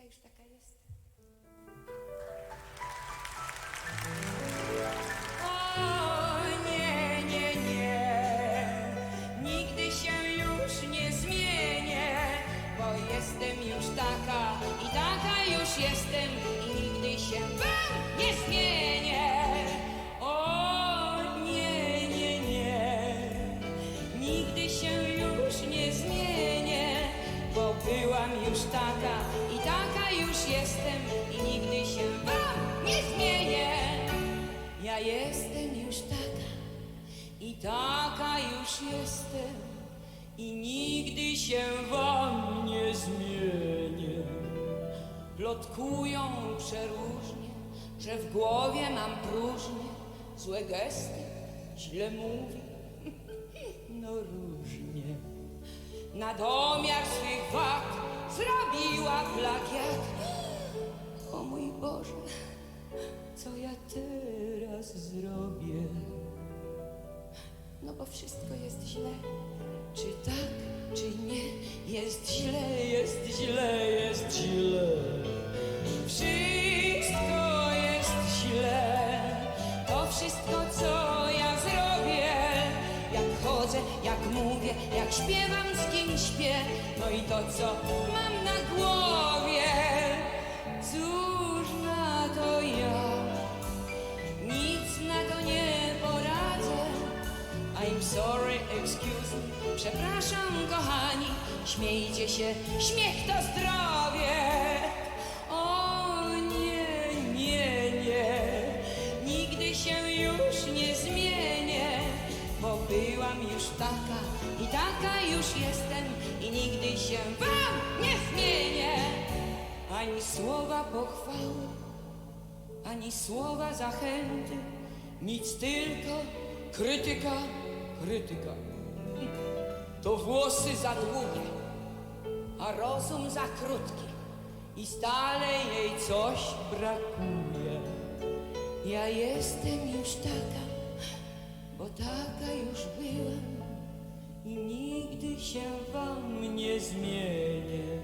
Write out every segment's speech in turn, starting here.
już taka jest. O nie, nie, nie, nigdy się już nie zmienię, bo jestem już taka i taka już jestem i nigdy się wam nie zmienię. O nie, nie, nie, nigdy się już nie zmienię, bo byłam już taka i taka już jestem i nigdy się wam nie zmienię. Ja jestem już taka i taka już jestem i nigdy się wam nie zmienię. Plotkują przeróżnie, że w głowie mam próżnię, złe gesty, źle mówi, no różnie. Na domiar swych wad zrobiła plagiat. O mój Boże, co ja teraz zrobię? No bo wszystko jest źle. Czy tak, czy nie? Jest źle, jest źle, jest źle. Wszystko jest źle. To wszystko, co ja zrobię. Jak chodzę, jak mówię, jak śpiewam, z kim śpię. No i to, co mam na głowie. Cóż na to ja? Nic na to nie poradzę. I'm sorry, excuse me. Przepraszam, kochani. Śmiejcie się, śmiech to zdrowie. O nie, nie, nie, nigdy się już nie zmienię, bo byłam już taka i taka już jestem i nigdy się wam nie zmienię. Ani słowa pochwały, ani słowa zachęty, nic, tylko krytyka, krytyka. To włosy za długie, a rozum za krótki i stale jej coś brakuje. Ja jestem już taka, bo taka już byłam i nigdy się wam nie zmienię.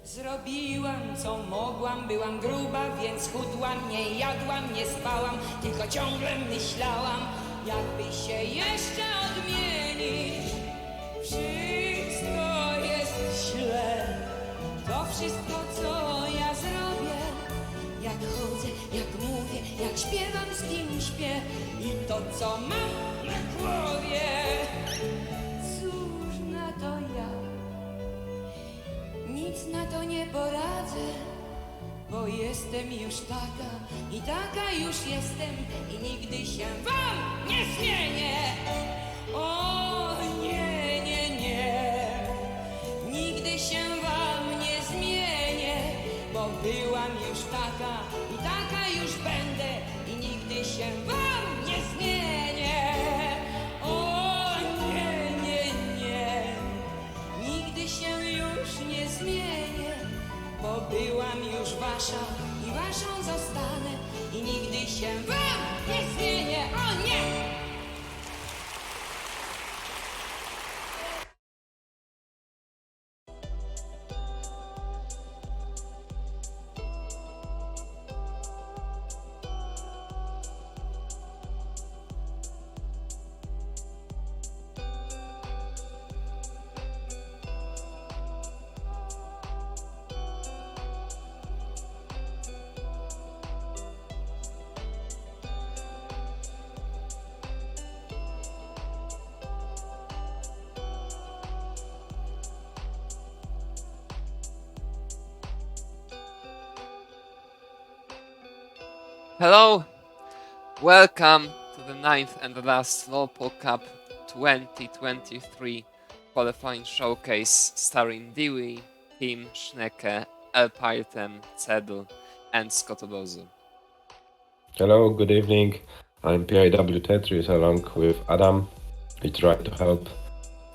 Zrobiłam, co mogłam, byłam gruba, więc chudłam, nie jadłam, nie spałam, tylko ciągle myślałam, jakby się jeszcze odmienić. Wszystko jest źle, to wszystko, co ja zrobię. Jak chodzę, jak mówię, jak śpiewam, z kim śpię i to, co mam na głowie. Cóż na to ja? Nic na to nie poradzę, bo jestem już taka i taka już jestem i nigdy się wam nie zmienię. O nie, nie, nie, nigdy się wam nie zmienię, bo byłam już taka i taka już będę i nigdy się wam nie zmienię. O nie, nie, nie, nigdy się już nie zmienię, bo byłam już wasza i waszą zostanę i nigdy się wam nie zmienię. O nie! Hello, welcome to the ninth and the last Pog Cup 2023 qualifying showcase starring Dewey, Tim, Schnecke, Elpiltem, Cedl and Scotobozu. Hello, good evening. I'm PIW Tetris along with Adam. We try to help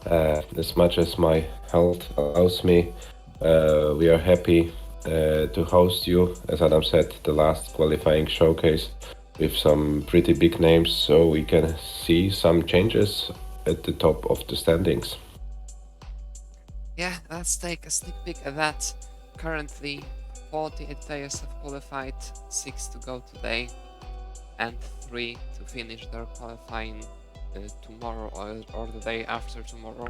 as much as my health allows me. We are happy to host you, as Adam said, the last qualifying showcase with some pretty big names, so we can see some changes at the top of the standings. Yeah, let's take a sneak peek at that. Currently, 48 players have qualified, 6 to go today, and 3 to finish their qualifying tomorrow or the day after tomorrow.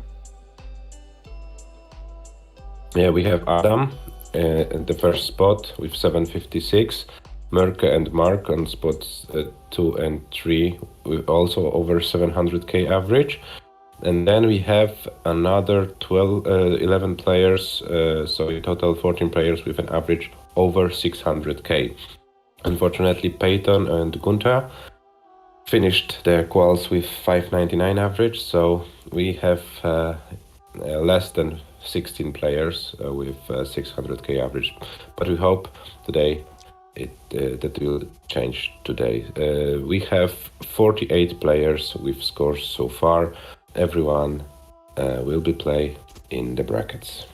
Yeah, we have Adam in the first spot with 756, Merke and Mark on spots 2 and 3 with also over 700k average. And then we have another 11 players, so in total 14 players with an average over 600k. Unfortunately, Peyton and Gunther finished their quals with 599 average, so we have less than 16 players with 600k average. But we hope today that will change today. We have 48 players with scores so far. Everyone will be play in the brackets.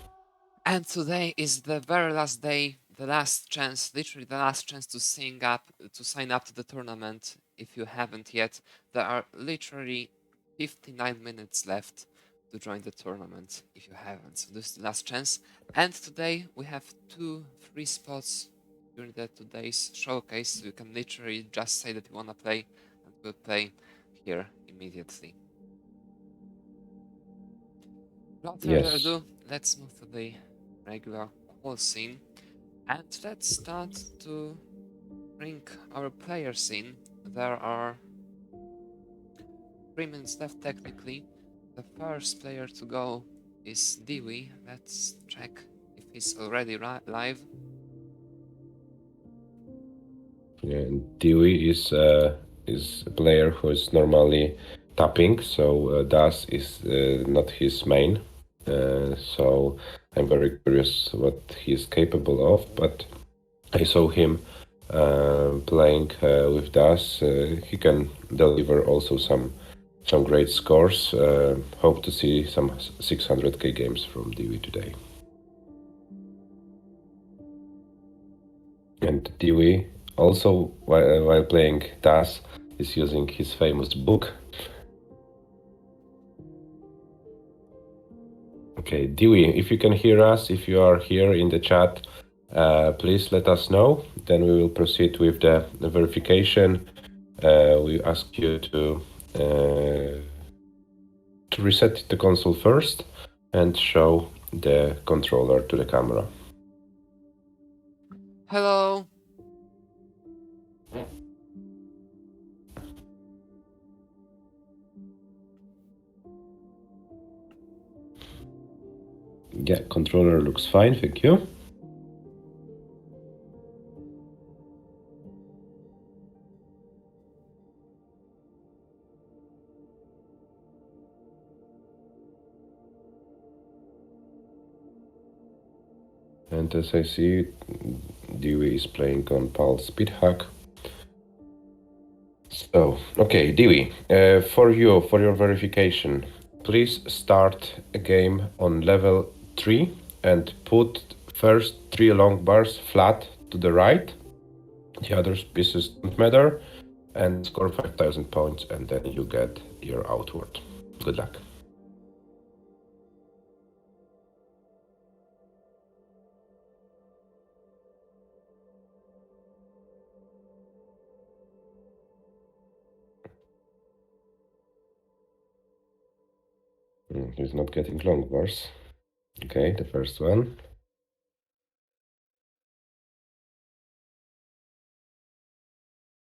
And today is the very last day, the last chance, literally the last chance to sign up to the tournament if you haven't yet. There are literally 59 minutes left to join the tournament if you haven't. So this is the last chance. And today we have 2 free spots during today's showcase. So you can literally just say that you wanna play and we'll play here immediately. Without further ado, let's move to the regular call scene and let's start to bring our players in. There are 3 minutes left technically. The first player to go is Dewey. Let's check if he's already live. Yeah, Dewey is a player who is normally tapping, so Das is not his main. So I'm very curious what he's capable of, but I saw him playing with Das. He can deliver also some great scores. Hope to see some 600k games from Dewey today. And Dewey also, while playing Das, is using his famous book. Okay, Dewey, if you can hear us, if you are here in the chat, please let us know. Then we will proceed with the verification. We ask you to reset the console first and show the controller to the camera. Hello. Yeah, controller looks fine, thank you. And as I see, Dewey is playing on PAL Speedhack. So, okay, Dewey, for your verification, please start a game on level 3 and put first 3 long bars flat to the right. The other pieces don't matter, and score 5,000 points, and then you get your outward. Good luck. He's not getting long bars. Okay, the first one.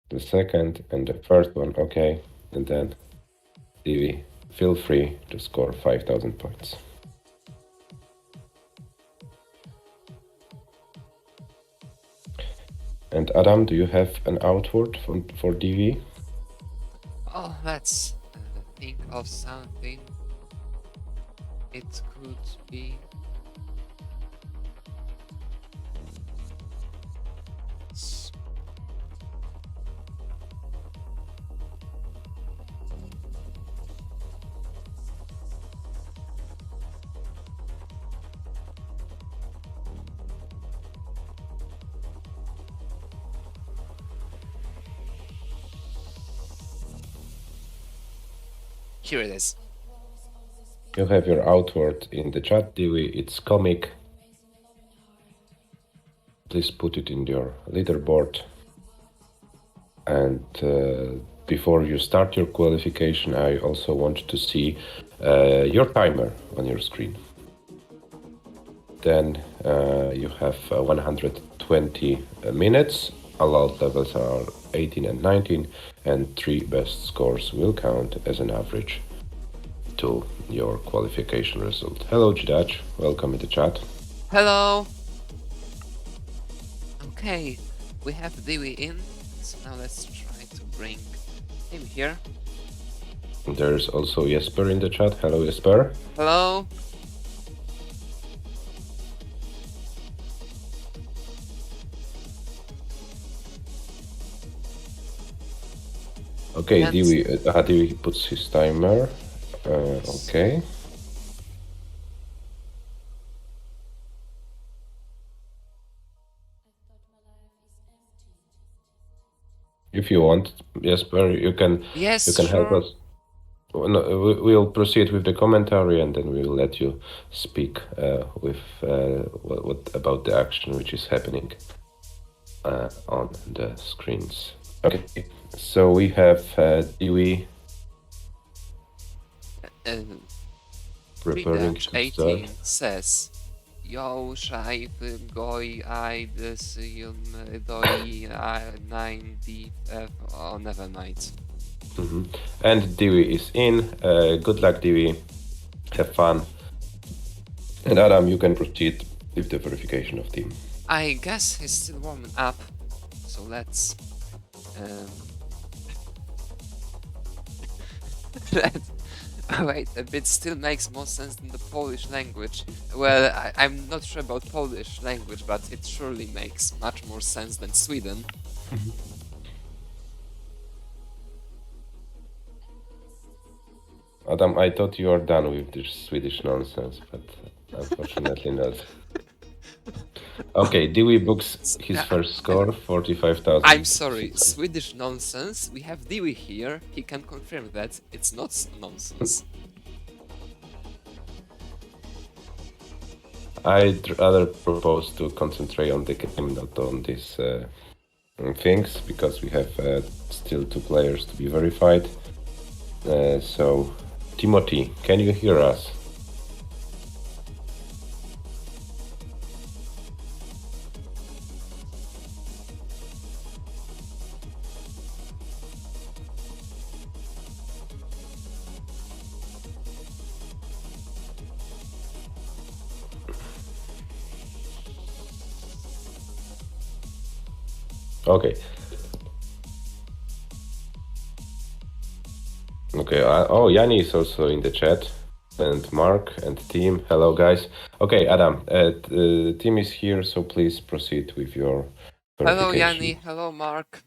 The second and the third one, okay. And then, Dewey, feel free to score 5,000 points. And Adam, do you have an outward for DV? Oh, let's think of something. It could be... Here it is. You have your outward in the chat, Dewey. It's comic. please put it in your leaderboard. And before you start your qualification, I also want to see your timer on your screen. Then you have 120 minutes. Allowed levels are 18 and 19, and 3 best scores will count as an average to your qualification result. Hello, Jidaj. Welcome in the chat. Hello! Okay, we have Dewey in, so now let's try to bring him here. There's also Jesper in the chat. Hello, Jesper. Hello! Okay, And- Dewey puts his timer. Okay. If you want, Jesper, you can Yes, help sure. us. No, we'll proceed with the commentary, and then we will let you speak with what about the action which is happening on the screens. Okay, so we have Dewey preparing Dutch to 18 start. says, Yo, Shaif, Goy, I, this, Doi, 9, DF, oh, never mind. And Dewey is in. Good luck, Dewey. Have fun. And Adam, you can proceed with the verification of team. I guess he's still warming up, so let's... Wait, a bit still makes more sense than the Polish language. Well, I'm not sure about Polish language, but it surely makes much more sense than Sweden. Adam, I thought you were done with this Swedish nonsense, but unfortunately not. Okay, Dewey books his first score, 45,000. I'm sorry, Swedish nonsense? We have Dewey here, he can confirm that it's not nonsense. I'd rather propose to concentrate on the game, not on these things, because we have still 2 players to be verified. So, Timothy, can you hear us? Okay. Okay, oh, Yanni is also in the chat. And Mark and team, hello guys. Okay, Adam, team is here, so please proceed with your Hello verification. Yanni, hello Mark.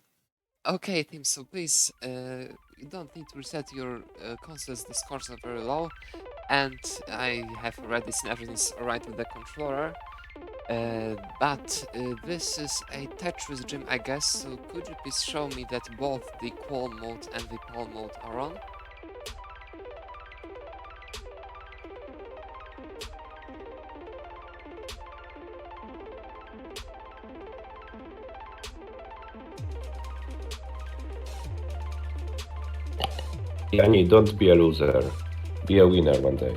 Okay team, so please, you don't need to reset your consoles, the scores are very low. And I have already seen everything's alright with the controller. But this is a Tetris gym, I guess, so could you please show me that both the qual mode and the pol mode are on? Yanni, don't be a loser. Be a winner one day.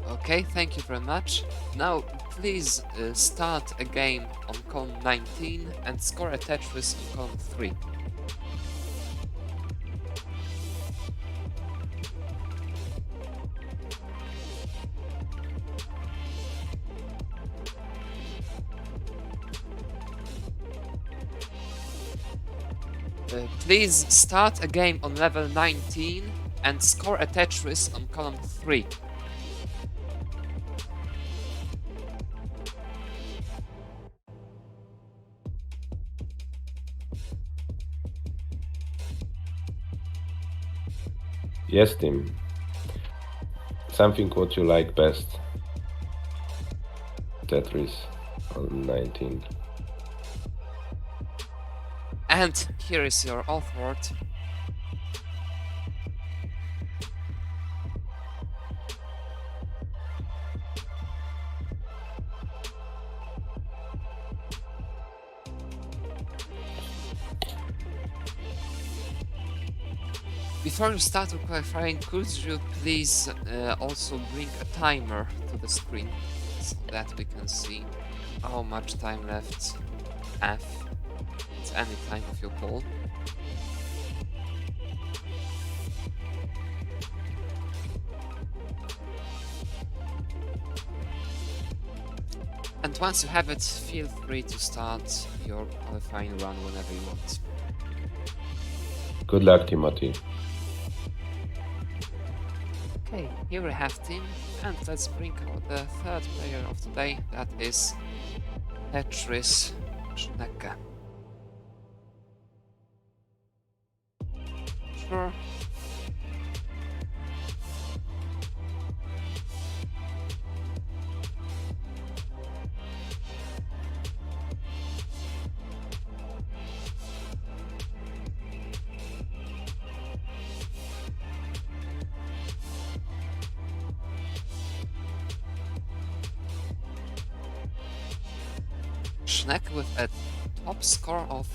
Okay, thank you very much. Now, please start a game on column 19 and score a Tetris on column 3. Please start a game on level 19 and score a Tetris on column 3. Yes, team. Something what you like best. Tetris on 19. And here is your authword. Before you start your qualifying, could you please also bring a timer to the screen so that we can see how much time left have at any time of your call? And once you have it, feel free to start your qualifying run whenever you want. Good luck, Timothy. Okay, here we have team, and let's bring out the third player of the day, that is Tetris Schnecke. Sure. Schnecke with a top score of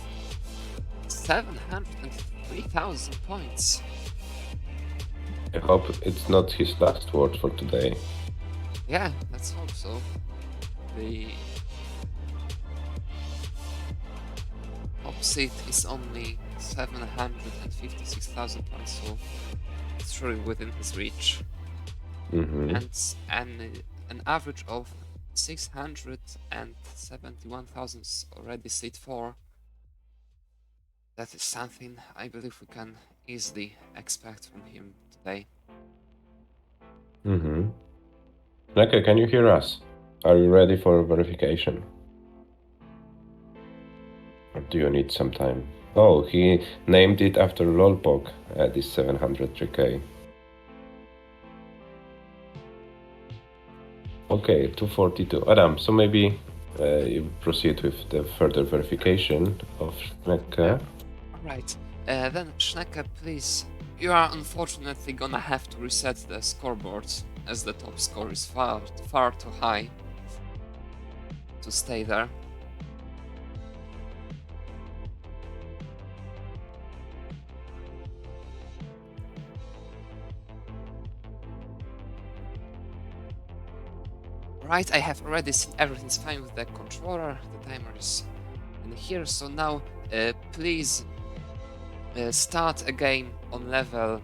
703,000 points. I hope it's not his last word for today. Yeah, let's hope so. The top seed is only 756,000 points, so it's really within his reach. Mm-hmm. And an average of 671,000 is already seed 4. That is something I believe we can easily expect from him today. Mm-hmm. Schnecke, can you hear us? Are you ready for verification? Or do you need some time? Oh, he named it after Lolpog, this 703k. Okay, 242. Adam, so maybe you proceed with the further verification of Schnecke. Alright, then Schnecke, please. You are unfortunately gonna have to reset the scoreboard, as the top score is far too high to stay there. Right, I have already seen everything's fine with the controller, the timer is in here, so now please start a game on level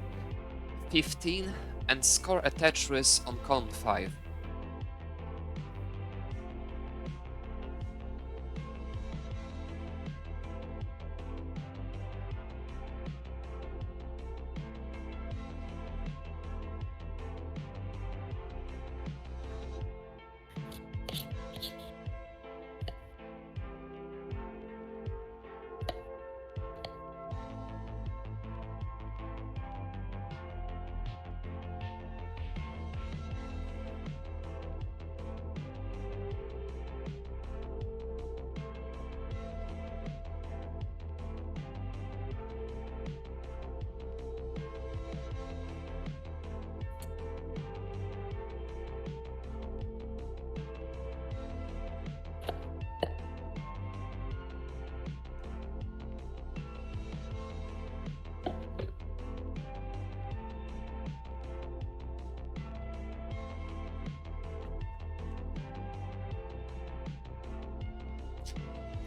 15 and score a Tetris on count 5.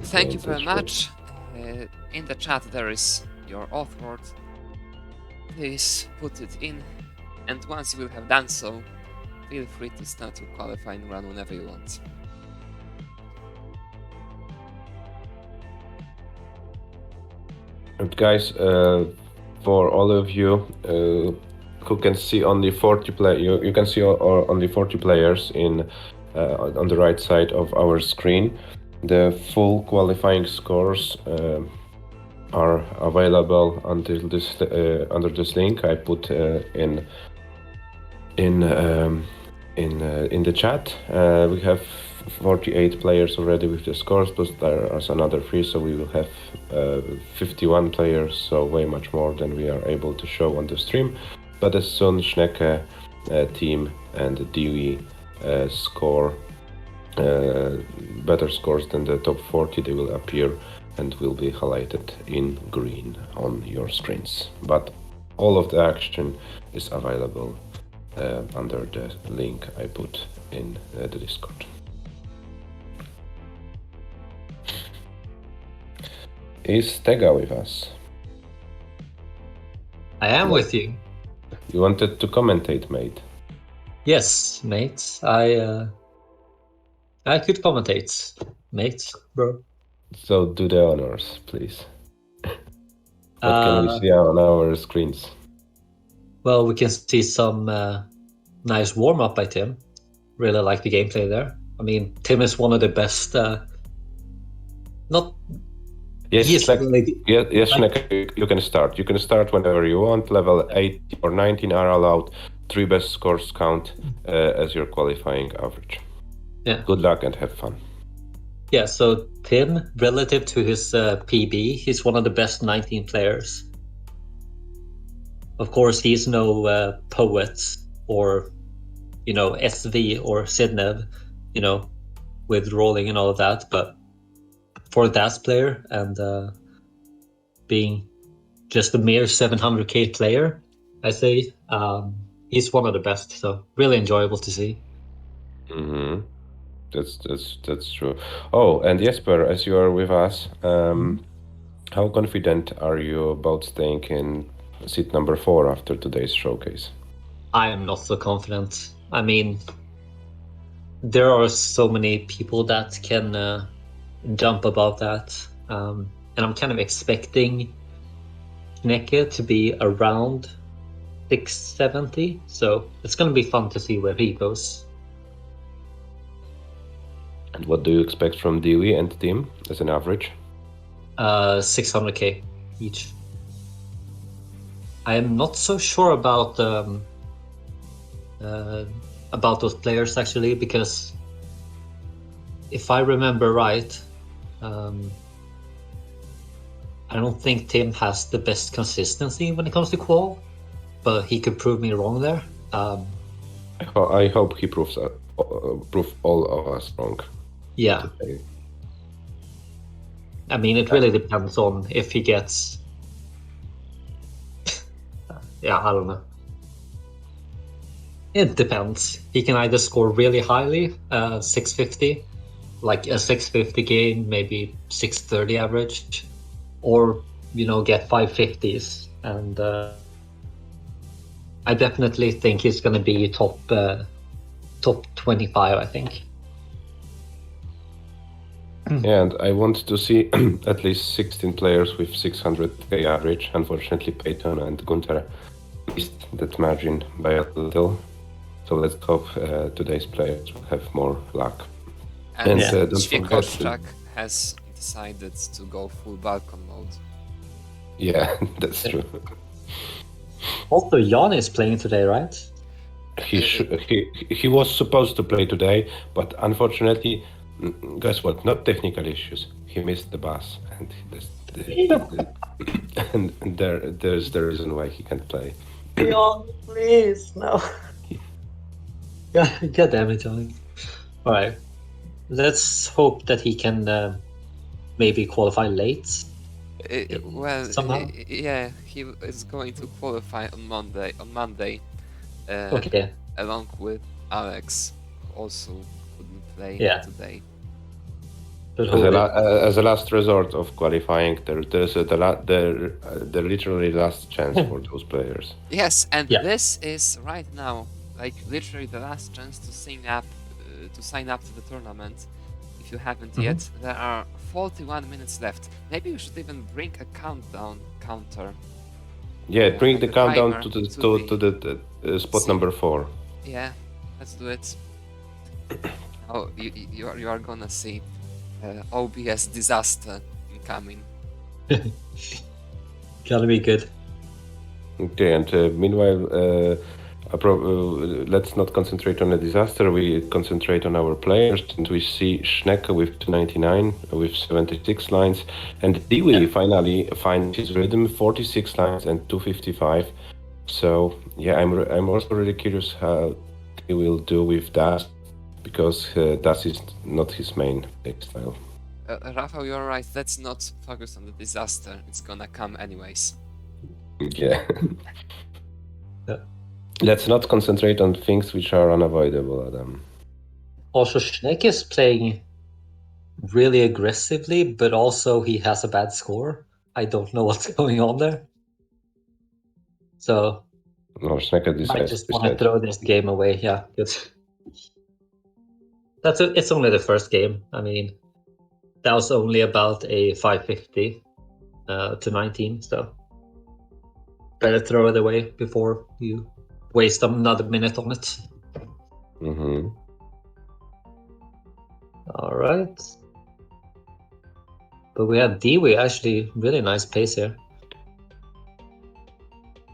Thank you very much. In the chat there is your auth word. Please put it in, and once you will have done so, feel free to start your qualifying run whenever you want. And guys, for all of you who can see only 40 you can see only 40 players in on the right side of our screen. The full qualifying scores are available until this under this link I put in the chat. We have 48 players already with the scores, plus there is another 3, so we will have 51 players, so way much more than we are able to show on the stream. But as soon Schnecke team and Dewey score better scores than the top 40, they will appear and will be highlighted in green on your screens. But all of the action is available under the link I put in the Discord. Is Tega with us? I am with you. You wanted to commentate, mate. Yes, mate. I could commentate, mate, bro. So do the honors, please. What can we Uh, see on our screens? Well, we can see some nice warm up by Tim. Really like the gameplay there. I mean, Tim is one of the best. Not Yes, he's really yes, like- Sneke, you can start. You can start whenever you want. Level 8 or 19 are allowed. 3 best scores count as your qualifying average. Yeah. Good luck and have fun. Yeah. So Tim, relative to his PB, he's one of the best 19 players. Of course, he's no poet or SV or Sidnev, with rolling and all of that, but for that player and being just a mere 700k player, I say he's one of the best. So really enjoyable to see. Mm-hmm. That's true. Oh, and Jesper, as you are with us, how confident are you about staying in seat number 4 after today's showcase? I am not so confident. I mean, there are so many people that can jump above that, and I'm kind of expecting Schnecke to be around 670, so it's going to be fun to see where he goes. And what do you expect from Dewey and Tim as an average? 600k each. I am not so sure about those players actually, because if I remember right, I don't think Tim has the best consistency when it comes to qual, but he could prove me wrong there. I hope he proves all of us wrong. Yeah. Today. I mean, it really depends on if he gets. Yeah, I don't know. It depends. He can either score really highly, 650, like a 650 game, maybe 630 average, or get 550s. And I definitely think he's going to be top 25. I think. And I want to see at least 16 players with 600k average. Unfortunately, Peyton and Gunther missed that margin by a little. So let's hope today's players will have more luck. And don't forget Świekoszczak has decided to go full Balkan mode. Yeah, that's true. Also, Jan is playing today, right? He was supposed to play today, but unfortunately, guess what? Not technical issues. He missed the bus, and there's the reason why he can't play. Jan, please, no. God damn it, Jan. All right, let's hope that he can maybe qualify late. Somehow. Yeah, he is going to qualify on Monday. Okay. Along with Alex, who also couldn't play today. As a last resort of qualifying, there's the literally last chance for those players. Yes, and this is right now, like literally the last chance to sign up to the tournament. If you haven't yet, there are 41 minutes left. Maybe we should even bring a counter. Yeah, bring the countdown timer to the spot number 4. Yeah, let's do it. Oh, you are gonna see OBS disaster incoming. Gonna be good. Okay, and meanwhile, let's not concentrate on the disaster. We concentrate on our players, and we see Schnecke with 299 with 76 lines, and Dewey finally finds his rhythm, 46 lines and 255. So yeah, I'm also really curious how he will do with that, because that is not his main style. Rafał, you're right. Let's not focus on the disaster. It's gonna come anyways. Yeah. Yeah. Let's not concentrate on things which are unavoidable, Adam. Also, Schneck is playing really aggressively, but also he has a bad score. I don't know what's going on there. So No, Snecker I decides just to want to set. throw this game away. Yeah, good. It's only the first game. I mean, that was only about a 550 to 19, so better throw it away before you waste another minute on it. Mm-hmm. All right. But we have Dewey, actually really nice pace here.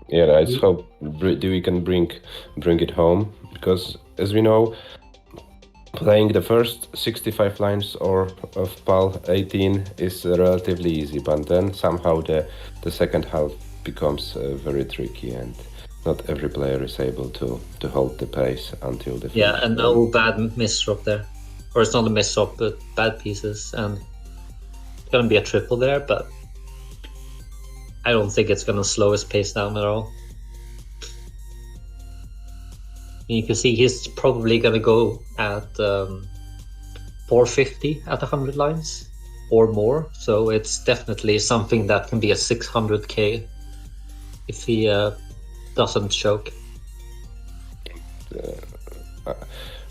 Yeah, let's hope we can bring it home, because as we know, playing the first 65 lines or of PAL 18 is relatively easy, but then somehow the second half becomes very tricky, and not every player is able to hold the pace until the Yeah, finish. and no bad misdrop there. Or it's not a misdrop, but bad pieces. And it's going to be a triple there, but I don't think it's going to slow his pace down at all. You can see he's probably going to go at 450 at 100 lines or more. So it's definitely something that can be a 600k if he doesn't choke.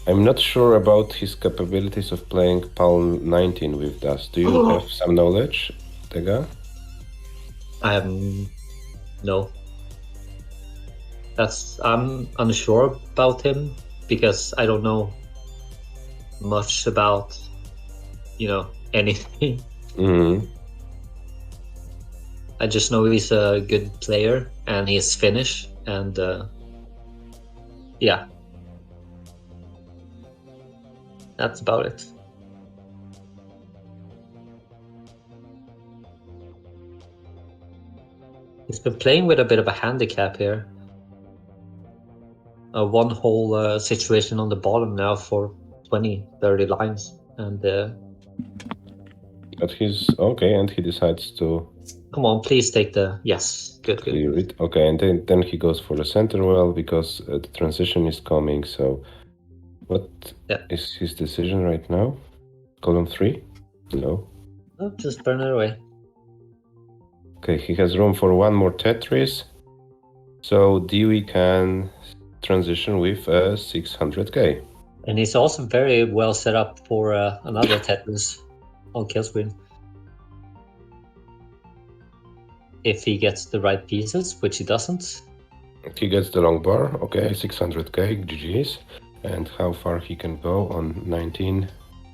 I'm not sure about his capabilities of playing PAL 19 with Dust. Do you have some knowledge, Tega? I have no. I'm unsure about him because I don't know much about anything. Mm-hmm. I just know he's a good player and he's Finnish, and yeah, that's about it. He's been playing with a bit of a handicap here. One whole situation on the bottom now for 20-30 lines, and But he's okay, and he decides to come on, please take the yes. Good. clear it. Okay, and then he goes for the center well because the transition is coming. So, what is his decision right now? Column 3? No. Oh, just burn it away. Okay, he has room for one more Tetris. So Dewey can transition with 600k. And he's also very well set up for another Tetris on kill screen. If he gets the right pieces, which he doesn't. He gets the long bar. Okay, 600k, GG's. And how far he can go on 19?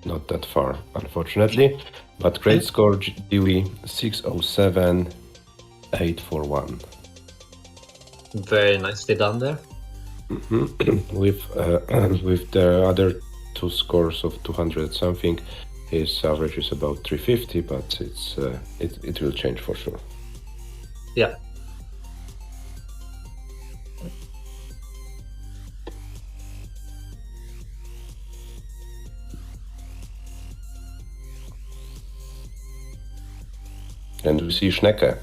Not that far, unfortunately. But great score, Dewey, 607,841. Very nicely done there. With the other two scores of 200 something, his average is about 350, but it will change for sure. Yeah. And we see Schnecke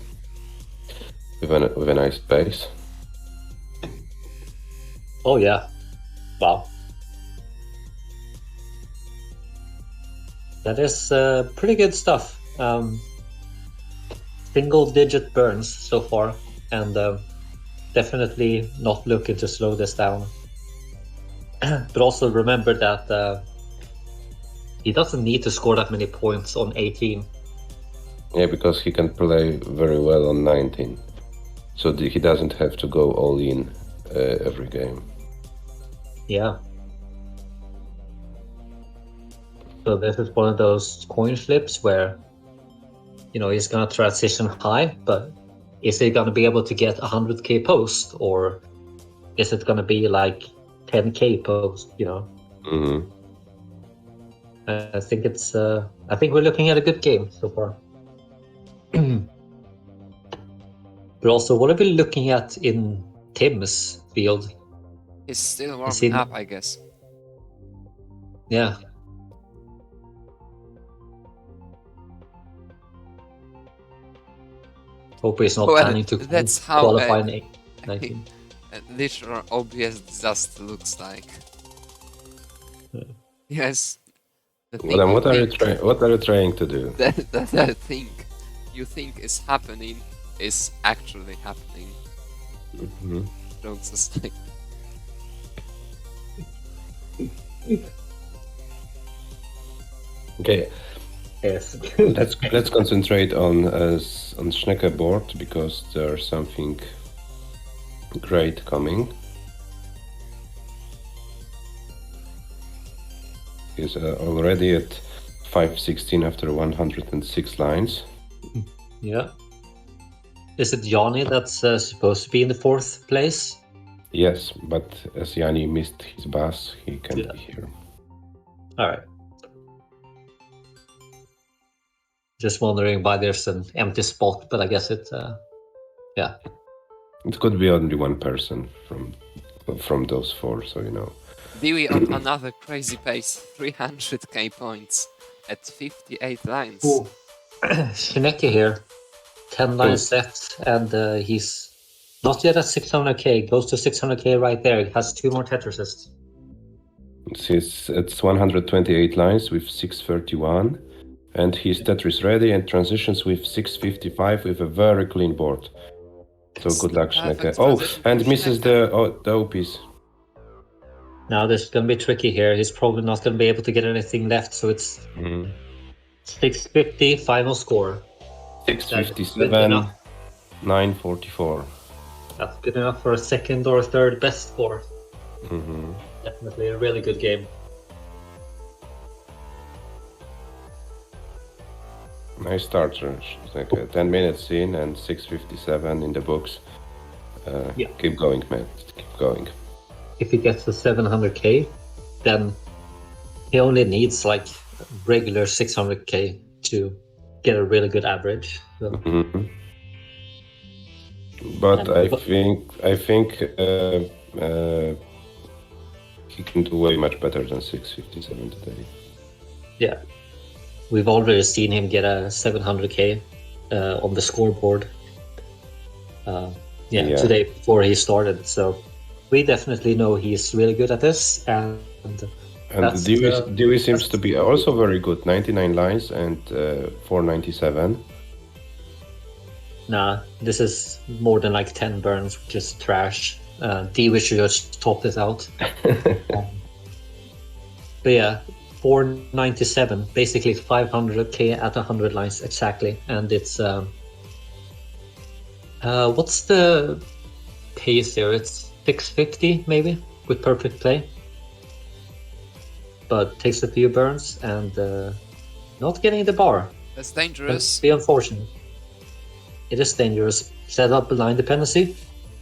with a nice pace. Oh yeah. Wow. That is pretty good stuff. Single-digit burns so far, and definitely not looking to slow this down. But also remember that he doesn't need to score that many points on 18. Yeah, because he can play very well on 19. So he doesn't have to go all in every game. Yeah. So this is one of those coin flips where, he's going to transition high, but is he going to be able to get 100k post, or is it going to be like 10k post, Mm-hmm. I think I think we're looking at a good game so far. But also, what are we looking at in Tim's field? He's still warming up, I guess. Yeah. Hope he's not Well, planning to that's how qualify in 19. a literal obvious disaster looks like. Yeah. Yes. The thing Adam, you what are you think- what are you trying to do? the thing you think is happening is actually happening. Mhm. Jokes aside. Okay, Yes. let's concentrate on Schnecke board because there's something great coming. He's already at 516 after 106 lines. Yeah. Is it Johnny that's supposed to be in the 4th place? Yes, but as Yanni missed his bus, he can't Yeah. be here. Alright. Just wondering why there's an empty spot, but I guess it, yeah. It could be only one person from those 4, so you know. Dewey on another crazy pace, 300k points at 58 lines. Ooh. Schnecke here, 10 lines left, and he's not yet at 600k, goes to 600k right there. He has 2 more Tetrasists. It's 128 lines with 631, and his Tetris ready and transitions with 655 with a very clean board. So good luck, Perfect Schnecke. Oh, transition and for misses Schnecke. the O-piece. Now this is going to be tricky here. He's probably not going to be able to get anything left, so it's 650 final score. 657, 944. That's good enough for a 2nd or 3rd best score. Mm-hmm. Definitely a really good game. Nice start, Schnecke. 10 minutes in and 657 in the books. Yeah. Keep going, man. Keep going. If he gets to 700k, then he only needs like regular 600k to get a really good average. So, Mhm. But And- I think he can do way much better than 657 today. yeah, we've already seen him get a 700k on the scoreboard. Yeah. Today before he started. So we definitely know he's really good at this, and And Dewey seems to be also very good. 99 lines and 497. Nah, this is more than like 10 burns, which is trash. Dewey should just top this out. But yeah, 497, basically 500k at 100 lines exactly, and it's what's the pace here? It's 650 maybe with perfect play, but takes a few burns and not getting the bar. That's Can dangerous. be unfortunate. It is dangerous. Set up a line dependency.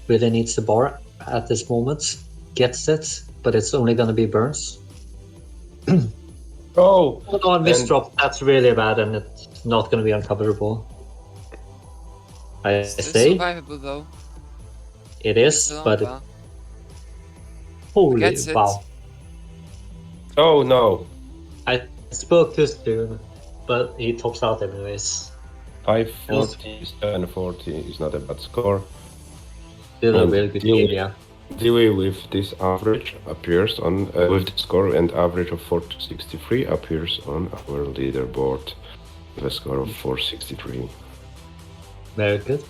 Really needs the bar at this moment. Gets it, but it's only gonna be burns. Oh! Hold on, misdrop. That's really bad, and it's not gonna be uncoverable. I Still say survivable though. it is, Still on but par. holy Gets it. wow! Oh no! I spoke too soon, but he tops out anyways. 540, 740 is not a bad score. Still a And really good Dewey- game, yeah. Dewey with this average appears on, with the score and average of 463 appears on our leaderboard with a score of 463. Very good.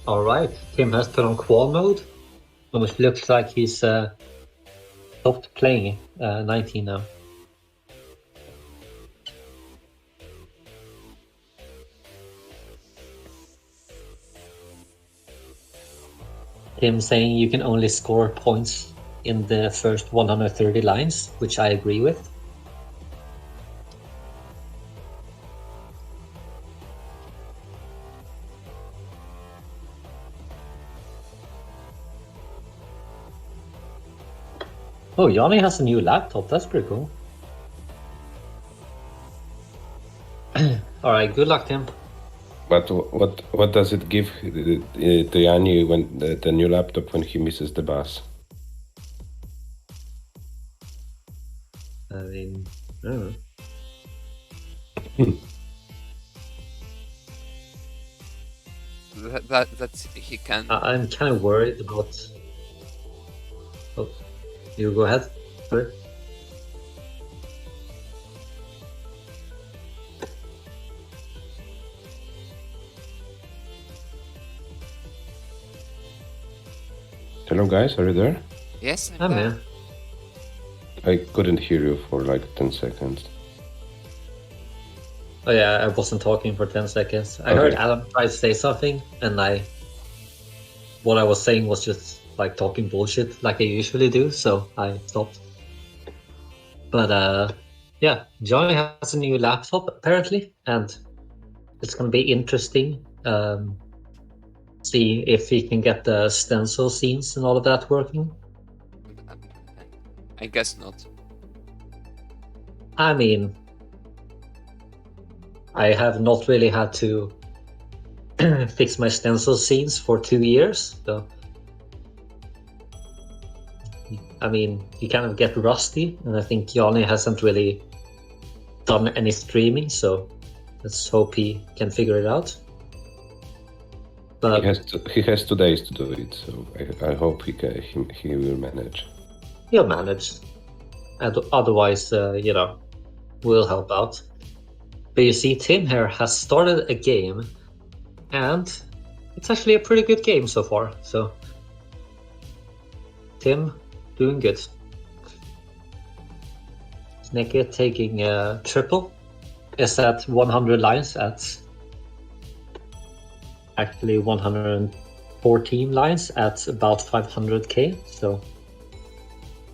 Alright, Tim has put on qual mode, which looks like he's stopped playing 19 now. Tim saying you can only score points in the first 130 lines, which I agree with. Oh, Yanni has a new laptop. That's pretty cool. All right, good luck, Tim. But what does it give to Yanni when the new laptop when he misses the bus? I mean, I don't know. That he can. I'm kind of worried about. Oh, you go ahead. Sorry. Hello guys, are you there? Yes, I'm I'm there. here. I couldn't hear you for like 10 seconds. Oh yeah, I wasn't talking for 10 seconds. I Okay. heard Adam try to say something, and what I was saying was just like talking bullshit, like I usually do. So I stopped. But yeah, Johnny has a new laptop apparently, and it's gonna be interesting. See if he can get the stencil scenes and all of that working. I guess not. I mean, I have not really had to fix my stencil scenes for 2 years, so I mean, you kind of get rusty, and I think Johnny hasn't really done any streaming, so let's hope he can figure it out. But He has 2 days to do it, so I hope he will manage. he'll manage. And otherwise, we'll help out. But you see, Tim here has started a game, and it's actually a pretty good game so far. So, Tim, doing good. Sneke taking a triple. Is at 100 lines at actually 114 lines at about 500k. So,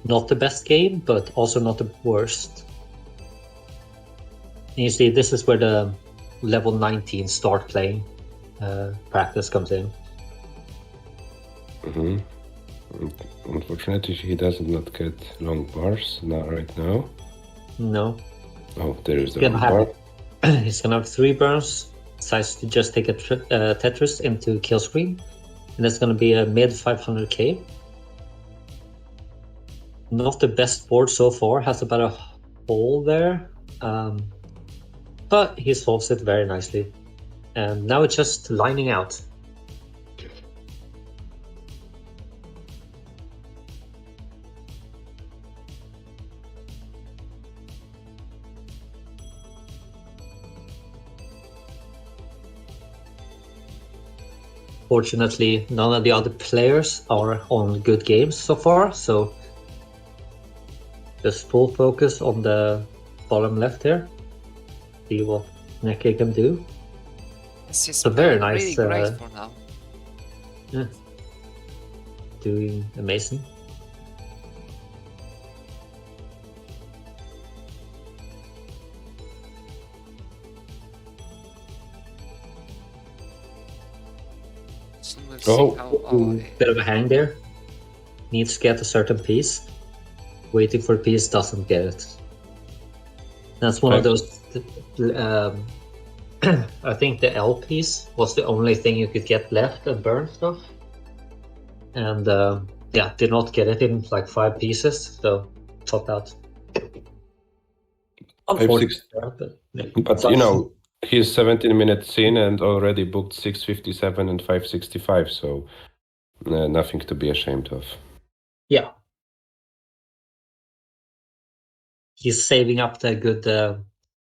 not the best game, but also not the worst. And you see, this is where the level 19 start playing practice comes in. Unfortunately, he does not get long bars right now. No. Oh, there is the long bar. He's gonna have 3 burns. Decides to just take a Tetris into kill screen, and it's gonna be a mid 500k. Not the best board so far. Has about a hole there, but he solves it very nicely. And now it's just lining out. Fortunately, none of the other players are on good games so far, so just full focus on the bottom left here. See what Neke can do. This is So very really nice, great for now. Yeah, doing amazing. So we'll Oh. see how. Bit of a hang there. Needs to get a certain piece. Waiting for a piece, doesn't get it. That's one of those. I think the L piece was the only thing you could get left and burn stuff. And yeah, did not get it in like 5 pieces, so top out. Unfortunate, But you know, he's 17 minutes in and already booked 657 and 565, so nothing to be ashamed of. Yeah. He's saving up the good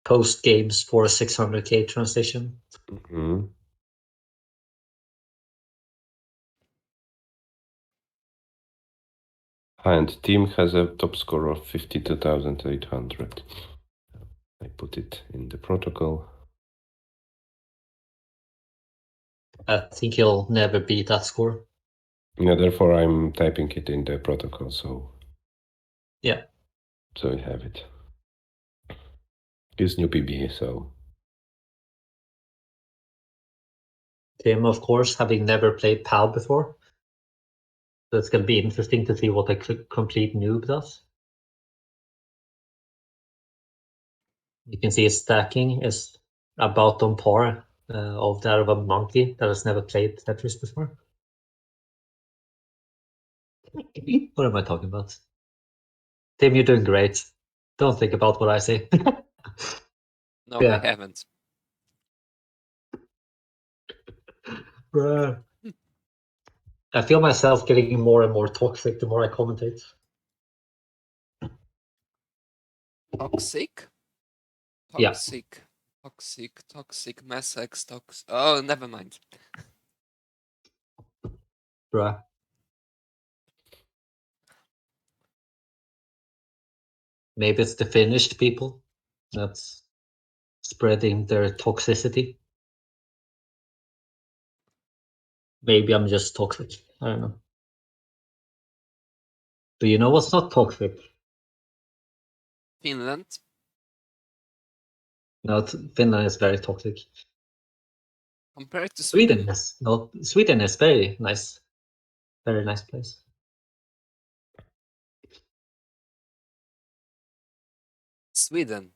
post games for a 600k transition. Mm-hmm. And team has a top score of 52,800. I put it in the protocol. I think he'll never beat that score. Yeah, therefore I'm typing it in the protocol, so Yeah. So I have it. His new PB, so Tim, of course, having never played PAL before. So it's going to be interesting to see what a complete noob does. You can see his stacking is about on par of that of a monkey that has never played Tetris before. What am I talking about? Tim, you're doing great. Don't think about what I say. No, I Yeah. haven't. Bruh. I feel myself getting more and more toxic the more I commentate. Toxic? Yeah. Toxic, Mass X, toxic. Oh, never mind. Bruh. Maybe it's the finished people that's spreading their toxicity. Maybe I'm just toxic. I don't know. Do you know what's not toxic? Finland? No, Finland is very toxic. Compared to Sweden Sweden? is not. Sweden is very nice place. Sweden.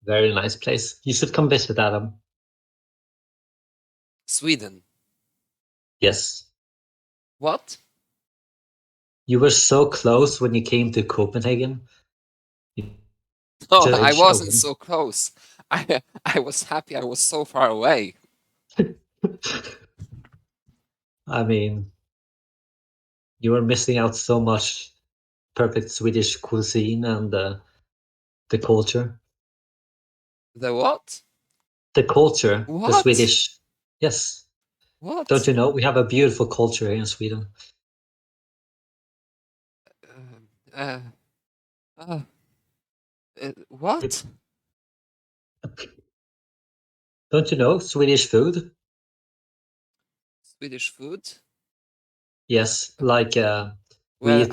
Very nice place. You should come visit, Adam. Sweden. Yes. What? You were so close when you came to Copenhagen. You No, should I show wasn't so close. I was happy I was so far away. him. I mean, you were missing out so much perfect Swedish cuisine and the culture. The what? The culture, the What? Swedish. Yes. What? Don't you know? We have a beautiful culture here in Sweden. Uh, uh, what? Don't you know Swedish food? Swedish food? Yes, like Well, wheat.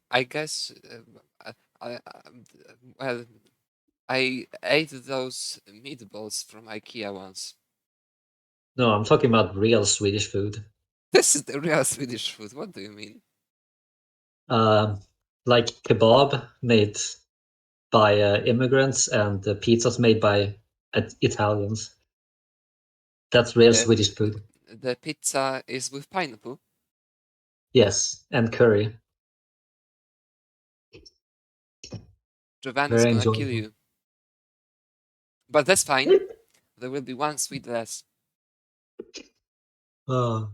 I guess well, I ate those meatballs from IKEA once. No, I'm talking about real Swedish food. This is the real Swedish food. What do you mean? Like kebab made by immigrants and pizzas made by Italians. That's real Swedish food. The pizza is with pineapple. Yes, and curry. Giovanni's Very gonna kill enjoyable. you. But that's fine. There will be one sweet less. I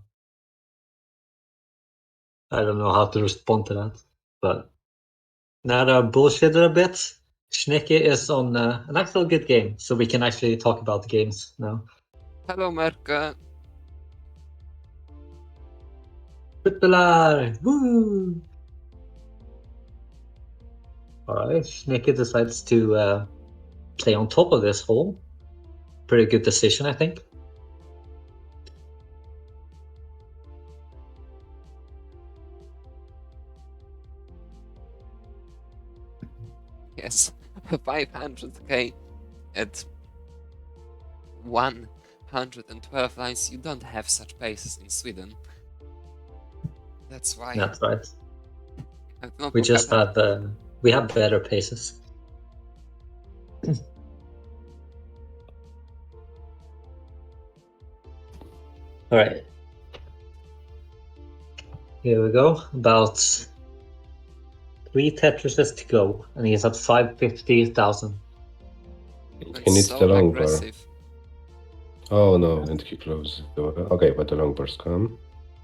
don't know how to respond to that, but now that I bullshitted a bit, Schnecke is on an actual good game, so we can actually talk about the games now. Hello, Merke. Puttelar! Woo! Alright, Schnecke decides to play on top of this hole. Pretty good decision, I think. Yes, 500k at 112 lines. You don't have such paces in Sweden. That's why. That's right. Not We Pog just Cup. have we have better paces. All right. Here we go. About 3 Tetrises to go, and he's at 550,000. He needs so the long bar. aggressive. Oh no, and he closed the door. Okay, but the long bars come.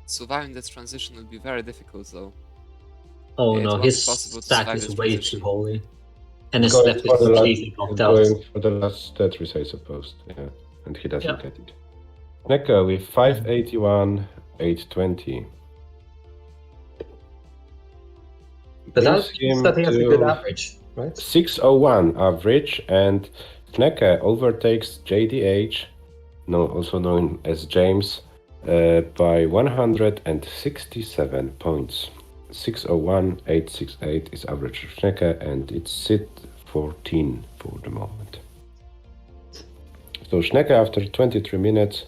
Surviving this transition will be very difficult, though. Oh It no, won't his be possible to stack survive is this way transition. too holy. And his Going left is for the completely last, blocked out. going for the last Tetris, I suppose. Yeah, and he doesn't Yeah. get it. Necka with 581, 820. But that Brings means him that he has a good to average, right? 601 average, and Necka overtakes JDH, also known as James, by 167 points. 601, 868 is average of Necka, and it's sit 14 for the moment. So Schnecke after 23 minutes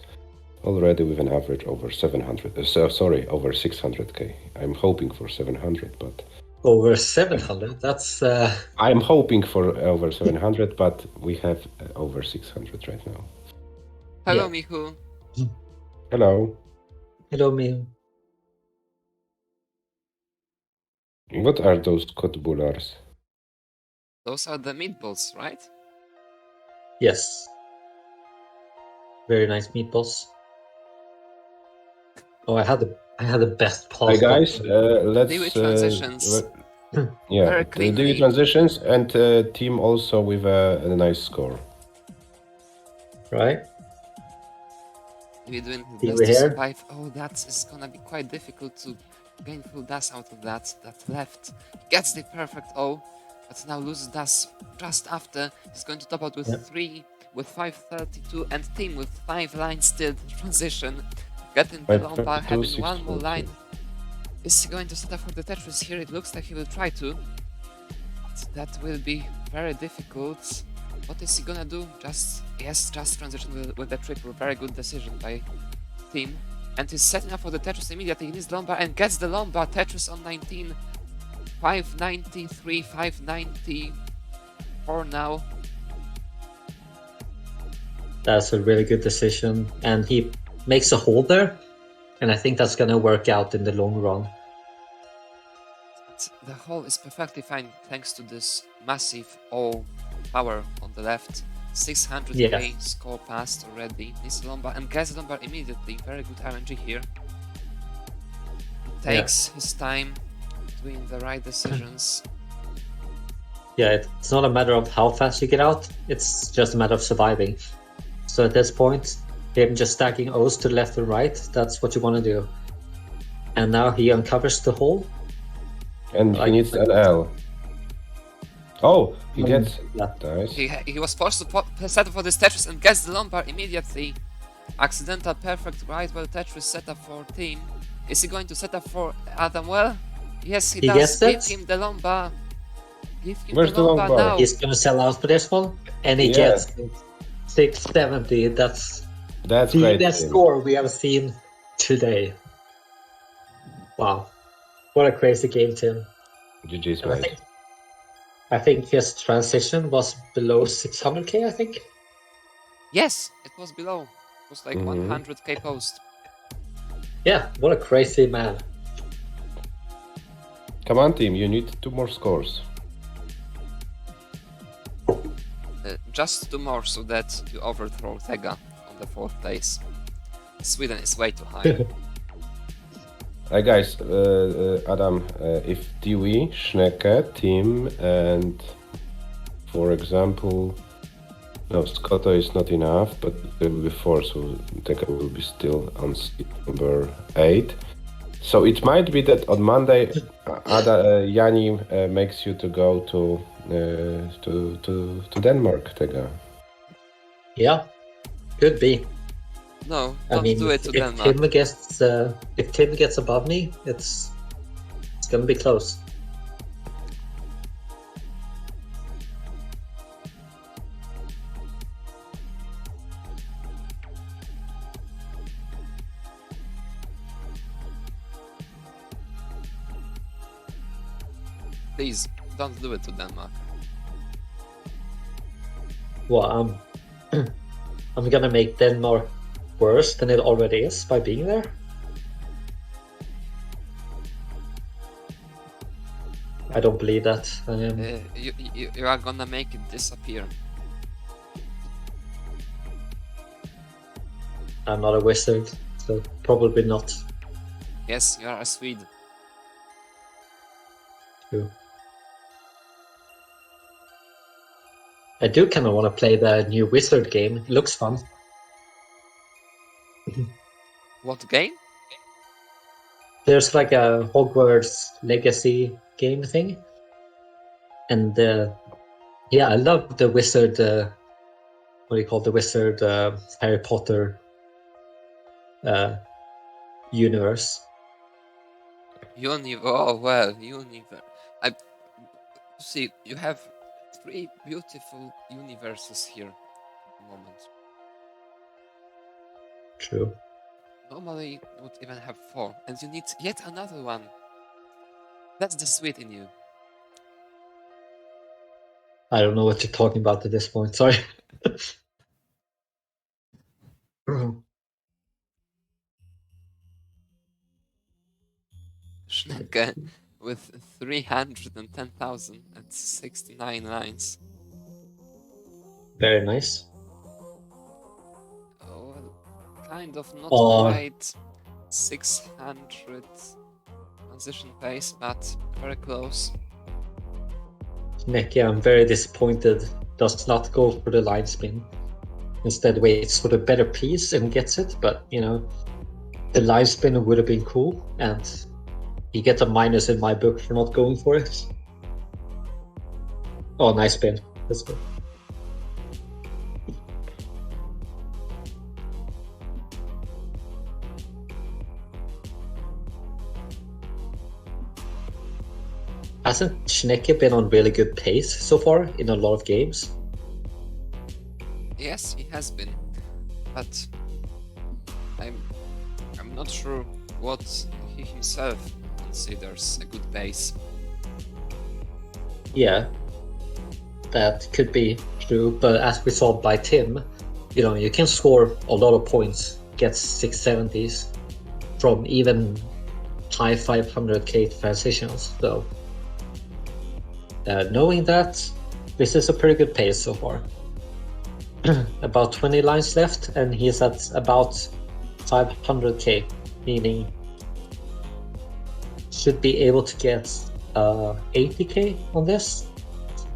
already with an average over 700, over 600k. I'm hoping for 700, but Over 700. That's I'm hoping for over 700, but we have over 600 right now. Hello, Yeah. Michu. Hello. Hello, me. What are those kotbulars? Those are the meatballs, right? Yes. Very nice meatballs. Oh, I had the best Hi Pog Cup. guys, let's Dewey transitions yeah, very DV cleanly. transitions and team also with a nice score. Right? Dewey doing his Dewey best to here. survive. Oh, that is gonna be quite difficult to gain full dash out of that. That left gets the perfect O, but now loses dash just after. He's going to top out with Yep. 3, with 532, and team with 5 lines still transition. Getting the Lombard, having one more line. Is he going to set up for the Tetris here? It looks like he will try to. But that will be very difficult. What is he gonna do? Just transition with the triple. Very good decision by team. And he's setting up for the Tetris immediately. He needs Lombard and gets the Lombard. Tetris on 19. 593, 594 now. That's a really good decision, and he makes a hold there, and I think that's gonna work out in the long run. But the hole is perfectly fine thanks to this massive O power on the left. 600k Yeah. score passed already. Needs Lombard and gets Lombard immediately. Very good RNG here. He takes his time doing the right decisions. Yeah, it's not a matter of how fast you get out, it's just a matter of surviving. So at this point, him just stacking O's to left and right, that's what you want to do. And now he uncovers the hole. And he needs an L. Oh, he gets... Yeah. Nice. He was forced to set up for this Tetris and gets the Lombard immediately. Accidental perfect right while Tetris set up for team. Is he going to set up for Adam? Well, yes, he He does. gets it. Give him the Lombard. Give him Where's the the Lombard Lombard? now. He's gonna sell out for this one, and he Yeah. gets 670. That's That's the great. best Tim. score we have seen today. Wow, what a crazy game, Tim. GG's, And mate. I think his transition was below 600k. I think. Yes, it was below. It was like Mhm. 100k post. Yeah, what a crazy man. Come on, team, you need 2 more scores. Just 2 more so that you overthrow Tega on the 4th place. Sweden is way too high. Guys, Adam, if Dewey, Schnecke, Tim, and for example, no, Scotto is not enough, but there will be 4, so Tega will be still on seat number 8. So it might be that on Monday, Yanni makes you to go to Denmark, Tega. Yeah, could be. No, I don't mean, do it to if Denmark. Tim gets above me, it's gonna be close. Please, don't do it to Denmark. Well, I'm gonna make Denmark worse than it already is by being there. I don't believe that. You are gonna make it disappear. I'm not a wizard, so probably not. Yes, you are a Swede. True. I do kind of want to play the new wizard game. It looks fun. What game? There's like a Hogwarts Legacy game thing, and yeah, I love the wizard. What do you call the wizard? Harry Potter universe. Oh well, Universe. I see. You have 3 beautiful universes here at the moment. True. Normally, you would even have 4, and you need yet another one. That's the sweet in you. I don't know what you're talking about at this point. Sorry. Schnecke with 310,069 lines. Very nice. Oh, well, kind of not Oh. quite 600 transition pace, but very close. Nick, I'm very disappointed. Does not go for the line spin. Instead, waits for the better piece and gets it. But the line spin would have been cool, and you get a minus in my book for not going for it. Oh, nice spin. That's good. Hasn't Schnecke been on really good pace so far in a lot of games? Yes, he has been, but I'm not sure what he himself considers a good pace. Yeah, that could be true, but as we saw by Tim, you can score a lot of points, get 670s from even high 500k transitions. So knowing that, this is a pretty good pace so far. About 20 lines left, and he's at about 500k, meaning should be able to get 80k on this,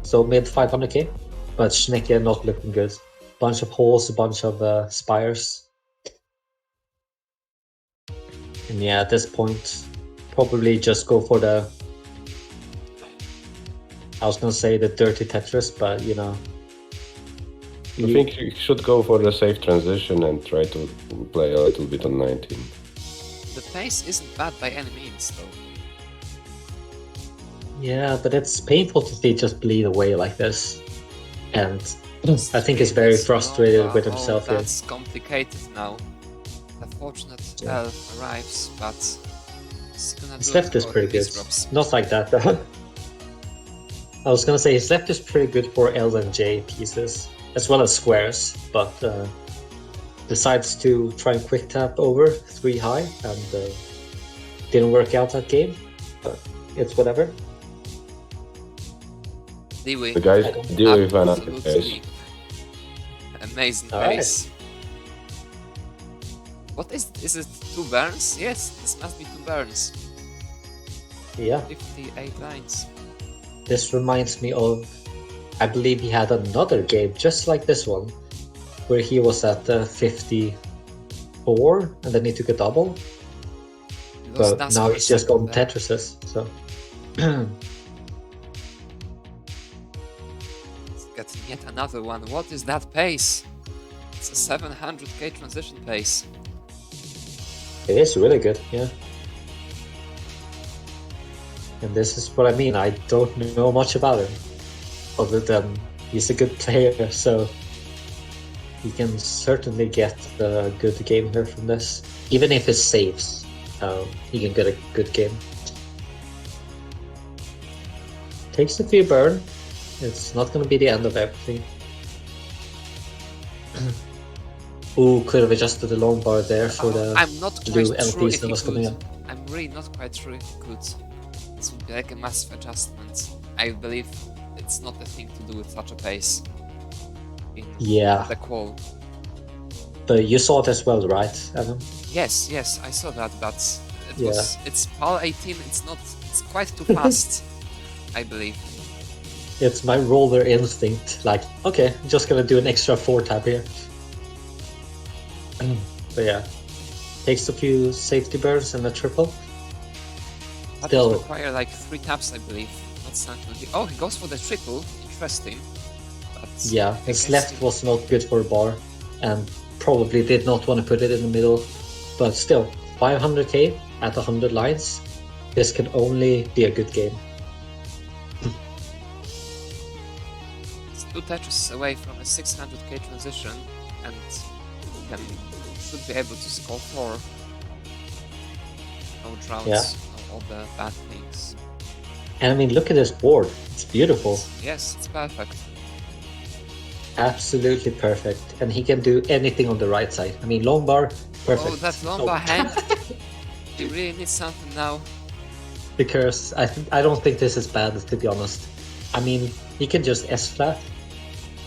so mid 500k. But Schnecke not looking good. Bunch of holes, a bunch of spires, and yeah, at this point, probably just go for the. I was gonna say the dirty Tetris, but I think you should go for the safe transition and try to play a little bit on 19. The pace isn't bad by any means, though. Yeah, but it's painful to see it just bleed away like this, and I think he's Street very is frustrated Nova. with himself Oh, here. that's complicated now. A fortunate Yeah. elf arrives, but he's gonna His do left it is for pretty good. disrupts. Not like that though. I was gonna say his left is pretty good for L and J pieces, as well as squares, but decides to try and quick tap over 3 high, and didn't work out that game, but it's whatever. Dewey, The guys deal with an absolutely amazing Alright. pace. What is it? 2 burns? Yes, this must be 2 burns. Yeah, 58 lines. this reminds me of, I believe he had another game just like this one, where he was at 54 and then he took a double. He lost But that now for a he's just second on there. Tetrises, so Let's get yet another one. What is that pace? It's a 700k transition pace. it is really good, yeah. And this is what I mean, I don't know much about him, other than he's a good player, so he can certainly get a good game here from this. Even if it saves, he can get a good game. Takes a few burn. It's not going to be the end of everything. Ooh, could have adjusted the long bar there for the I'm not blue quite sure LPs if that he was coming could. in. I'm really not quite sure if he could. This would be like a massive adjustment. I believe it's not a thing to do with such a pace. In Yeah. the qual. But you saw it as well, right, Evan? Yes, I saw that, but Yeah. it's PAL 18, it's quite too fast, I believe. It's my roller instinct, like, okay, just gonna do an extra 4 tap here. But yeah, takes a few safety burns and a triple. That Still- would require like 3 taps, I believe. Not something. Oh, he goes for the triple. Interesting. But Yeah, I his guess left it- was not good for a bar, and probably did not want to put it in the middle. But still, 500k at 100 lines, this can only be a good game. It's 2 Tetris away from a 600k transition, and then should be able to score 4. No drowns, Yeah. no all the bad things. And I mean, look at this board. It's beautiful. Yes, it's perfect. Absolutely perfect. And he can do anything on the right side. I mean, long bar, perfect. Oh, that lumbar hand. He really needs something now. Because I don't think this is bad, to be honest. I mean, he can just S flat.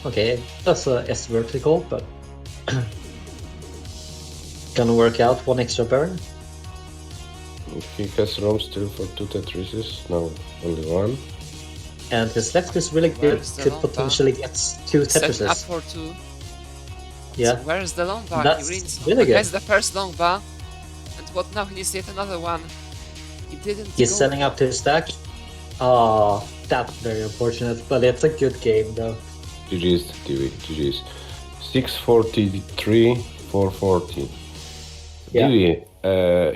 Okay, that's a S vertical, but gonna work out one extra burn. He has room still for 2 Tetrises, now only 1. And his left is really good. Where's the Could long bar? potentially get 2 Setting up Tetrises. for 2. Yeah, So where's the long bar? That's He really needs really good. Has the first long bar. And what now? He needs yet another one. He didn't he's go. setting up to his stack. Oh, that's very unfortunate, but it's a good game though. GG's, Dewey, GG's. 643, 440. Yeah. Dewey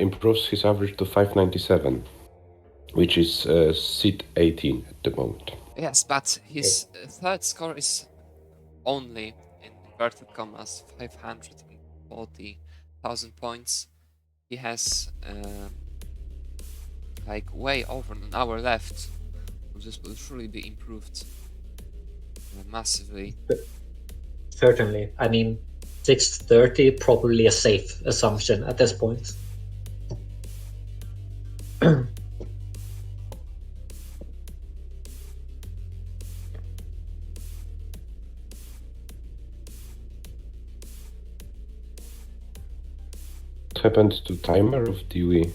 improves his average to 597, which is seat 18 at the moment. Yes, but his third score is only, in inverted commas, 540,000 points. He has like way over an hour left. This will surely be improved massively. Certainly. I mean, 630 probably a safe assumption at this point. What happened to timer of Dewey?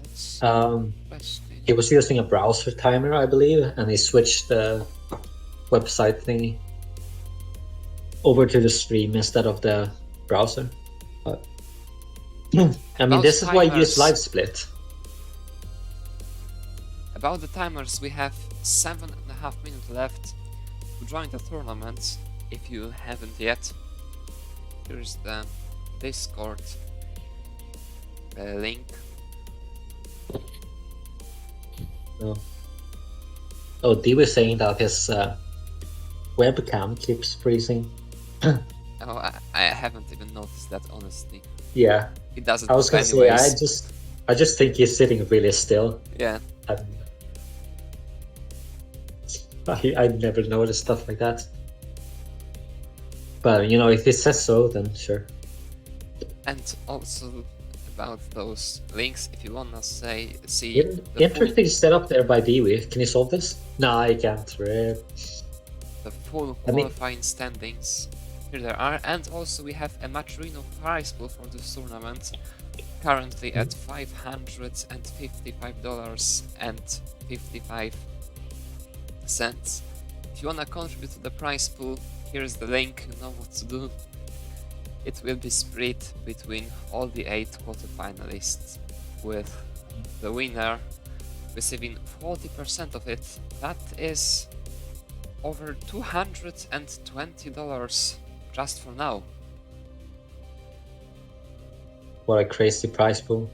That's question. He was using a browser timer, I believe, and he switched the website thingy over to the stream instead of the browser. But I mean, About this is why you use timers. live split. About the timers, we have 7.5 minutes left to join the tournament if you haven't yet. Here's the Discord link. Oh, Dee was saying that his webcam keeps freezing. Oh, I haven't even noticed that, honestly. Yeah, It doesn't. I was gonna say, I just think he's sitting really still. Yeah. I never noticed stuff like that. But you know, if he says so, then sure. And also about those links, if you wanna see the full, Interesting setup there by Dewey. Can you solve this? No, I can't. Rip. the full I mean- qualifying standings, here there are, and also we have a Maturino prize pool for this tournament, currently at $555.55. If you wanna contribute to the prize pool, here's the link, you know what to do. It will be split between all the 8 quarterfinalists, with the winner receiving 40% of it. That is over $220 just for now. What a crazy prize pool.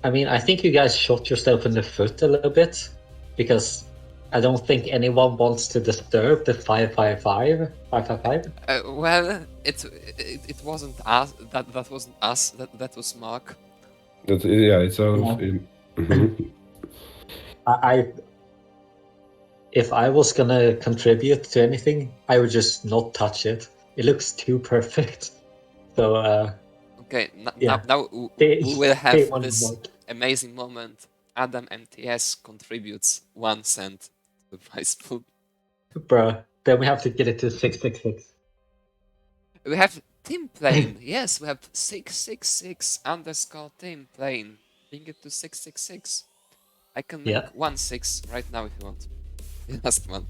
I mean, I think you guys shot yourself in the foot a little bit, because I don't think anyone wants to disturb the 555. Well, it wasn't us. That wasn't us. That was Mark. It's all. Yeah. If I was gonna contribute to anything, I would just not touch it. It looks too perfect. So Okay, yeah. now They- we will they have want this Mark. amazing moment. Adam MTS contributes 1 cent to the prize pool. Bruh, then we have to get it to 666. We have team plane. Yes, we have 666 underscore team plane. Bring it to 666. I can make Yeah. 1-6 right now if you want. Last one.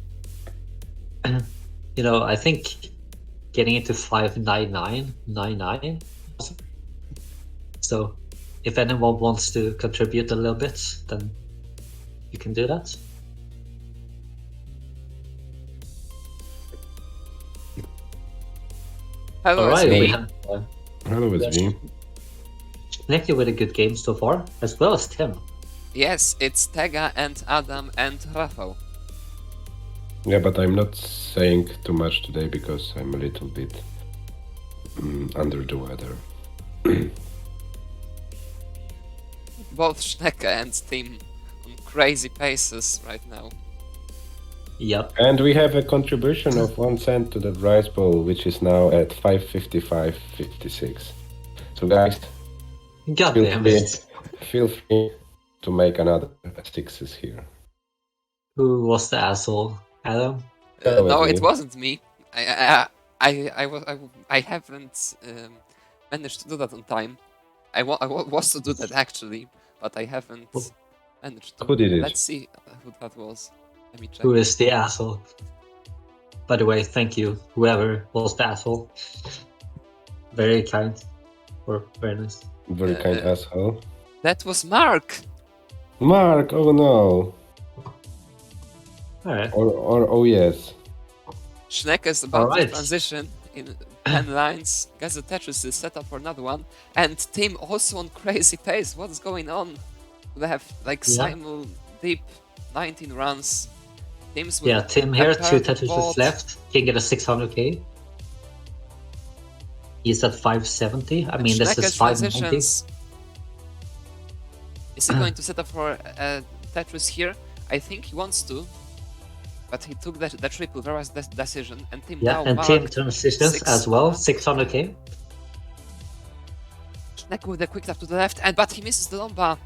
You know, I think getting it to 59999. So, if anyone wants to contribute a little bit, then you can do that. Hello, All right, we SV. have Hello, it's me. connected with a good game so far, as well as Tim. Yes, it's Tega and Adam and Rafał. Yeah, but I'm not saying too much today because I'm a little bit under the weather. Both Schnecke and Tim on on crazy paces right now. Yep. And we have a contribution of 1 cent to the prize pool, which is now at 555.56. So guys, God feel damn free, it. feel free to make another sixes here. Who was the asshole? Adam? That No, was it me. wasn't me. I haven't managed to do that on time. I was to do that actually, but I haven't managed to. Who did it? Let's see who that was. Let me check. Who is the asshole? By the way, thank you, whoever was the asshole. Very kind. Or very nice. Very kind Uh, asshole. That was Mark. Mark, oh no. Alright. Or oh yes. Schneck is about to Alright. transition in 10 lines. Guess the Tetris is set up for another one. And Tim also on crazy pace. What is going on? They have like Yeah. simul deep 19 runs. Teams with Yeah, Tim here, 2 comparative Tetrises vault. left. Can get a 600k. He's at 570. I mean, this Schnecker is 590. transitions. Is he going to set up for Tetris here? I think he wants to. But he took that triple, very nice decision. And Tim Yeah, now and Tim marked transitions as well. 600k. Schnecker with a quick tap to the left, but he misses the long bar.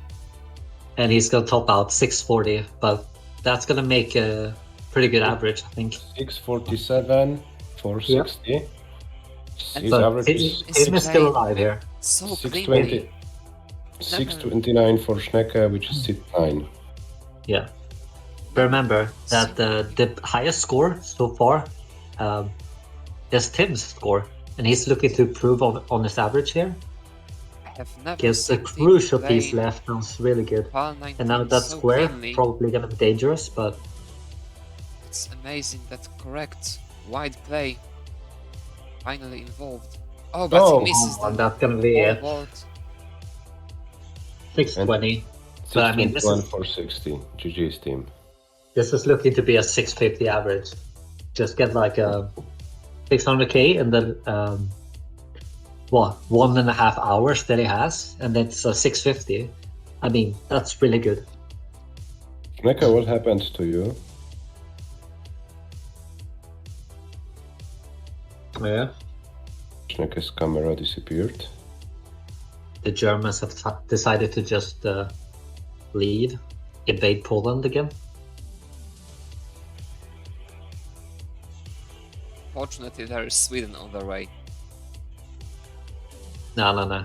And he's gonna top out 640, but that's gonna make a pretty good average, I think. 647, 460. His But average Tim is is still alive here. So 620. cleanly. 629 for Schnecke, which is sit 9. Yeah. But remember that the highest score so far is Tim's score, and he's looking to improve on his average here. I have never Gets a seen Tim crucial piece play left, sounds really good. Pal 19 And now that so square cleanly. probably gonna be dangerous, but It's amazing that correct wide play finally involved. Oh, but Oh. he misses and the that's gonna be whole it. board. 620. But I mean, 621 for 60. GG's team. This is looking to be a 650 average. Just get like a 600k and then 1.5 hours that he has, and that's a 650. I mean, that's really good. Schnecke, what happened to you? Yeah. Schnecke's camera disappeared. The Germans have decided to just leave, invade Poland again. Fortunately, there is Sweden on their way. No.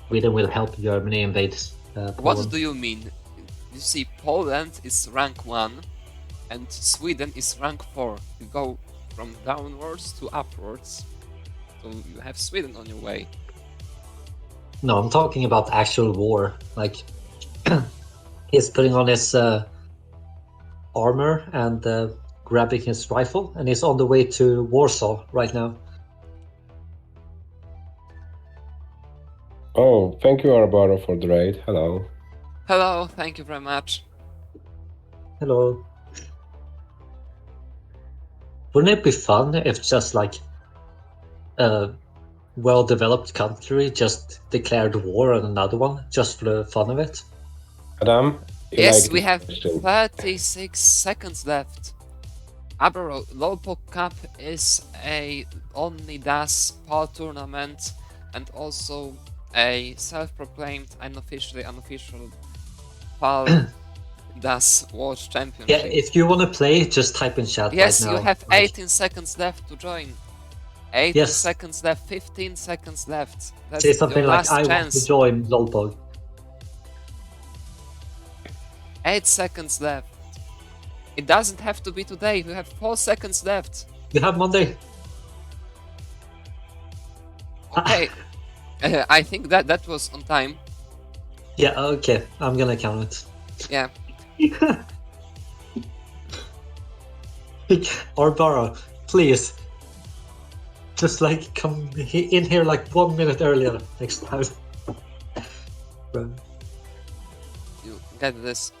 Sweden will help Germany invade Poland. What do you mean? You see, Poland is rank 1 and Sweden is rank 4. You go from downwards to upwards. So you have Sweden on your way. No, I'm talking about actual war. Like, he's putting on his armor and grabbing his rifle, and he's on the way to Warsaw right now. Oh, thank you, Arbaro, for the raid. Hello. Hello, thank you very much. Hello. Wouldn't it be fun if just like a well-developed country just declared war on another one just for the fun of it? Adam? you Yes, like we this have question? 36 seconds left. Abero Pog Cup is a only DAS PAL tournament and also a self-proclaimed unofficial PAL DAS World Championship. Yeah, if you want to play, just type in chat Yes, right now. you have 18 seconds left to join. 18 Yes. seconds left, 15 seconds left. That's Say something your like, last I want chance. to join LOLPOG. 8 seconds left. It doesn't have to be today. You have 4 seconds left. You have Monday. Okay. I think that was on time. Yeah, okay. I'm gonna count Yeah. it. Or borrow, please. Just like come in here like 1 minute earlier next time. Right. You get this.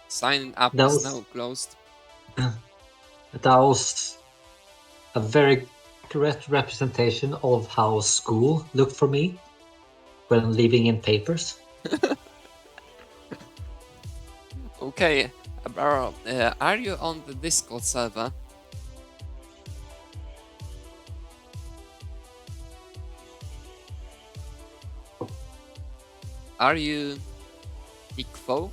Signing up That is was- now closed. That was a very correct representation of how school looked for me. when leaving in papers. Okay, Barrow, are you on the Discord server? Are you Ikvo?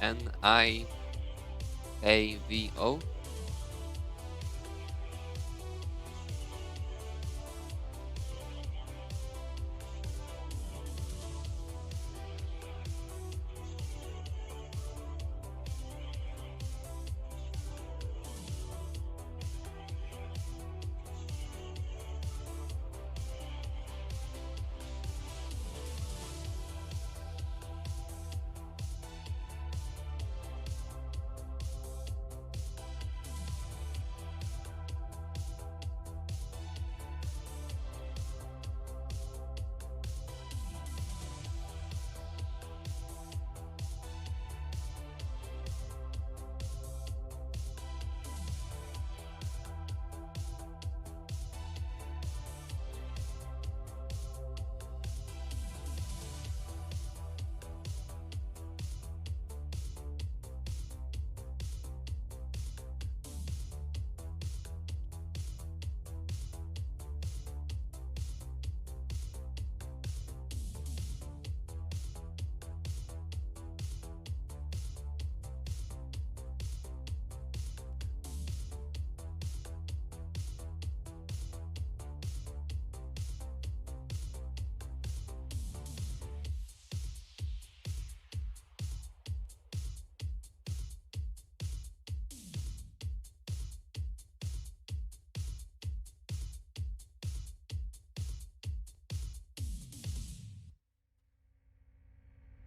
Niavo?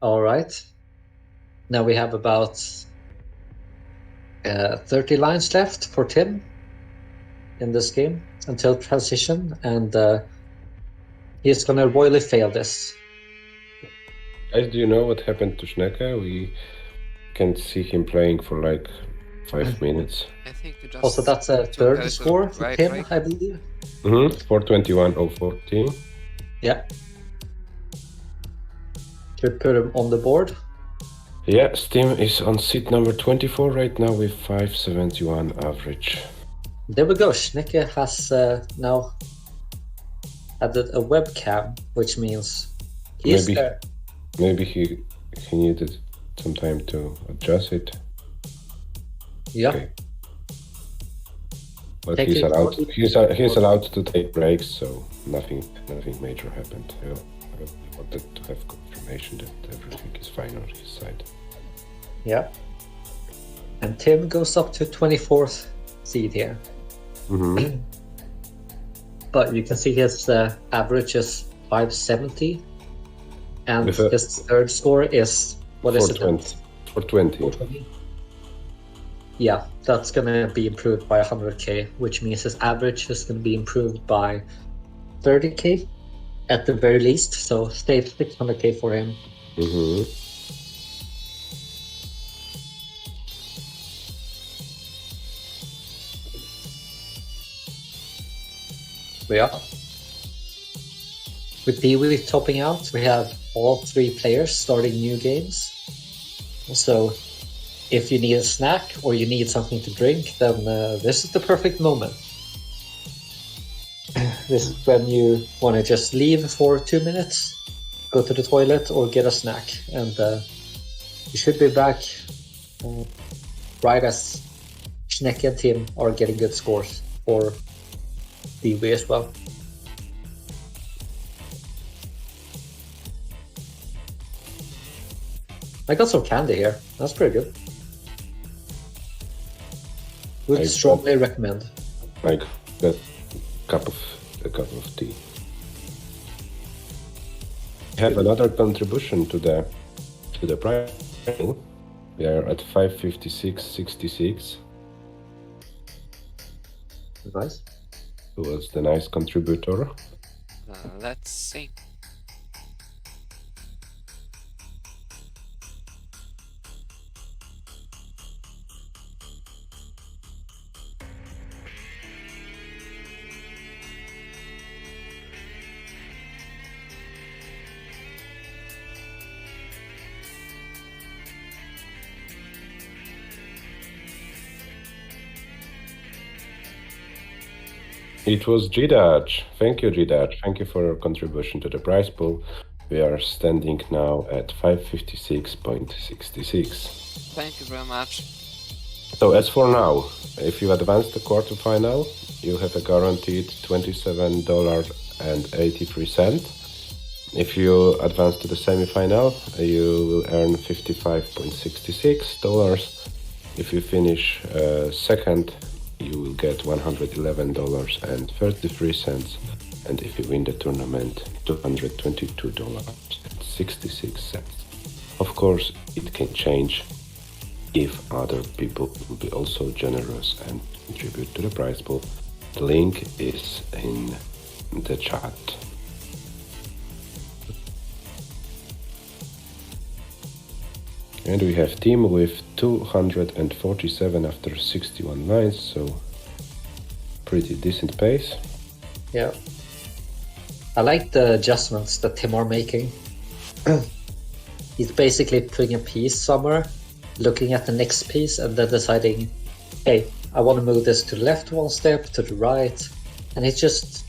All right. Now we have about 30 lines left for Tim in this game until transition, and he's gonna royally fail this. Guys, do you know what happened to Schnecke? We can see him playing for like 5 minutes. I think you just Also, that's a took third little score for break. Tim, I believe. 421-014. Yeah. Should put him on the board. Yeah, Steam is on seat number 24 right now with 571 average. There we go. Schnecke has now added a webcam, which means he's Maybe- there. Maybe he needed some time to adjust it. Yeah. Okay. But Take he's it allowed. forward. He's allowed to take breaks, so nothing major happened. I wanted to have confirmation that everything is fine on his side. Yeah. And Tim goes up to 24th seed here. Mm-hmm. But you can see his average is 570. And With a- his third score is, what is it? 420. 420. Yeah, that's going to be improved by 100k, which means his average is going to be improved by 30k at the very least. So stay 600k for him. Mm-hmm. Yeah. With Dewey topping out, we have all three players starting new games. So if you need a snack or you need something to drink, then this is the perfect moment. This is when you want to just leave for 2 minutes, go to the toilet or get a snack, and you should be back right as Schnecke and Tim are getting good scores for Dewey as well. I got some candy here. That's pretty good. Would I strongly recommend. Like that cup of tea. Have another contribution to the price. We are at 556.66. Nice. Who was the nice contributor? Let's see. It was G-Dutch. Thank you, G-Dutch. Thank you for your contribution to the prize pool. We are standing now at 556.66. Thank you very much. So as for now, if you advance the quarterfinal, you have a guaranteed $27.83. If you advance to the semifinal, you will earn $55.66. If you finish second, you will get $111.33. And if you win the tournament, $222.66. Of course, it can change if other people will be also generous and contribute to the prize pool. The link is in the chat. And we have team with 247 after 61 lines, so pretty decent pace. Yeah. I like the adjustments that Tim are making. He's basically putting a piece somewhere, looking at the next piece, and then deciding, hey, I want to move this to the left one step, to the right. And it's just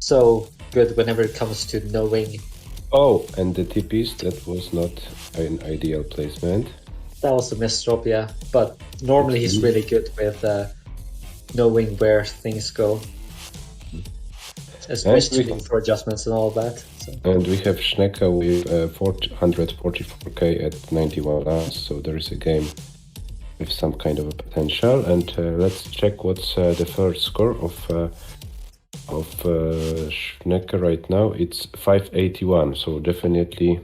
so good whenever it comes to knowing. Oh, and the TPs, that was not an ideal placement. That was a misdrop, yeah. But normally he's really good with knowing where things go. Especially for adjustments and all that. So. And we have Schnecke with 444k at 91 lines, so there is a game with some kind of a potential. And let's check what's the first score of Schnecke right now. It's 581, so definitely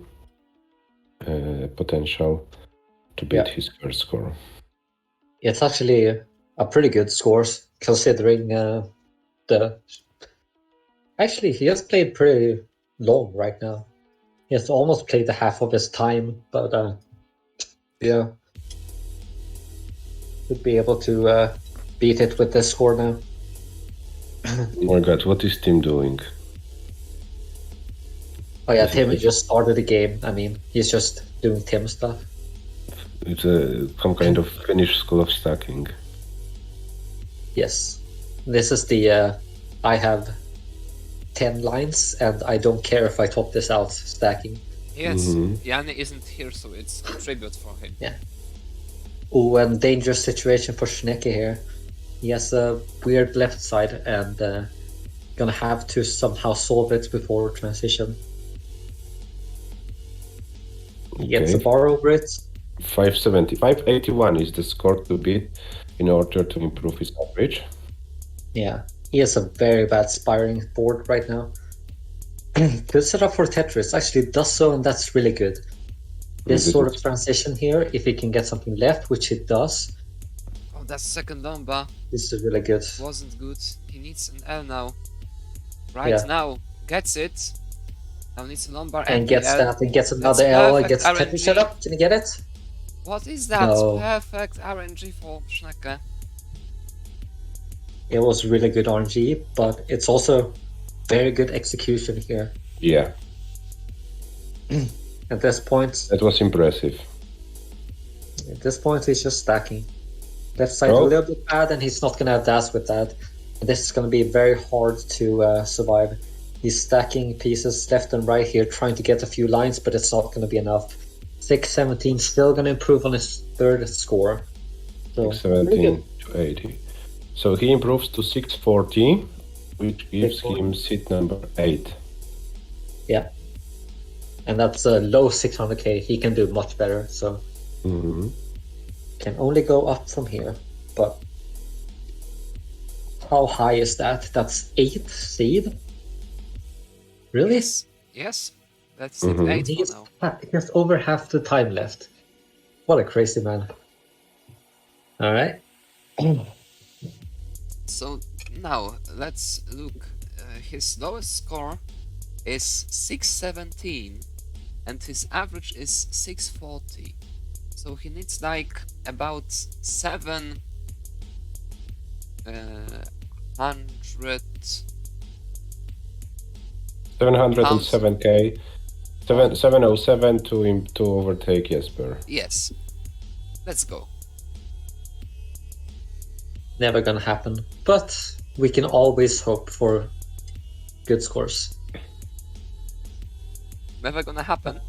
potential to beat his first score. It's actually a pretty good score considering the. Actually, he has played pretty long right now. He has almost played the half of his time, but yeah, would be able to beat it with this score now. Oh my god, what is Tim doing? Oh yeah, Tim just started the game. I mean, he's just doing Tim stuff. It's some kind of Finnish school of stacking. Yes. This is the I have 10 lines and I don't care if I top this out stacking. Yes, Yanni isn't here, so it's a tribute for him. Yeah. Oh, and dangerous situation for Schnecke here. He has a weird left side and gonna have to somehow solve it before transition. He gets a bar over it. 570. 581 is the score to beat in order to improve his average. Yeah, he has a very bad spiring board right now. Good setup for Tetris. Actually does so, and that's really good. This sort of transition here, if he can get something left, which it does. Oh, that's second Lomba. This is really good. Wasn't good. He needs an L now. Right now. Gets it. Now needs a Lombard and gets L. that and gets another L and gets Tetris set up. Can you get it? What is that? No. Perfect RNG for Schnecke. It was really good RNG, but it's also very good execution here. Yeah. At this point... That was impressive. At this point, he's just stacking. Left side a little bit bad, and he's not going to have DAS with that. And this is going to be very hard to survive. He's stacking pieces left and right here, trying to get a few lines, but it's not going to be enough. 617 still going to improve on his third score. So, 617 to 80. So he improves to 640, which gives him seat number 8. Yeah. And that's a low 600k. He can do much better, so... Can only go up from here, but... How high is that? That's 8th seed? Really? Yes. That's seed 8 He for now. has over half the time left. What a crazy man. Alright. So now let's look. His lowest score is 617 and his average is 640. So he needs like about 700 707k. 707 to overtake Jesper. Yes. Let's go. Never gonna happen. But we can always hope for good scores. Never gonna happen.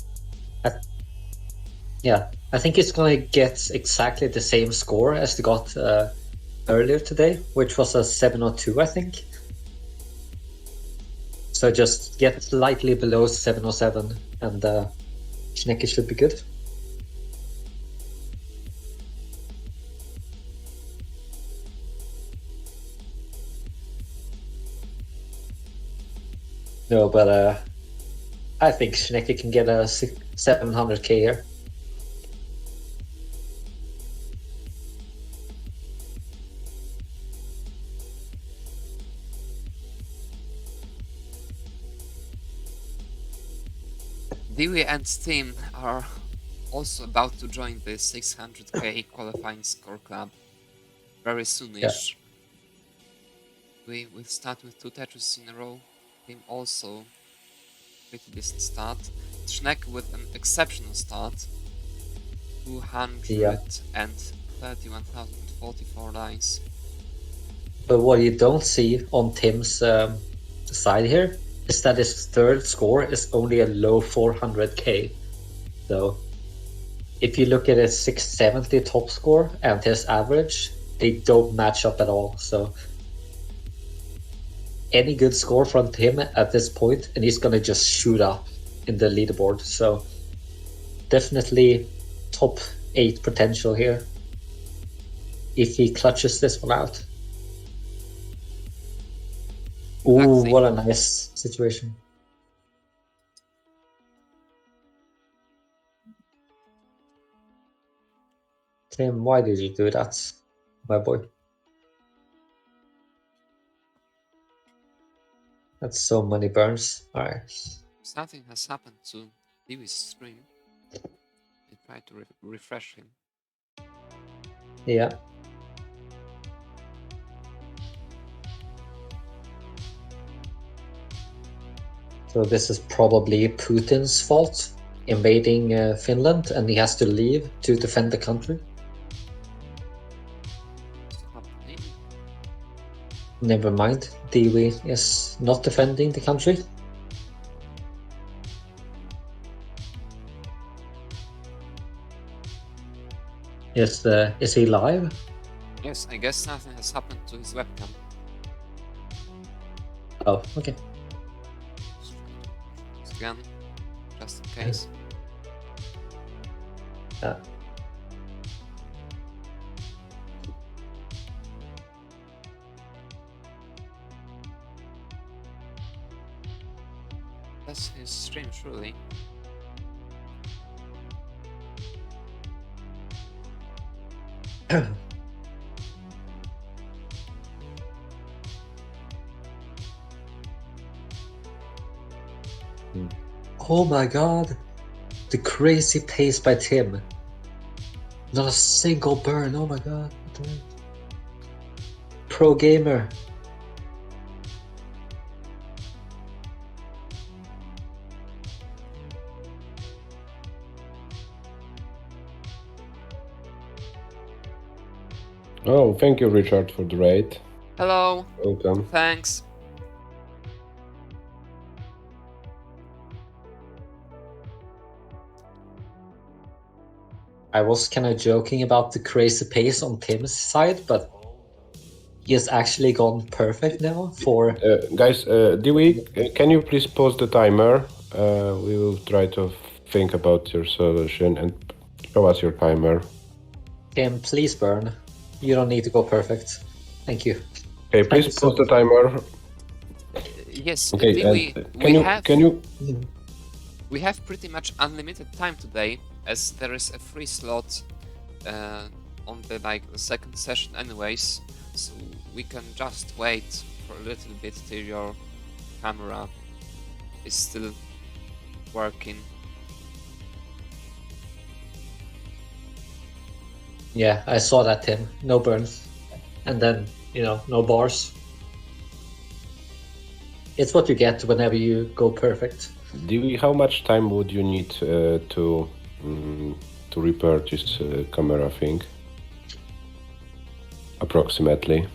Yeah, I think it's gonna get exactly the same score as they got earlier today, which was a 702, I think. So just get slightly below 707, and Schnecke should be good. No, but I think Schnecke can get a 700k here. Dewey and Tim are also about to join the 600k qualifying score club very soonish. We will start with 2 Tetris in a row. Tim also pretty decent start. Schneck with an exceptional start. 231,044 lines. But what you don't see on Tim's side here is that his third score is only a low 400k. So if you look at his 670 top score and his average, they don't match up at all. So any good score from him at this point, and he's gonna just shoot up in the leaderboard. So definitely top 8 potential here if he clutches this one out. Ooh, what a nice situation. Tim, why did you do that, my boy? That's so many burns. Alright. Something has happened to Dewey's stream. I try to refresh him. Yeah. So this is probably Putin's fault, invading Finland, and he has to leave to defend the country. Never mind, Dewey is not defending the country. Is he live? Yes, I guess something has happened to his webcam. Oh, okay. Again, just in case. Yeah. That's his stream, surely. Oh my god, the crazy pace by Tim. Not a single burn, oh my god. Pro gamer. Oh, thank you, Richard, for the raid. Hello. Welcome. Thanks. I was kind of joking about the crazy pace on Tim's side, but he has actually gone perfect now for... Guys, Dewey, can you please pause the timer? We will try to think about your solution and show us your timer. Tim, please burn. You don't need to go perfect. Thank you. Okay, please pause the timer. Yes, Okay, Dewey, we have pretty much unlimited time today, as there is a free slot on the the second session anyways, so we can just wait for a little bit till your camera is still working. Yeah, I saw that, Tim. No burns. And then, no bars. It's what you get whenever you go perfect. Dewey, how much time would you need to repair this camera thing? Approximately.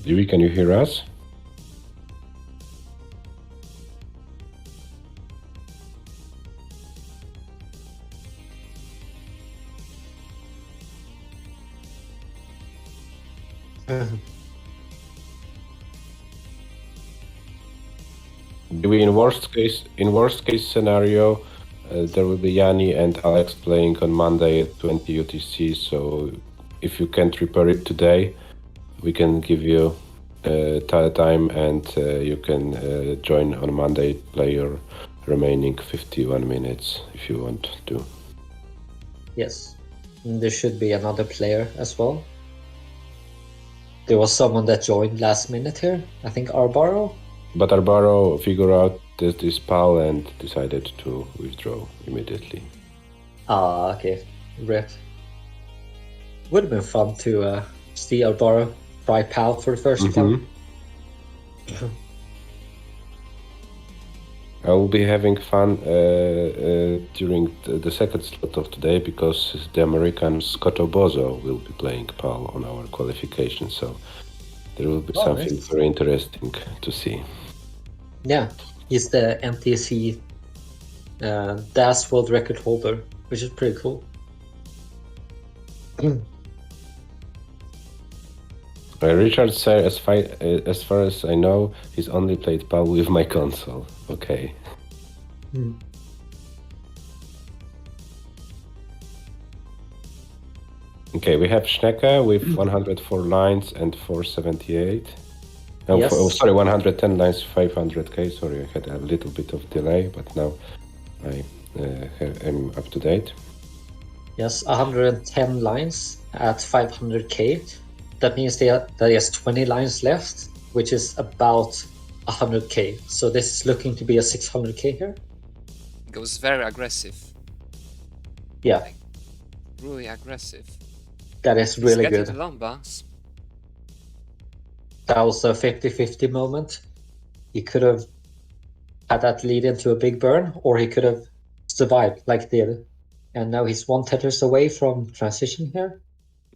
Dewey, can you hear us? Dewey, in worst case scenario, there will be Yanni and Alex playing on Monday at 20 UTC. So if you can't repair it today, we can give you time and you can join on Monday, play your remaining 51 minutes if you want to. Yes. And there should be another player as well. There was someone that joined last minute here. I think Arbaro. But Arbaro figured out this PAL and decided to withdraw immediately. Ah, okay. Rip. Would have been fun to see Arbaro try PAL for the first time. I will be having fun during the second slot of today because the American Scott Obozo will be playing PAL on our qualification, so there will be something nice. very interesting to see. Yeah, he's the MTC DAS world record holder, which is pretty cool. Richard said, as far as I know, he's only played PAL with my console. Okay. Okay, we have Schnecke with 104 lines and 478. No, Yes. 110 lines, 500k. Sorry, I had a little bit of delay, but now I am up to date. Yes, 110 lines at 500k. That means that he has 20 lines left, which is about 100k. So this is looking to be a 600k here. It goes very aggressive. Yeah, Really aggressive. that is He's really getting good. the long bounce. That was a 50-50 moment. He could have had that lead into a big burn, or he could have survived like he did. And now he's 1 Tetris away from transition here.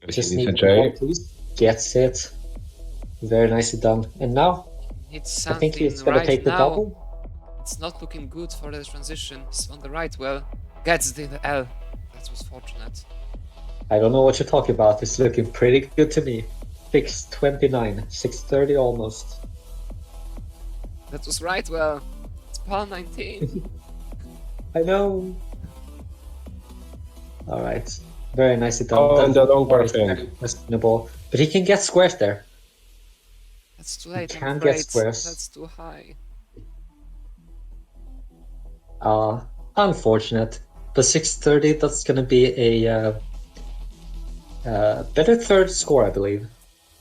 Just He needs a needs one, J. please. Gets it. Very nicely done. And now, It's I think something he's gonna right take the now. double. It's not looking good for the transition. He's on the right well. Gets the L. That was fortunate. I don't know what you're talking about. It's looking pretty good to me. 629, 630 almost. That was right well. It's PAL 19. I know. All right. Very nicely done. Oh, and the long bar is thing. very questionable, but he can get squares there. That's too late, I'm Can't get afraid. squares. That's too high. Unfortunate. But 630, that's gonna be a better third score, I believe.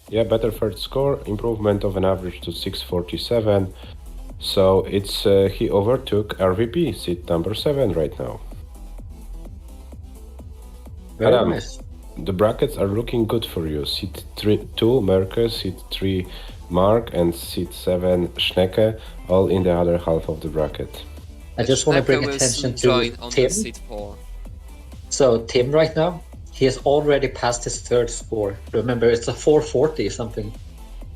Yeah, better third score, improvement of an average to 647. So it's he overtook RVP, seat number 7 right now. Very Adam, nice. the brackets are looking good for you. Seat 2, Merke, seat 3, Mark, and seat 7, Schnecke, all in the other half of the bracket. I just want to bring Schnecke will attention soon to join on Tim. the seat 4. So Tim right now, he has already passed his third score. Remember, it's a 440 something.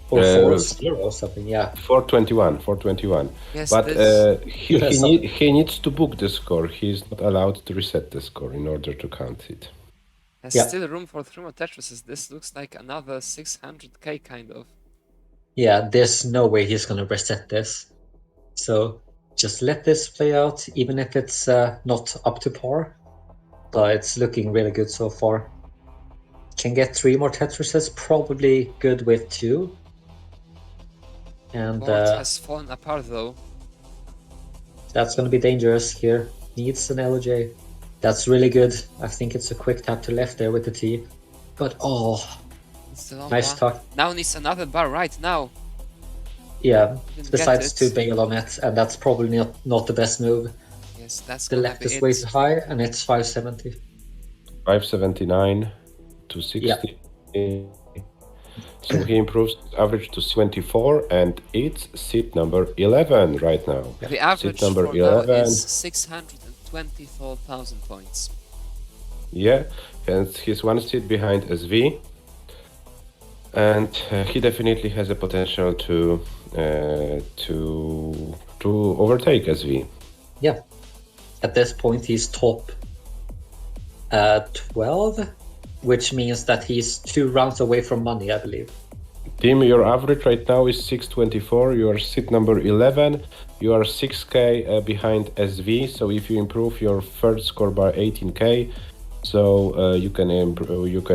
Or 40 something, yeah. 421. Yes, But this- he needs to book the score. He's not allowed to reset the score in order to count it. There's Yeah. still room for 3 more Tetrises. This looks like another 600k kind of. Yeah, there's no way he's gonna reset this. So just let this play out, even if it's not up to par. But it's looking really good so far. Can get 3 more Tetrises, probably good with 2. And Board has fallen apart though. that's gonna be dangerous here. Needs an LJ. That's really good. I think it's a quick tap to left there with the T. But It's the long nice bar. talk. Now needs another bar right now. Yeah, Didn't decides get to it. bail on it, and that's probably not the best move. Yes, that's The gonna left be is it. way too high, and it's 570. 579 to 60. So he improves average to 24, and it's seat number 11 right now. The average Seat number for now 11. is 624,000 points. Yeah, and he's 1 seat behind SV. and he definitely has a potential to overtake SV. Yeah. At this point, he's top 12, which means that he's 2 rounds away from money, I believe. Tim, your average right now is 624. You are seat number 11. You are 6k behind SV. So if you improve your third score by 18k, so you can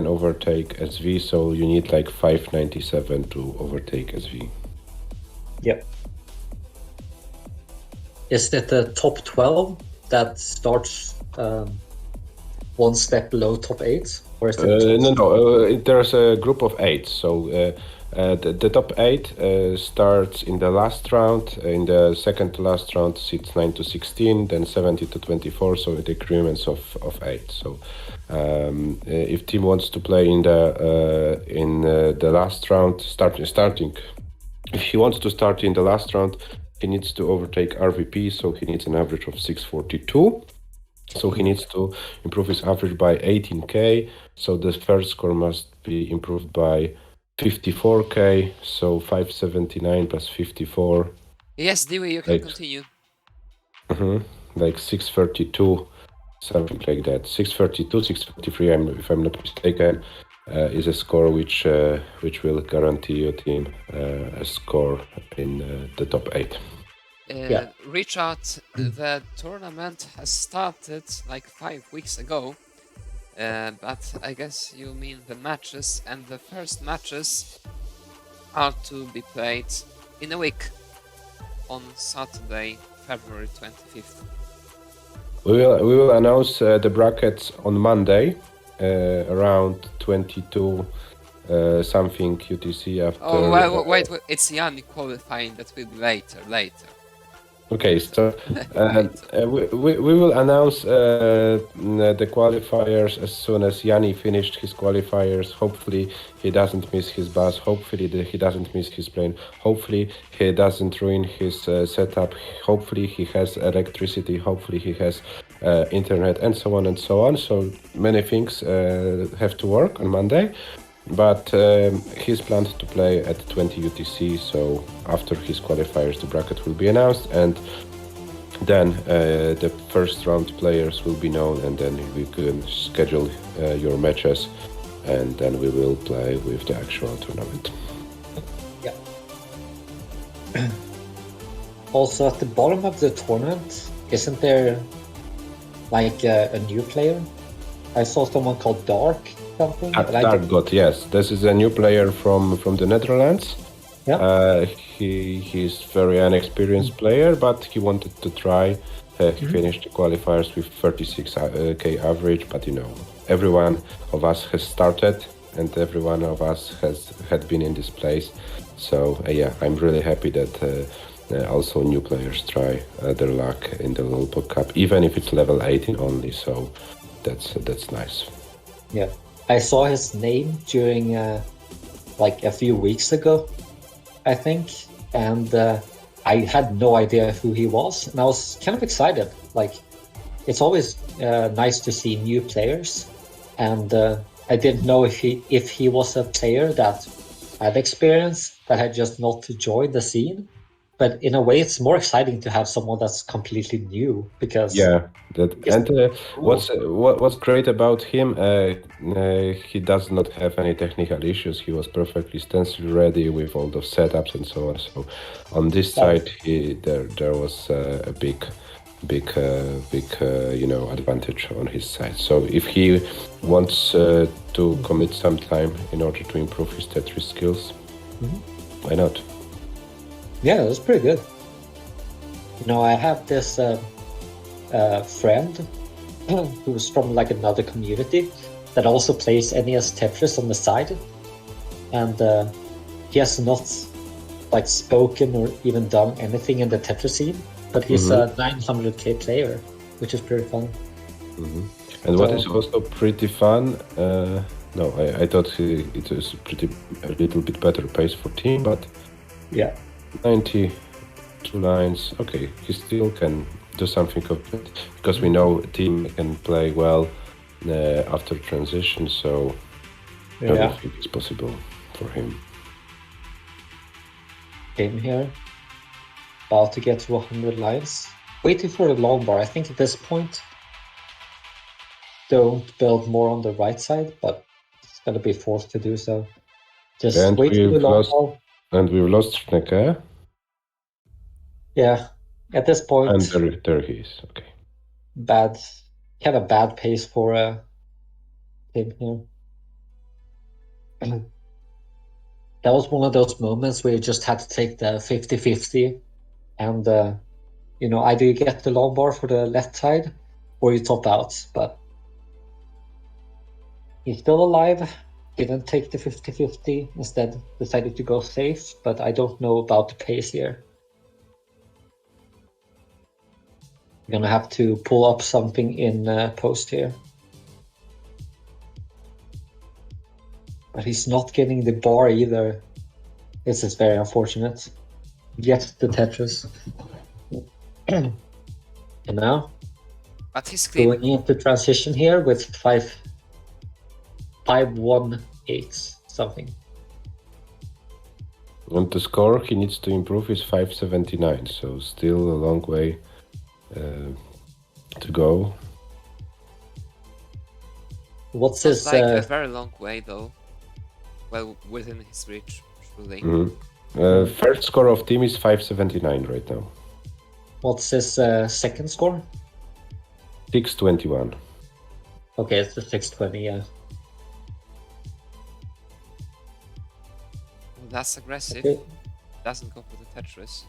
overtake SV. So you need like 597 to overtake SV. Yep. Is it the top 12 that starts one step below top 8? Or is it No. There's a group of 8. So the top 8 starts in the last round. In the second to last round, seats 9 to 16, then 70 to 24. So the increments of 8. So if team wants to play in the last round, starting. If he wants to start in the last round, he needs to overtake RVP. So he needs an average of 642. So he needs to improve his average by 18k. So the first score must be improved by 54k. So 579 plus 54. Yes, Dewey, you can continue. Like 632, something like that. 632, 633. If I'm not mistaken, is a score which will guarantee your team a score in the top 8. Yeah. Richard, the tournament has started like 5 weeks ago, but I guess you mean the matches, and the first matches are to be played in a week on Saturday, February 25th. We will announce the brackets on Monday, around 22 something UTC after. Oh, well, wait, it's Yanni qualifying, that will be later. Okay, so we will announce the qualifiers as soon as Yanni finished his qualifiers. Hopefully he doesn't miss his bus. Hopefully he doesn't miss his plane. Hopefully he doesn't ruin his setup. Hopefully he has electricity. Hopefully he has internet, and so on and so on. So many things have to work on Monday. But he's planned to play at 20 UTC, so after his qualifiers the bracket will be announced, and then the first round players will be known, and then we can schedule your matches, and then we will play with the actual tournament. Yeah. Also, at the bottom of the tournament, isn't there like a new player? I saw someone called Dark. Something. Dark God, yes. This is a new player from the Netherlands. Yeah. He's very inexperienced player, but he wanted to try. He finished the qualifiers with 36k average, but everyone of us has started, and every one of us had been in this place. So yeah, I'm really happy that also new players try their luck in the Pog Cup, even if it's level 18 only. So that's nice. Yeah. I saw his name during like a few weeks ago, I think, and I had no idea who he was, and I was kind of excited. Like, it's always nice to see new players, and I didn't know if he was a player that had experience, that had just not joined the scene. But in a way, it's more exciting to have someone that's completely new, because what's great about him, he does not have any technical issues. He was perfectly stencil ready with all the setups and so on. So on this side, there was a big advantage on his side. So if he wants to commit some time in order to improve his Tetris skills, why not? Yeah, it was pretty good. I have this friend who's from like another community that also plays NES Tetris on the side, and he has not like spoken or even done anything in the Tetris scene, but he's a 900k player, which is pretty fun. And what is also pretty fun, I thought it was a little bit better pace for team, but yeah, 92 lines. Okay, he still can do something of it, because we know team can play well after transition, so everything is possible. for him. Game here. About to get to 100 lines. Waiting for the long bar. I think at this point, don't build more on the right side, but it's gonna be forced to do so. Just And wait for the we've long lost, bar. and we've lost Schnecke, Yeah, at this point, and there he is. Okay. kind of bad pace for a game here. That was one of those moments where you just had to take the 50-50 and either you get the long bar for the left side or you top out. But he's still alive, didn't take the 50-50, instead decided to go safe, but I don't know about the pace here. I'm gonna have to pull up something in post here. But he's not getting the bar either. This is very unfortunate. Get the Tetris. And now, But he's clean. going into transition here with 5-1-8 something. And the score he needs to improve is 579, so still a long way to go. What's It's his like a very long way though. Well, within his reach, surely. First score of team is 579 right now. what's his second score? 621. Okay, it's the 620, yeah. Well, that's aggressive. Okay. Doesn't go for the Tetris.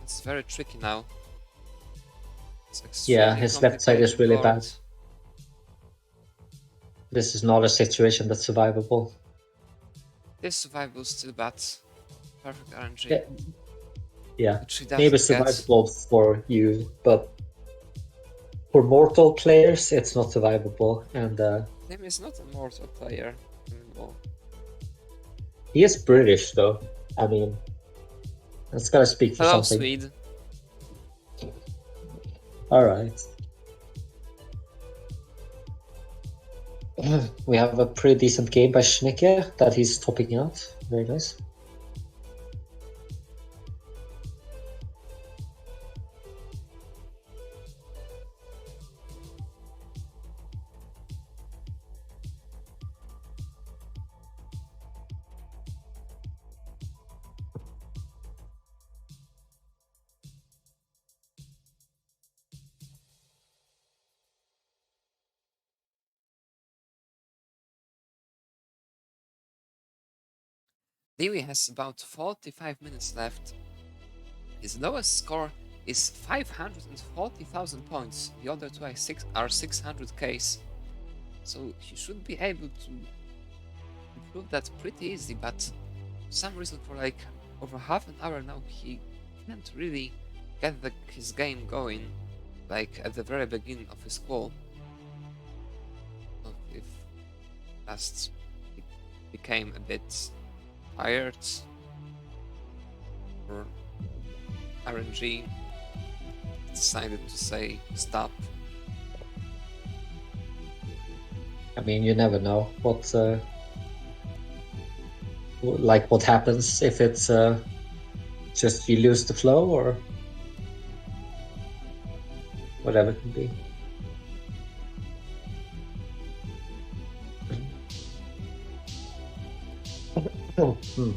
It's very tricky now. It's Yeah, extremely his left side is really complicated bad. This is not a situation that's survivable. This survival still bad. Perfect RNG. Yeah, Which he maybe doesn't get. survivable for you, but for mortal players, it's not survivable. And Tim is not a mortal player anymore. he is British, though. I mean, that's gotta speak for Hello, something. Swede. All right. We have a pretty decent game by Schnecke that he's topping out. Very nice. Dewey has about 45 minutes left. His lowest score is 540,000 points. The other two are 600Ks. So he should be able to improve that pretty easy, but for some reason for like over half an hour now he can't really get his game going like at the very beginning of his call. If just he became a bit tired or RNG decided to say stop. I mean, you never know what what happens if it's just you lose the flow or whatever it can be. Hmm.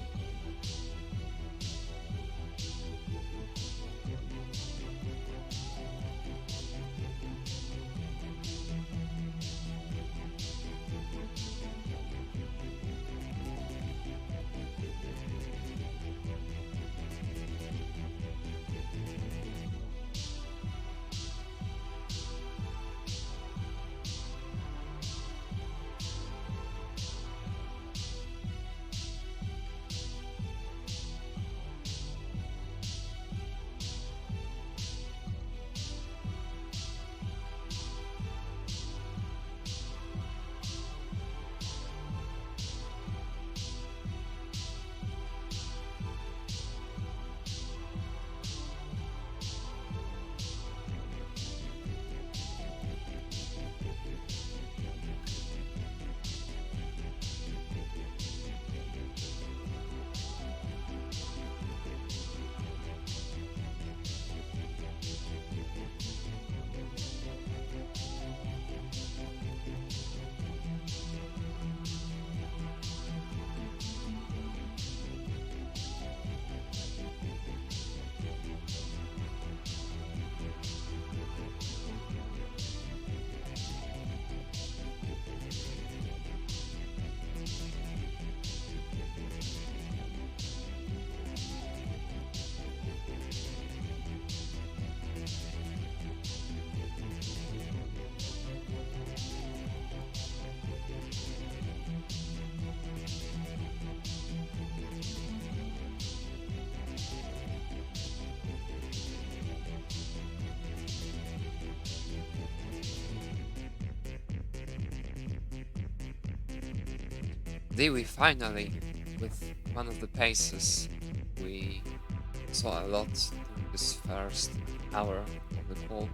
Dewey finally, with one of the paces we saw a lot in this first hour of the call.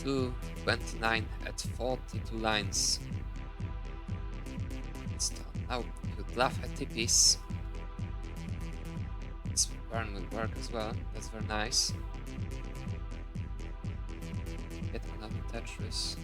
2:29 at 42 lines. It's done. Now you would love a tippies. This burn will work as well. That's very nice. Get another Tetris.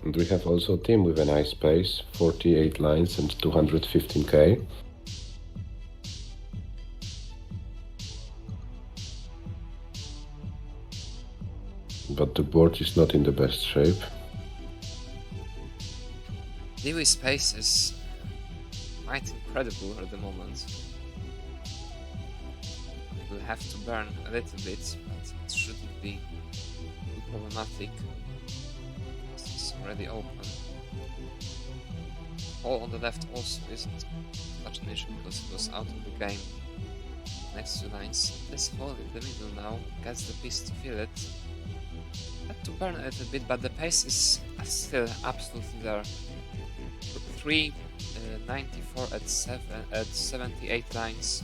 And we have also a team with a nice pace, 48 lines and 215k. But the board is not in the best shape. Dewey's pace is quite incredible at the moment. We'll have to burn a little bit, but it shouldn't be too problematic. This is already open. Hole on the left also isn't such an issue because it was out of the game. Next 2 lines. This hole in the middle now gets the piece to fill it. Had to burn a little bit, but the pace is still absolutely there. 394 at 78 lines.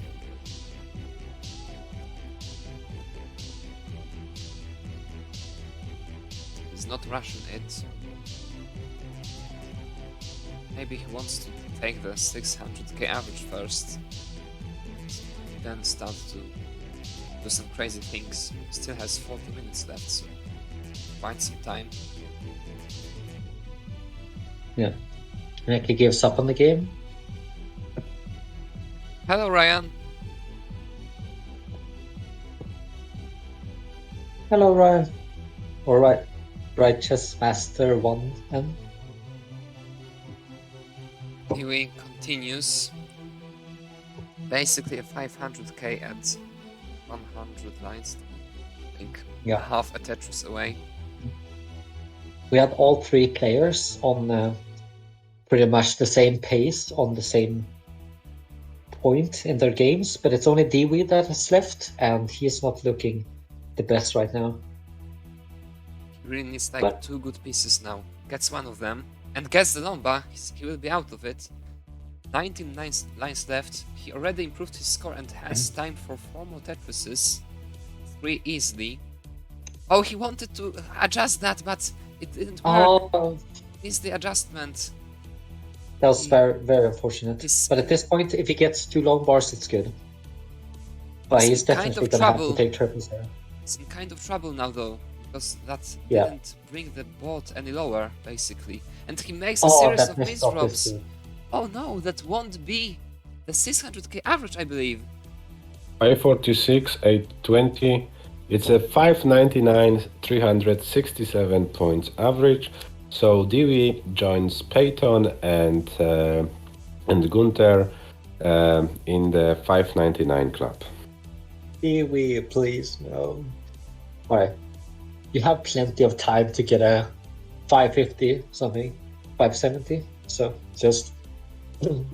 He's not rushing it. Maybe he wants to take the 600k average first, then start to do some crazy things. Still has 40 minutes left, so quite some time. Yeah. Nicky gives up on the game. Hello, Ryan. Hello, Ryan. Alright. Righteous Master 1 and Dewey continues. Basically a 500k at 100 lines. I think Yeah. half a Tetris away. we had all 3 players on pretty much the same pace, on the same point in their games, but it's only Dewey that has left, and he's not looking the best right now. He really needs like But- 2 good pieces now. Gets one of them and gets the Lomba. He will be out of it. 19 lines left. He already improved his score and has time for 4 more Tetrises. 3 easily. Oh, he wanted to adjust that, but it didn't work. Oh, Missed the adjustment. that was very, very unfortunate. He's- But at this point, if he gets 2 long bars, it's good. But He's he's in kind definitely of gonna have trouble. to take triples there. He's in kind of trouble now though, because that Yeah. didn't bring the board any lower, basically. And he makes a Oh, series that of missed off misdrops. is Oh no, that won't be the 600k average, I believe. 546, 820. It's a 599, 367 points average. So Dewey joins Peyton and Gunther in the 599 club. Dewey, please, no. Alright. You have plenty of time to get a 550 something, 570. So just So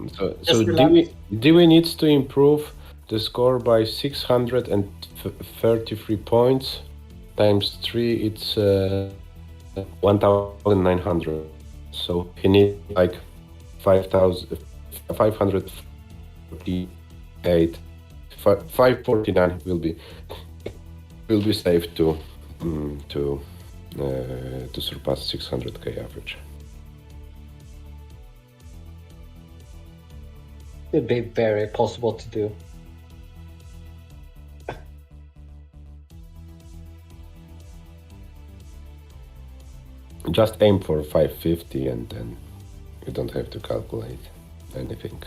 Just relax. Dewey needs to improve the score by 633 points. Times 3, it's 1,900. So he needs like 548. 549 will be safe to surpass 600k average. it'd be very possible to do. Just aim for 550 and then you don't have to calculate anything.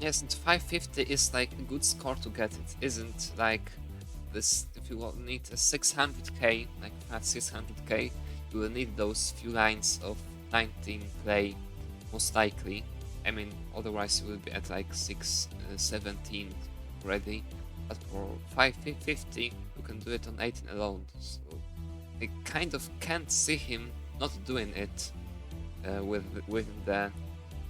Yes, and 550 is like a good score to get. It isn't like this. If you need a 600k, like flat 600k, you will need those few lines of 19 play, most likely. I mean, otherwise you will be at like 617 already. But for 550, you can do it on 18 alone. So I kind of can't see him not doing it within the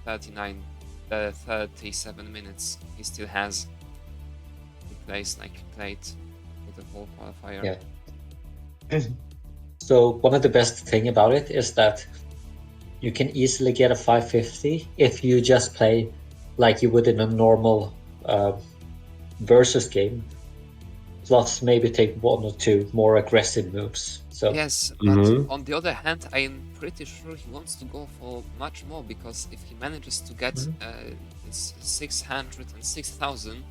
37 minutes he still has. He plays like he played with the whole qualifier. Yeah. So one of the best thing about it is that you can easily get a 550 if you just play like you would in a normal versus game, plus maybe take one or two more aggressive moves. So Yes, but on the other hand, I'm pretty sure he wants to go for much more, because if he manages to get 600 and 6,000,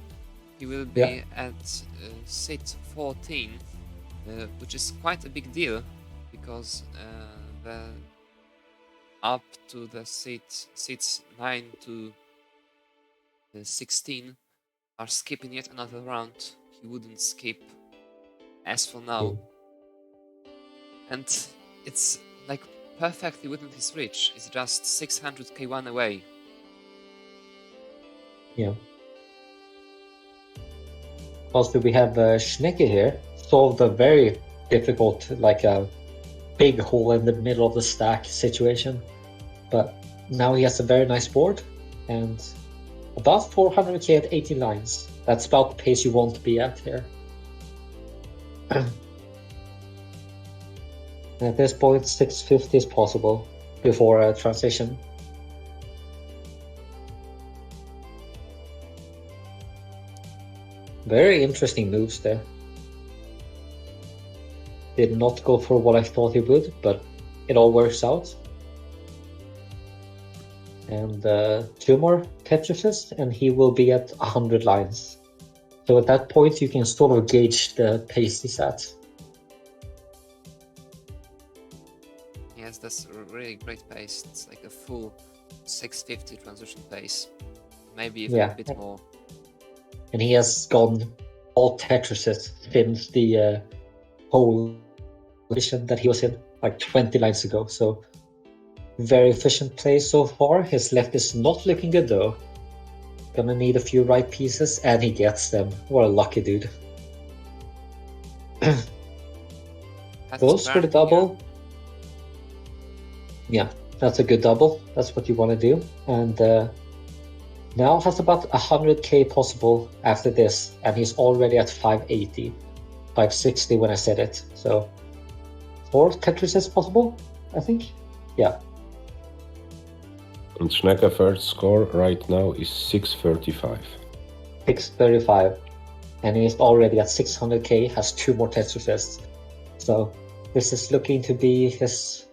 he will be at seat 14, which is quite a big deal, because the up to the seats 9 to 16 are skipping yet another round. He wouldn't skip as for now. And it's like perfectly within his reach. It's just 600k1 away. Yeah. Also, we have Schnecke here. Solved a very difficult, like a big hole in the middle of the stack situation. But now he has a very nice board and about 400k at 80 lines. That's about the pace you want to be at here. At this point, 650 is possible before a transition. Very interesting moves there. Did not go for what I thought he would, but it all works out. And 2 more Tetrises, and he will be at 100 lines. So at that point, you can sort of gauge the pace he's at. Yes, that's a really great pace. It's like a full 650 transition pace. Maybe even a bit more. And he has gone all Tetrises since the whole mission that he was in, like 20 lines ago. So very efficient play so far. His left is not looking good though. Gonna need a few right pieces, and he gets them. What a lucky dude. Goes for the double. Yeah, that's a good double. That's what you want to do. And now has about 100k possible after this, and he's already at 580, 560 when I said it. So 4 Tetrises possible, I think. Yeah. And Schnecke first score right now is 635. 635. And he's already at 600k, has 2 more Tetrises. So this is looking to be his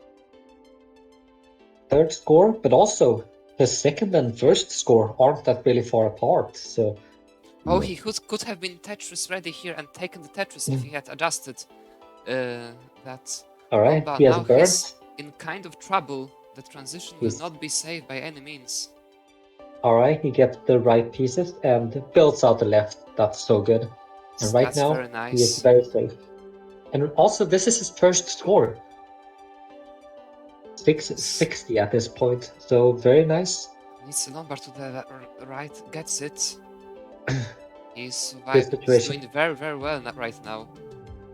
3rd score, but also his 2nd and 1st score aren't that really far apart. So he could have been Tetris ready here and taken the Tetris if he had adjusted that. Alright, but he has now burnt. he's in kind of trouble. The transition will not be saved by any means. Alright, he gets the right pieces and builds out the left. That's so good. And right That's now, very nice. he is very safe. And also, this is his 1st score. 660 at this point, so very nice. Needs a number to the right, gets it. He's doing very, very well right now.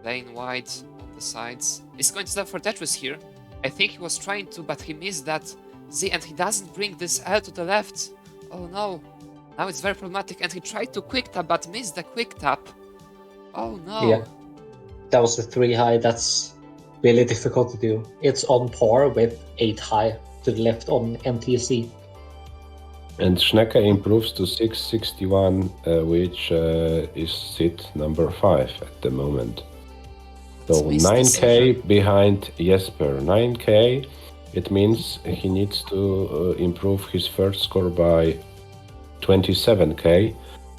Playing wide on the sides. He's going to stop for Tetris here. I think he was trying to, but he missed that Z, and he doesn't bring this L to the left. Oh no. Now it's very problematic, and he tried to quick tap, but missed the quick tap. Oh no. Yeah, that was the 3 high. That's really difficult to do. It's on par with 8 high to the left on NTC. And Schnecke improves to 661, which is seat number 5 at the moment. So 9k behind Jesper. 9k, it means he needs to improve his first score by 27k.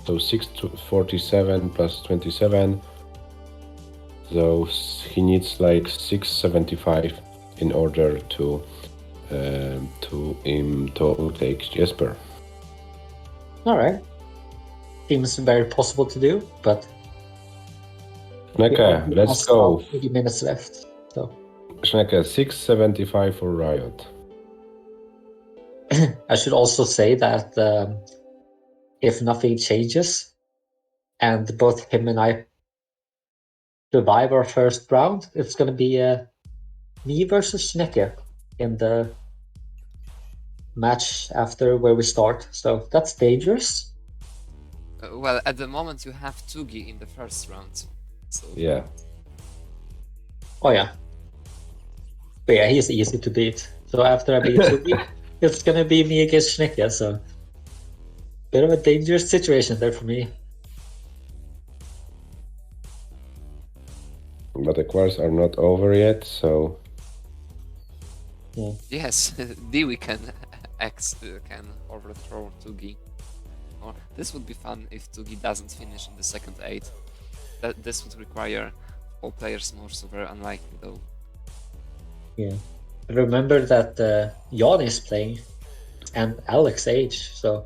So 647 plus 27. So he needs like 675 in order to take Jesper. Alright. Seems very possible to do, but Schnecke, let's go. 30 minutes left. So Schnecke, 675 for Riot. I should also say that if nothing changes and both him and I survive our 1st round, it's going to be me versus Schnecke in the match after where we start. So that's dangerous. Well, at the moment you have Tugi in the first round. So Yeah. Oh yeah. But yeah, he's easy to beat. So after I beat Tugi, it's gonna be me against Schnecke, so bit of a dangerous situation there for me. But the quarters are not over yet, so yes, Dewey can can overthrow Tugi. Or this would be fun if Tugi doesn't finish in the second 8. This would require 4 players more, so very unlikely though. Yeah. Remember that Jan is playing and Alex Age, so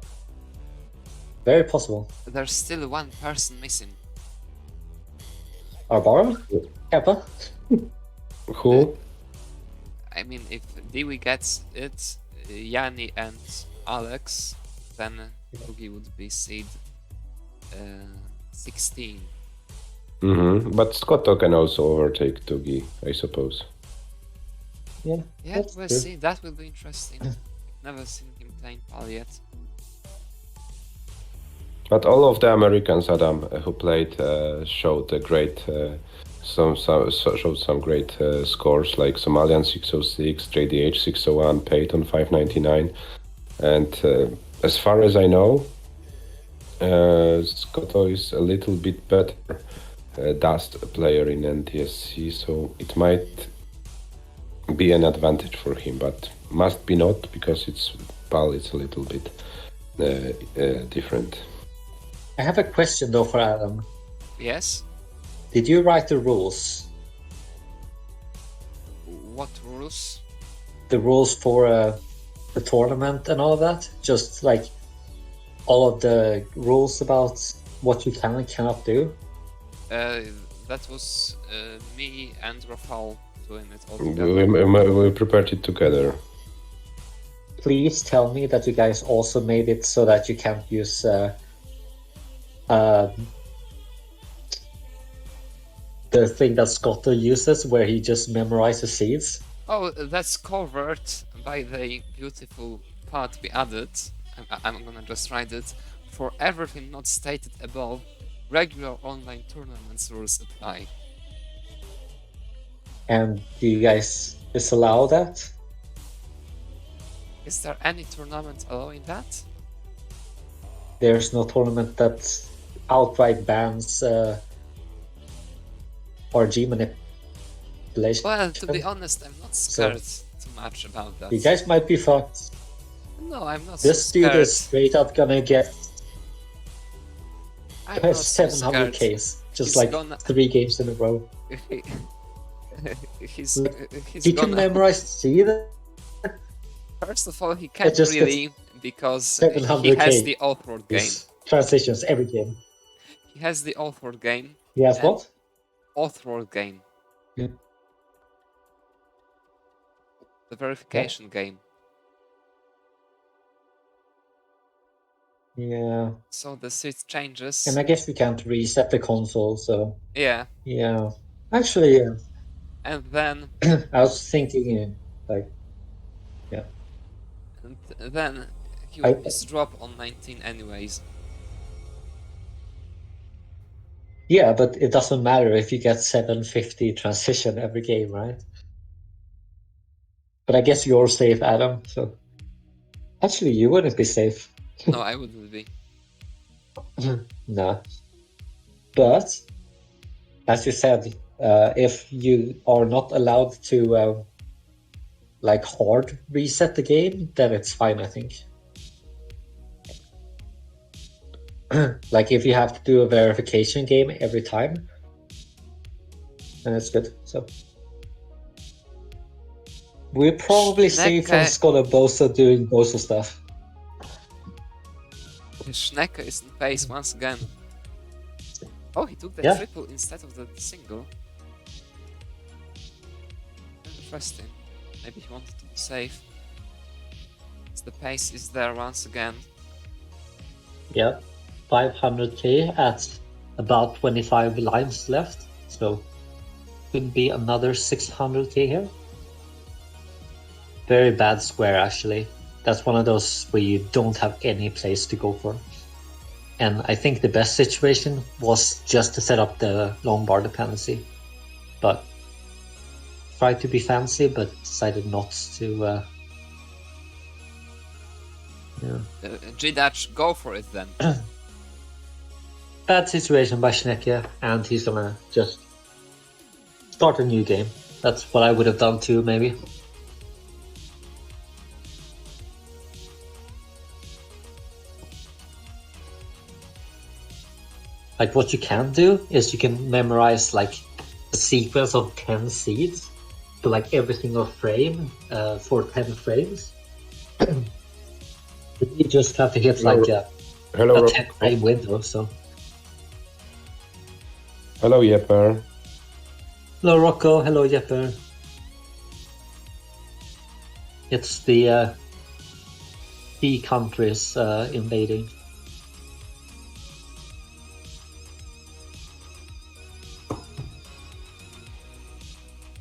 very possible. There's still one person missing. Arbara? Kappa? who? I mean, if Dewey gets it, Yanni and Alex, then Tugi would be seed 16. But Scotto can also overtake Tugi, I suppose. Yeah. Yeah, That's we'll true. see. That will be interesting. Never seen him playing Pal yet. But all of the Americans, Adam, who played, showed a great, showed some great scores, like Somalian 606, JDH 601, Peyton 599, and as far as I know, Scotto is a little bit better Dust player in NTSC, so it might be an advantage for him, but must be not, because it's PAL. It's a little bit different. I have a question though for Adam. Yes? Did you write the rules? What rules? The rules for the tournament and all of that? Just like all of the rules about what you can and cannot do? That was me and Rafal doing it all together. We prepared it together. Please tell me that you guys also made it so that you can't use the thing that Scotto uses where he just memorizes seeds. Oh, that's covered by the beautiful part we added. I'm gonna just write it. For everything not stated above, regular online tournaments rules apply. And do you guys disallow that? Is there any tournament allowing that? There's no tournament that outright bans RG manipulation. Well, to be honest, I'm not scared too much about that. You guys might be fucked. No, I'm not This so dude scared. is straight up gonna get I'm not so 700 scared. Ks, just He's like gonna- 3 games in a row. he's He can gonna... memorize seed. First of all, he can't just gets really, because he 700 has K. the Oathward game. Transitions every game. He has the Oathward game. He has And- what? Oathward game. Yeah. The verification game. Yeah. So the seed changes. And I guess we can't reset the console, so Yeah. yeah. Actually, And then I was thinking, he will miss drop on 19 anyways. yeah, but it doesn't matter if you get 750 transition every game, right? But I guess you're safe, Adam, so... Actually, you wouldn't be safe. No, I wouldn't be. No. But, as you said, if you are not allowed to, hard reset the game, then it's fine, I think. Like, if you have to do a verification game every time, then it's good, so... We're probably safe from Schnecke. Bosa doing Bosa stuff. Schnecke is in pace once again. Oh, he took the Yeah. triple instead of the single. Interesting. Maybe he wanted to be safe. The pace is there once again. Yeah, 500k at about 25 lines left, so could be another 600k here. Very bad square, actually. That's one of those where you don't have any place to go for. And I think the best situation was just to set up the long bar dependency. But tried to be fancy, but decided not to. G-Dutch, go for it then. Bad situation by Schnecke, and he's gonna just start a new game. That's what I would have done too, maybe. Like, what you can do is you can memorize like a sequence of 10 seeds to like every single frame for 10 frames. You just have to hit like a Hello, 10 frame window. So hello, Yepper. hello, Rocco. Hello, Jepper. It's the B countries invading.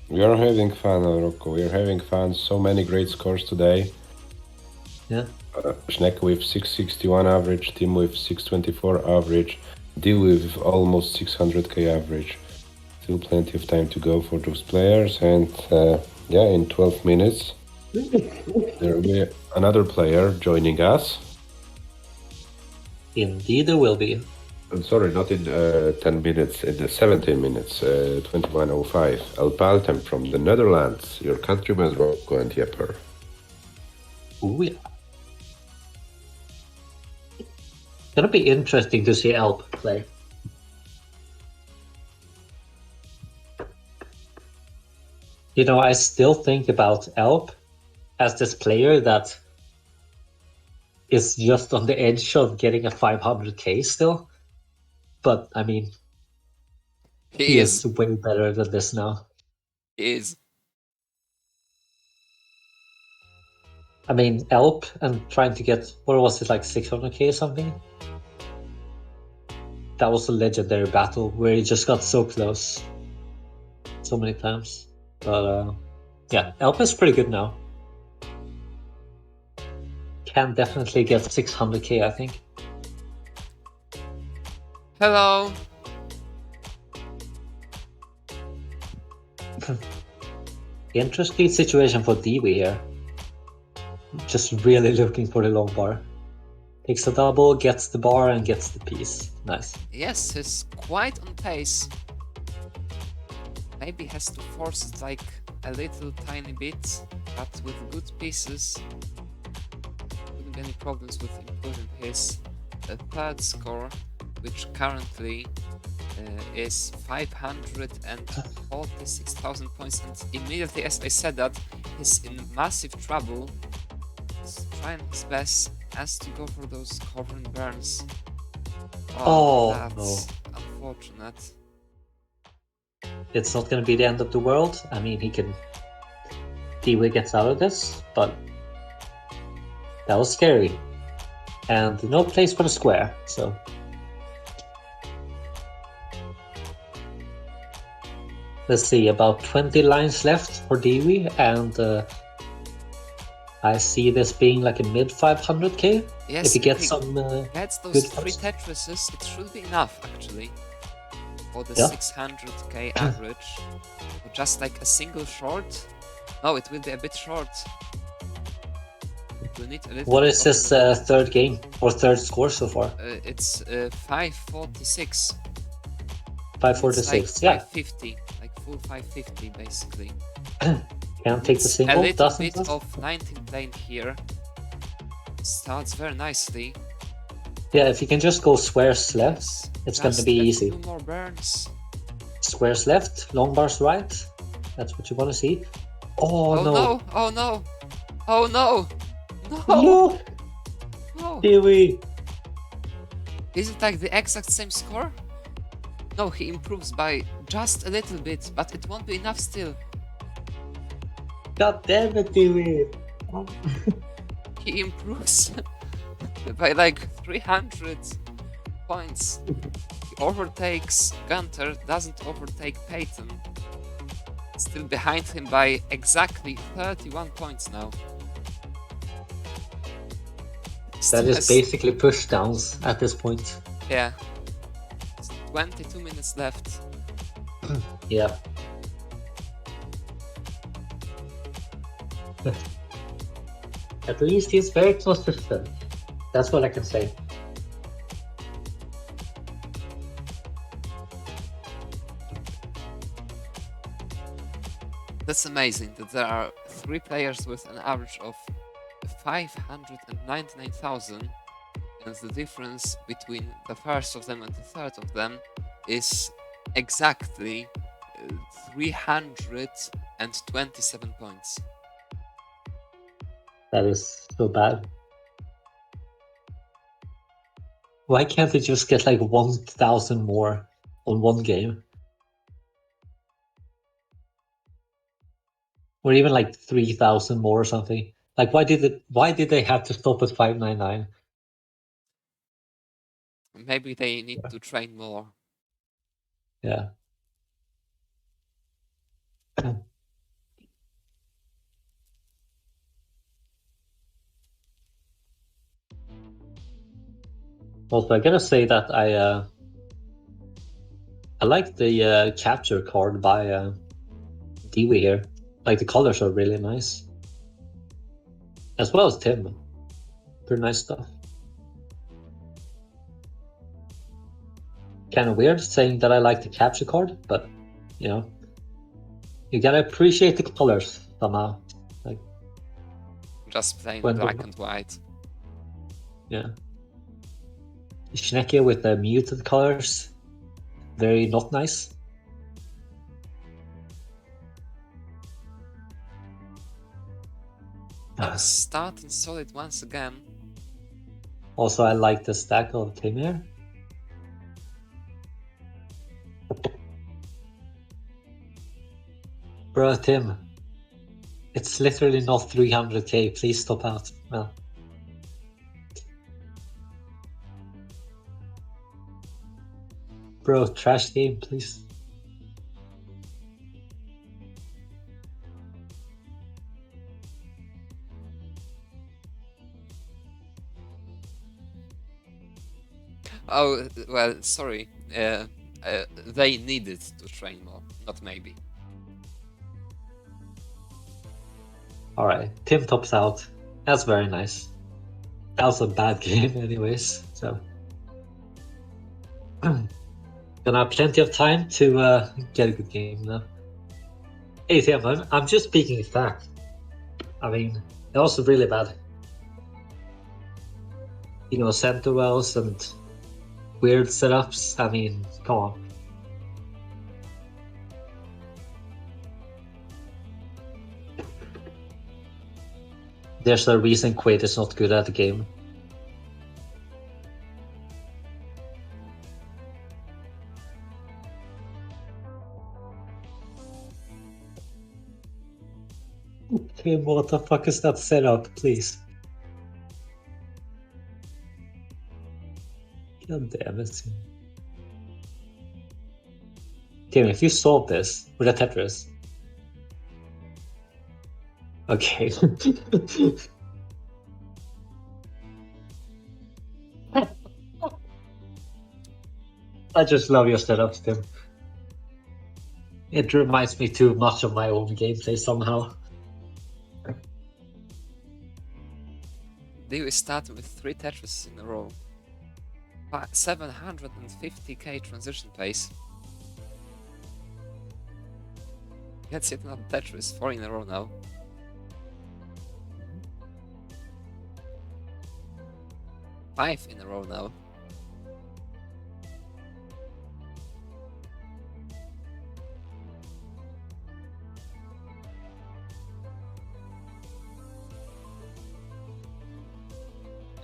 We are having fun, Rocco. We are having fun. So many great scores today. Yeah. Schneck with 661 average, Tim with 624 average, D with almost 600k average. Still plenty of time to go for those players, and yeah, in 12 minutes there will be another player joining us. Indeed, there will be. I'm sorry, not in 10 minutes, in the 17 minutes, 21:05. El Paltem from the Netherlands, your countrymen Rocco and Jepper. Ooh, yeah. Gonna be interesting to see Alp play. You know, I still think about Alp as this player that is just on the edge of getting a 500k still. But I mean, he is way better than this now. He is. I mean, Alp and trying to get, what was it, like 600k or something? That was a legendary battle where he just got so close so many times. But yeah, Alp is pretty good now. Can definitely get 600k, I think. Hello. Interesting situation for Dewey here. Just really looking for the long bar. Takes a double, gets the bar, and gets the piece. Nice. Yes, he's quite on pace. Maybe has to force it like a little tiny bit, but with good pieces. Wouldn't be any problems with improving his third score, which currently is 546,000 points, and immediately as I said that, he's in massive trouble. He's trying his best, has to go for those covering burns. Oh, that's no. unfortunate. It's not going to be the end of the world. I mean, Dewey gets out of this, but that was scary. And no place for the square, so. Let's see, about 20 lines left for Dewey, and I see this being like a mid 500k. Yes, if he gets some gets good those 3 cuts. Tetrises, it should be enough actually. For the Yeah. 600k average. Or just like a single short. No, it will be a bit short. We need a little What bit is of his the- third game or third score so far? It's 546. 546. It's like Yeah, 550, like full 550 basically. can't take the It's single. a little Doesn't bit it? of 19 lane here. Starts very nicely. Yeah, if you can just go squares left, Yes, it's going to just be a easy. few more burns. Squares left, long bars right. That's what you want to see. Oh, Oh no. no! Oh no! Oh no! No! No, No! Dewey. Is it like the exact same score? No, he improves by just a little bit, but it won't be enough still. God damn it, Dewey. He improves by like 300 points. He overtakes Gunter, doesn't overtake Peyton. Still behind him by exactly 31 points now. That Still is has- basically push downs at this point. Yeah. 22 minutes left. Yeah. At least he's very consistent. That's what I can say. That's amazing that there are 3 players with an average of 599,000, and the difference between the first of them and the third of them is exactly 327 points. That is so bad. Why can't they just get like 1,000 more on one game? Or even like 3,000 more or something. Like why did they have to stop at 599? Maybe they need to train more. Yeah. Also, I gotta say that I like the capture card by Dewey here. Like the colors are really nice, as well as Tim. Pretty nice stuff. Kind of weird saying that I like the capture card, but you know, you gotta appreciate the colors somehow. Like Just plain When- black and white. yeah, Schnecke with the muted colors, very not nice. Starting solid once again. Also, I like the stack of Tim here. Bro, Tim, it's literally not 300k. Please stop out. Well, bro, trash game, please. Oh, well, sorry. They needed to train more, not maybe. All right, Tim tops out. That's very nice. That was a bad game, anyways. So, gonna have plenty of time to get a good game now. Hey Tim, I'm just speaking fact. I mean, that was really bad. You know, center wells and weird setups. I mean, come on. There's a reason Quaid is not good at the game. Okay, what the fuck is that setup, please? God damn it. Tim, if you solve this with a Tetris. Okay. I just love your setups, Tim. It reminds me too much of my own gameplay somehow. Dewey started with 3 Tetris in a row. 750k transition pace. Gets yet another Tetris, 4 in a row now. Five in a row now.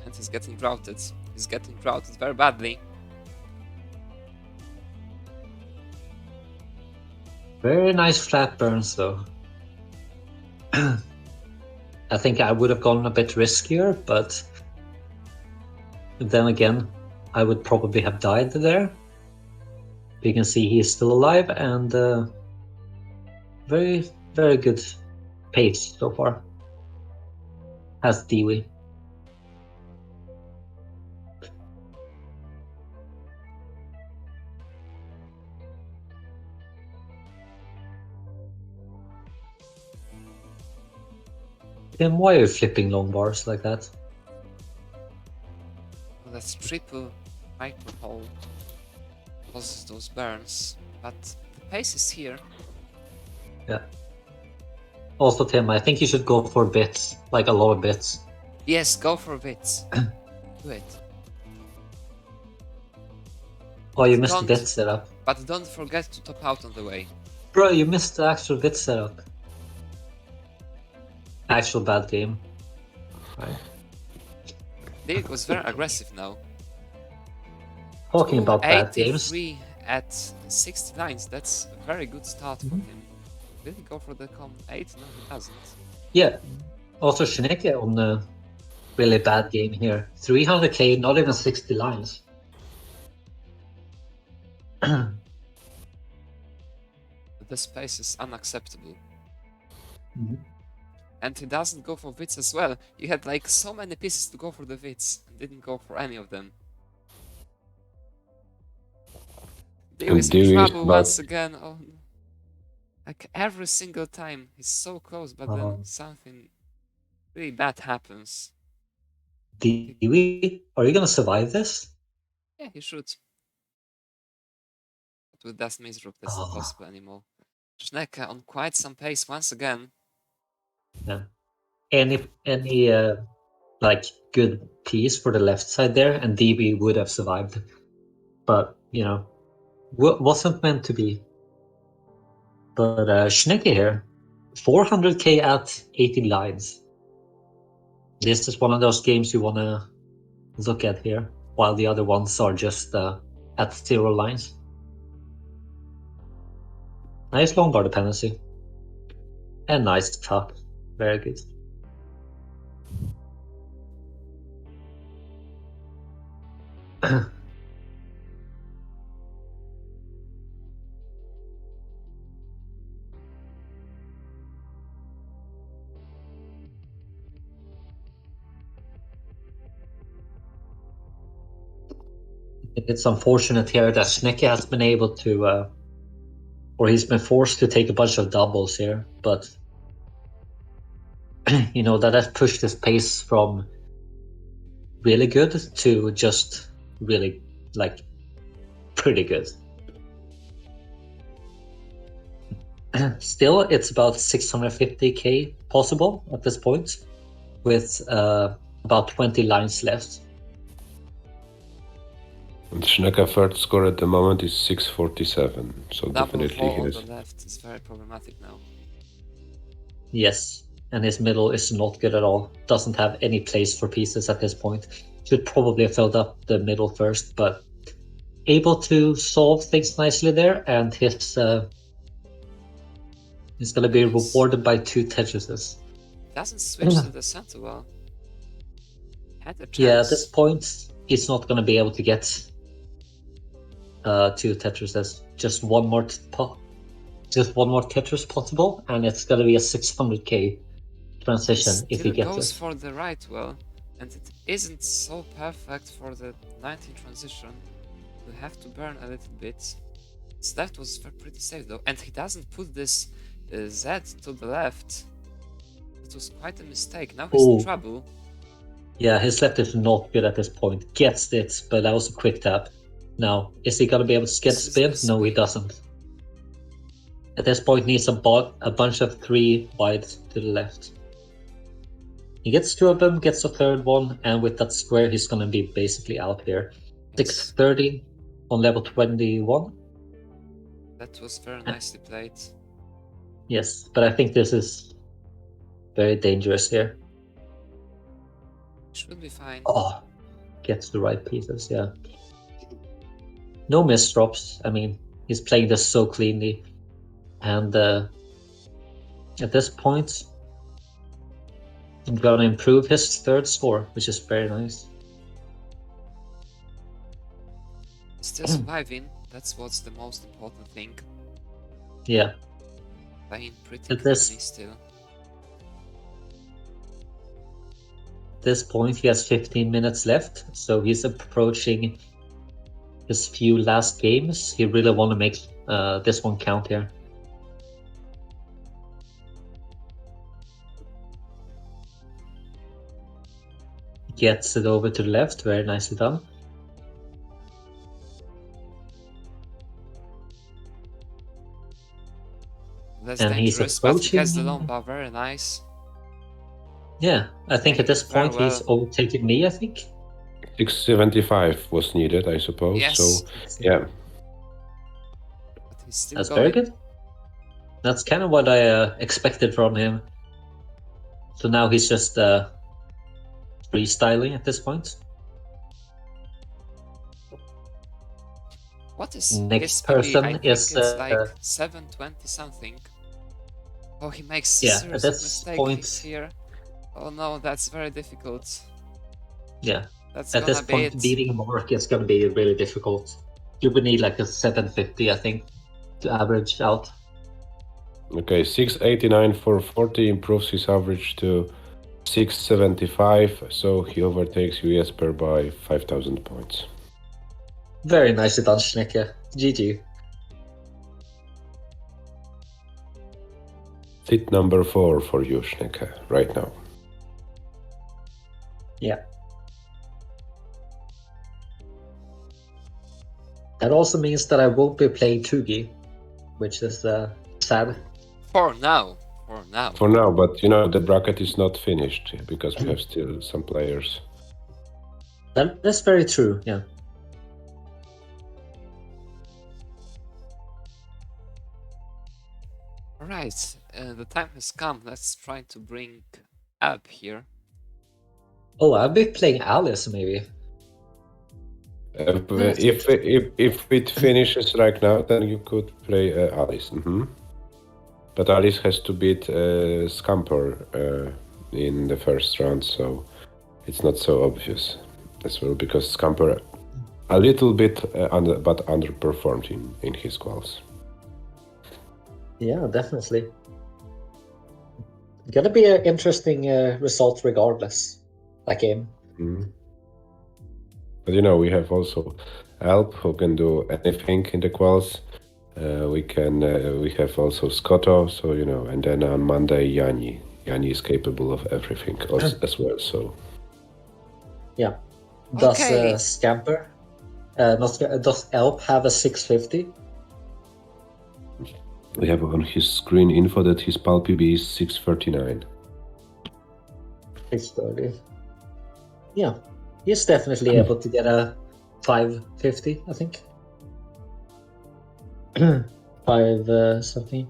And he's getting droughted. He's getting droughted very badly. Very nice flat burns though. I think I would have gone a bit riskier, but then again, I would probably have died there. You can see he's still alive, and very, very good pace so far. Has Dewey. Tim, why are you flipping long bars like that? Well, that's triple micro hole. Causes those burns, but the pace is here. Yeah. Also, Tim, I think you should go for bits, like a lot of bits. Yes, go for bits. Do it. Oh, you missed the Don't- bit setup. But don't forget to top out on the way. Bro, you missed the actual bit setup. Actual bad game. Right. Dick was very aggressive now. Talking about bad games. 83 at 60 lines, that's a very good start for him. Did he go for the com 8? No, he doesn't. Yeah. Also, Shineke on a really bad game here. 300k, not even 60 lines. This pace is unacceptable. Mhm. And he doesn't go for Wits as well. You had like so many pieces to go for the Wits, and didn't go for any of them. Dewey's in Dewey is trouble about- once again. Oh, no. Like every single time, he's so close, but then something really bad happens. Dewey, are you gonna survive this? Yeah, he should. But with that Mizrup, that's Oh. not possible anymore. Schnecke on quite some pace once again. Yeah. Any like good piece for the left side there, and DB would have survived. But you know, wasn't meant to be. But Schnecke here, 400k at 80 lines. This is one of those games you wanna look at here, while the other ones are just at 0 lines. Nice long bar dependency. And nice top. Very good. It's unfortunate here that Schnecke has been able to, or he's been forced to take a bunch of doubles here, but you know, that has pushed his pace from really good to just really, like, pretty good. Still, it's about 650k possible at this point, with about 20 lines left. And Schnecke third score at the moment is 647, so Double definitely hole he on is. the left is very problematic now. Yes, and his middle is not good at all. Doesn't have any place for pieces at this point. Should probably have filled up the middle first, but able to solve things nicely there, and he's going to be rewarded by 2 Tetrises. Doesn't switch to the center well. Had a chance. Yeah, at this point, he's not going to be able to get 2 Tetrises. Just one more Tetris possible, and it's going to be a 600k transition It if he still gets goes it. for the right well, and it isn't so perfect for the 19 transition. We have to burn a little bit. His left was pretty safe though, and he doesn't put this Z to the left. It was quite a mistake. Now he's in trouble. Yeah, his left is not good at this point. Gets it, but that was a quick tap. Now, is he gonna be able to get This is spin? the No, he spin. doesn't. At this point, needs a bunch of 3 wide to the left. He gets 2 of them, gets a third one, and with that square, he's gonna be basically out here. Yes. 630 on level 21. That was very nicely played. Yes, but I think this is very dangerous here. Should be fine. Oh, gets the right pieces, yeah. No misdrops. I mean, he's playing this so cleanly. And at this point, I'm gonna improve his third score, which is very nice. Still surviving. That's what's the most important thing. Yeah. Playing pretty At cleanly this- still. At this point, he has 15 minutes left, so he's approaching his few last games. He really want to make this one count here. Gets it over to the left, very nicely done. That's And he's dangerous, but he has the approaching- long bar, very nice. Yeah, I think at this Very point he's well. overtaken me, I think. 675 was needed, I suppose. Yes. So yeah, But he's still That's going. very good. That's kind of what I expected from him. So now he's just freestyling at this point. What is Next his PB? person I think is, it's like 720 something. Oh, he makes Yeah, at serious this mistake point- here. Oh no, that's very difficult. Yeah, That's at gonna this be point, it. beating Mark is going to be really difficult. You would need like a 750, I think, to average out. okay, 689 for 40 improves his average to 675, so he overtakes you Jesper by 5,000 points. Very nicely done, Schnecke. GG. Hit number 4 for you, Schnecke, right now. Yeah. That also means that I won't be playing Tugi, which is sad. For now. For now. For now, but you know, the bracket is not finished because we have still some players. That's very true, yeah. Alright, the time has come. Let's try to bring up here. Oh, I'll be playing Alice, maybe. If it finishes right now, then you could play Alice. But Alice has to beat Scamper in the first round, so it's not so obvious as well because Scamper a little bit but underperformed in his quals. Yeah, definitely. Gonna be an interesting result regardless, that game. Mhm. But you know, we have also Alp who can do anything in the quals. We have also Scotto, so you know, and then on Monday Yanni. Yanni is capable of everything as well. So Yeah. Does Okay. Scamper, does Elp have a 650? we have on his screen info that his PAL PB is 639. 630. Yeah, he's definitely able to get a 550, I think. 5 something,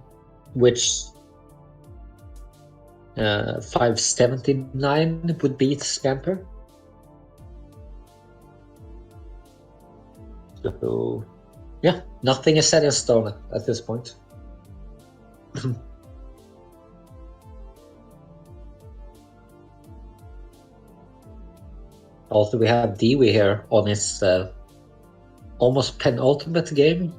which 579 would beat Scamper. So, yeah, nothing is set in stone at this point. Also, we have Dewey here on his almost penultimate game.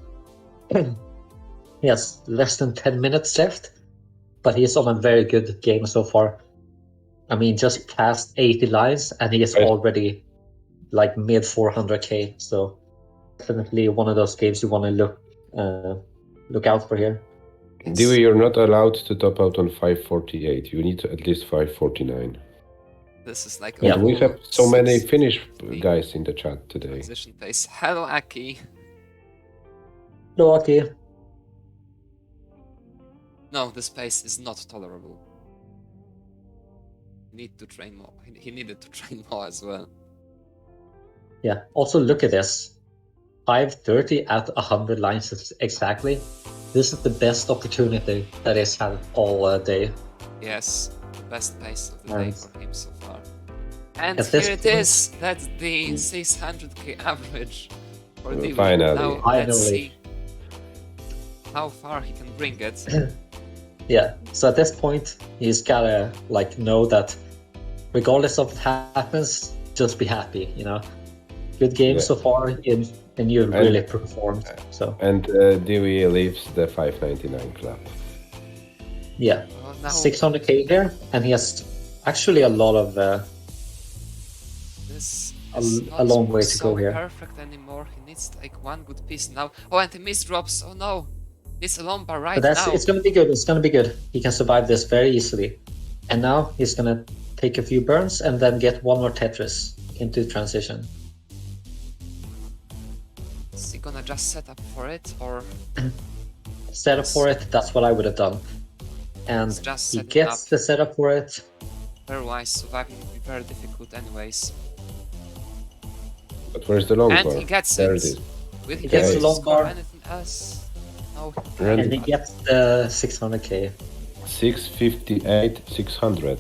He has less than 10 minutes left, but he's on a very good game so far. I mean, just past 80 lines, and he is Right. already like mid 400k. So definitely one of those games you want to look out for here. Dewey, you're not allowed to top out on 548. You need at least 549. This is like Yeah, And we have so many 6 Finnish guys in the chat today. position pace. Hello, Aki. No, okay. No, this pace is not tolerable. Need to train more. He needed to train more as well. Yeah. Also, look at this. 530 at 100 lines exactly. This is the best opportunity that he's had all day. Yes, the best pace of the day Nice. for him so far. And At this here it point- is. That's the 600k average for Dewey. Finally. Now let's Finally. see how far he can bring it. Yeah. So at this point, he's gotta like know that regardless of what happens, just be happy. You know, good game Yeah. so far, and you really performed. So And Dewey leaves the 599 club. Yeah, Oh, now 600k there, and he has actually a lot of this a is a not long way to so go here. perfect anymore. He needs like one good piece now. Oh, and he misdrops. Oh no, it's a lumbar right But now. it's gonna be good. It's gonna be good. He can survive this very easily. And now he's gonna take a few burns and then get one more Tetris into transition. Is he gonna just set up for it, or Setup for it, that's what I would have done. And It's just he setting gets up. the setup for it. otherwise surviving would be very difficult anyways? But where's the long And bar? he gets There it. it is. Will he He be gets able the to long score bar. anything else? No. Randy. And he gets the 600k. 658, 600.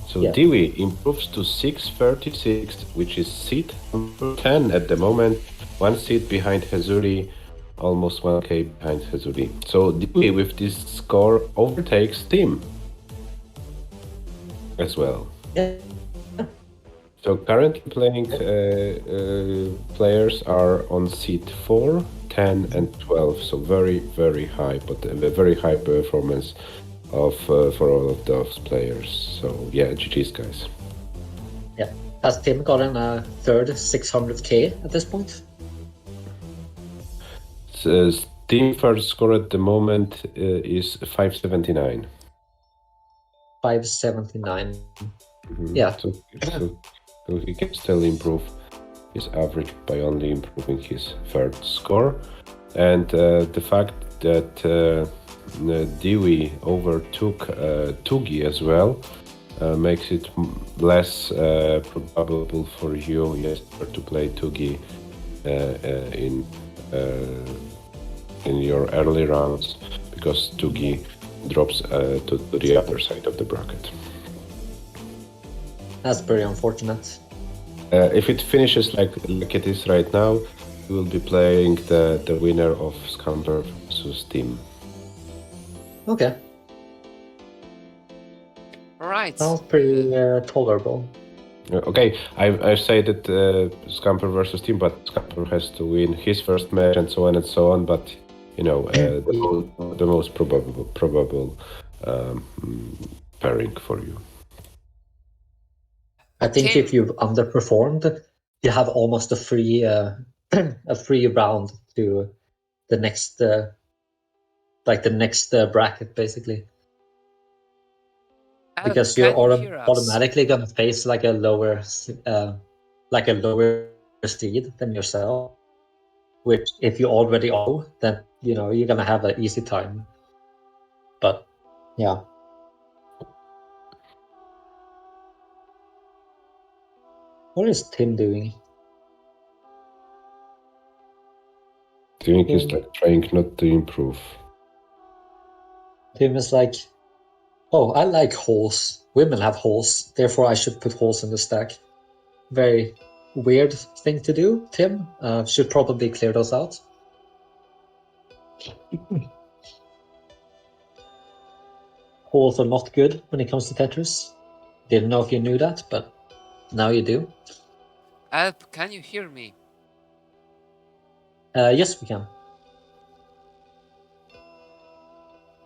So Yeah. Dewey improves to 636, which is seat number 10 at the moment. One seat behind Hazuli, almost 1k behind Hazuli. So Dewey with this score overtakes Tim as well. Yeah. So currently playing players are on seat 4, 10 and 12. So very, very high, but a very high performance of for all of those players. So yeah, GG's guys. Yeah. Has Tim gotten a third 600k at this point? Team first score at the moment is 579. 579. Mhm. Yeah. So he can still improve his average by only improving his third score. And the fact that Dewey overtook Tugi as well makes it less probable for you, Jesper, to play Tugi in your early rounds, because Tugi drops to the upper side of the bracket. That's pretty unfortunate. If it finishes like it is right now, we will be playing the winner of Scamper versus Team. Okay. Alright. Sounds pretty tolerable. Okay, I say that Scamper versus Team, but Scamper has to win his first match and so on and so on. But you know, the most probable pairing for you. I think Tim. if you've underperformed, you have almost a free a free round to the next bracket, basically, because you're Can you hear us? automatically gonna face like a lower seed than yourself. Which, if you already are, then you know you're gonna have an easy time. But yeah. What is Tim doing? I think he's like trying not to improve. Tim is like, oh, I like holes. Women have holes, therefore I should put holes in the stack. Very weird thing to do, Tim. Should probably clear those out. Holes are not good when it comes to Tetris. Didn't know if you knew that, but now you do. Alp, can you hear me? Yes, we can.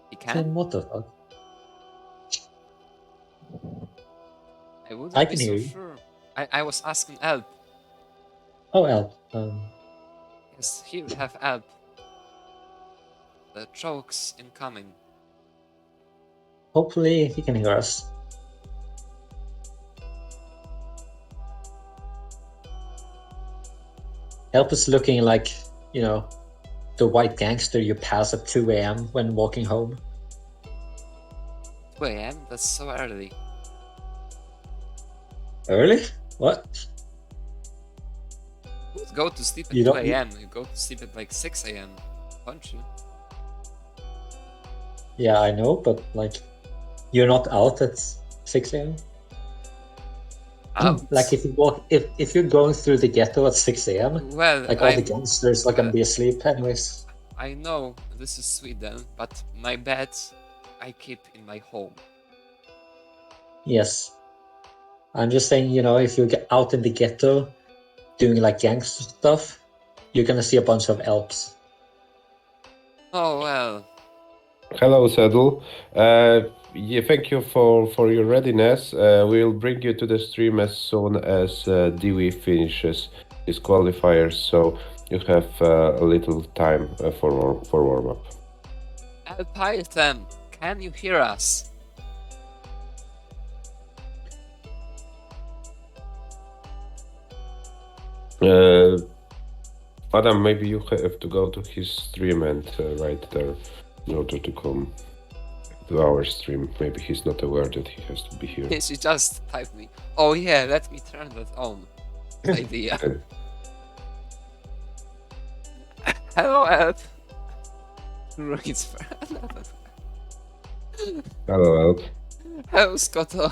He can? Tim, what the fuck? I wouldn't I be can so hear you. sure. I was asking Alp. Oh, Al. Yes, here we have Alp. The chokes incoming. Hopefully he can hear us. Help is looking like, you know, the white gangster you pass at 2 a.m. when walking home. 2 a.m? That's so early. Early? What? You go to sleep at You 2 don't- a.m. You go to sleep at like 6 a.m. Don't you? Yeah, I know, but like, you're not out at 6 a.m. Out? Like if you're going through the ghetto at 6 a.m., Well, like all the gangsters are gonna be asleep anyways. I know this is Sweden, but my bed I keep in my home. Yes. I'm just saying, you know, if you get out in the ghetto doing like gangster stuff, you're gonna see a bunch of elves. Oh well. Hello, Saddle. Yeah, thank you for your readiness. We'll bring you to the stream as soon as Dewey finishes his qualifiers, so you have a little time for warm up. Python, can you hear us? Adam, maybe you have to go to his stream and right there in order to come to our stream. Maybe he's not aware that he has to be here. She just typed me. Oh yeah, let me turn that on. Good idea. Hello, Elf. Ruins for Hello, Elf. Hello, Scotto.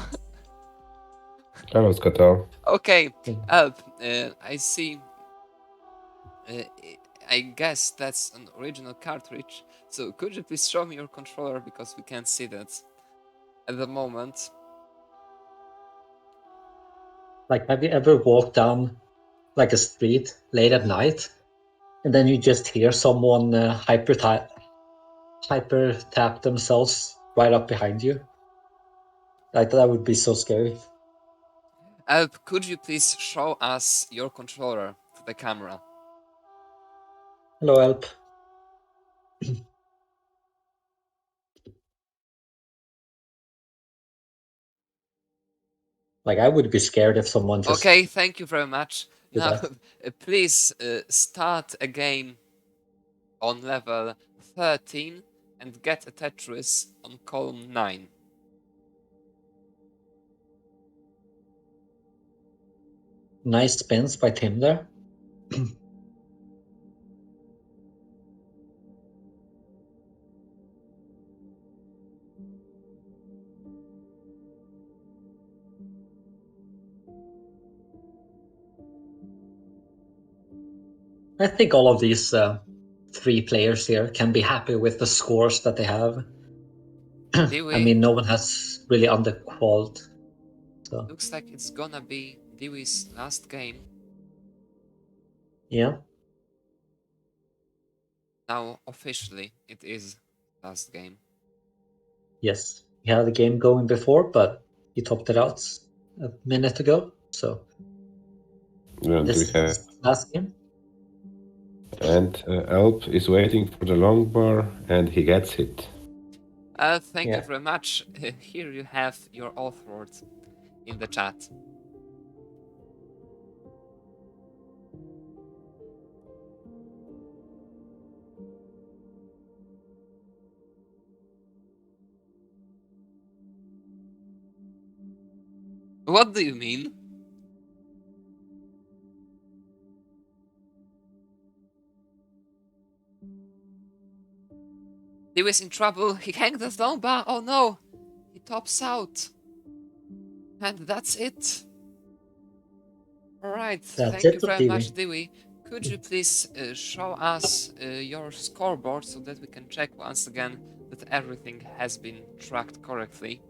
Hello, Scotto. Okay, Elf, I see. I guess that's an original cartridge. So could you please show me your controller because we can't see that at the moment. Like, have you ever walked down like a street late at night, and then you just hear someone hyper tap themselves right up behind you? Like, that would be so scary. Elp, could you please show us your controller to the camera? Hello, Elp. Like, I would be scared if someone just Okay, thank you very much. did Now, that. please start a game on level 13 and get a Tetris on column 9. Nice spins by Tim there. I think all of these 3 players here can be happy with the scores that they have. I mean, no one has really underqualified. So Looks like it's gonna be Dewey's last game. yeah. Now, officially, it is last game. Yes, he had a game going before, but he topped it out a minute ago. So And this we is have his last game. and Elp is waiting for the long bar, and he gets it. Thank you Yeah. very much. Here you have your author in the chat. What do you mean? He was in trouble. He hanged the long bar. Oh no! He tops out. And that's it. Alright, That's thank it you for very much, TV. Dewey. Could you please show us your scoreboard so that we can check once again that everything has been tracked correctly?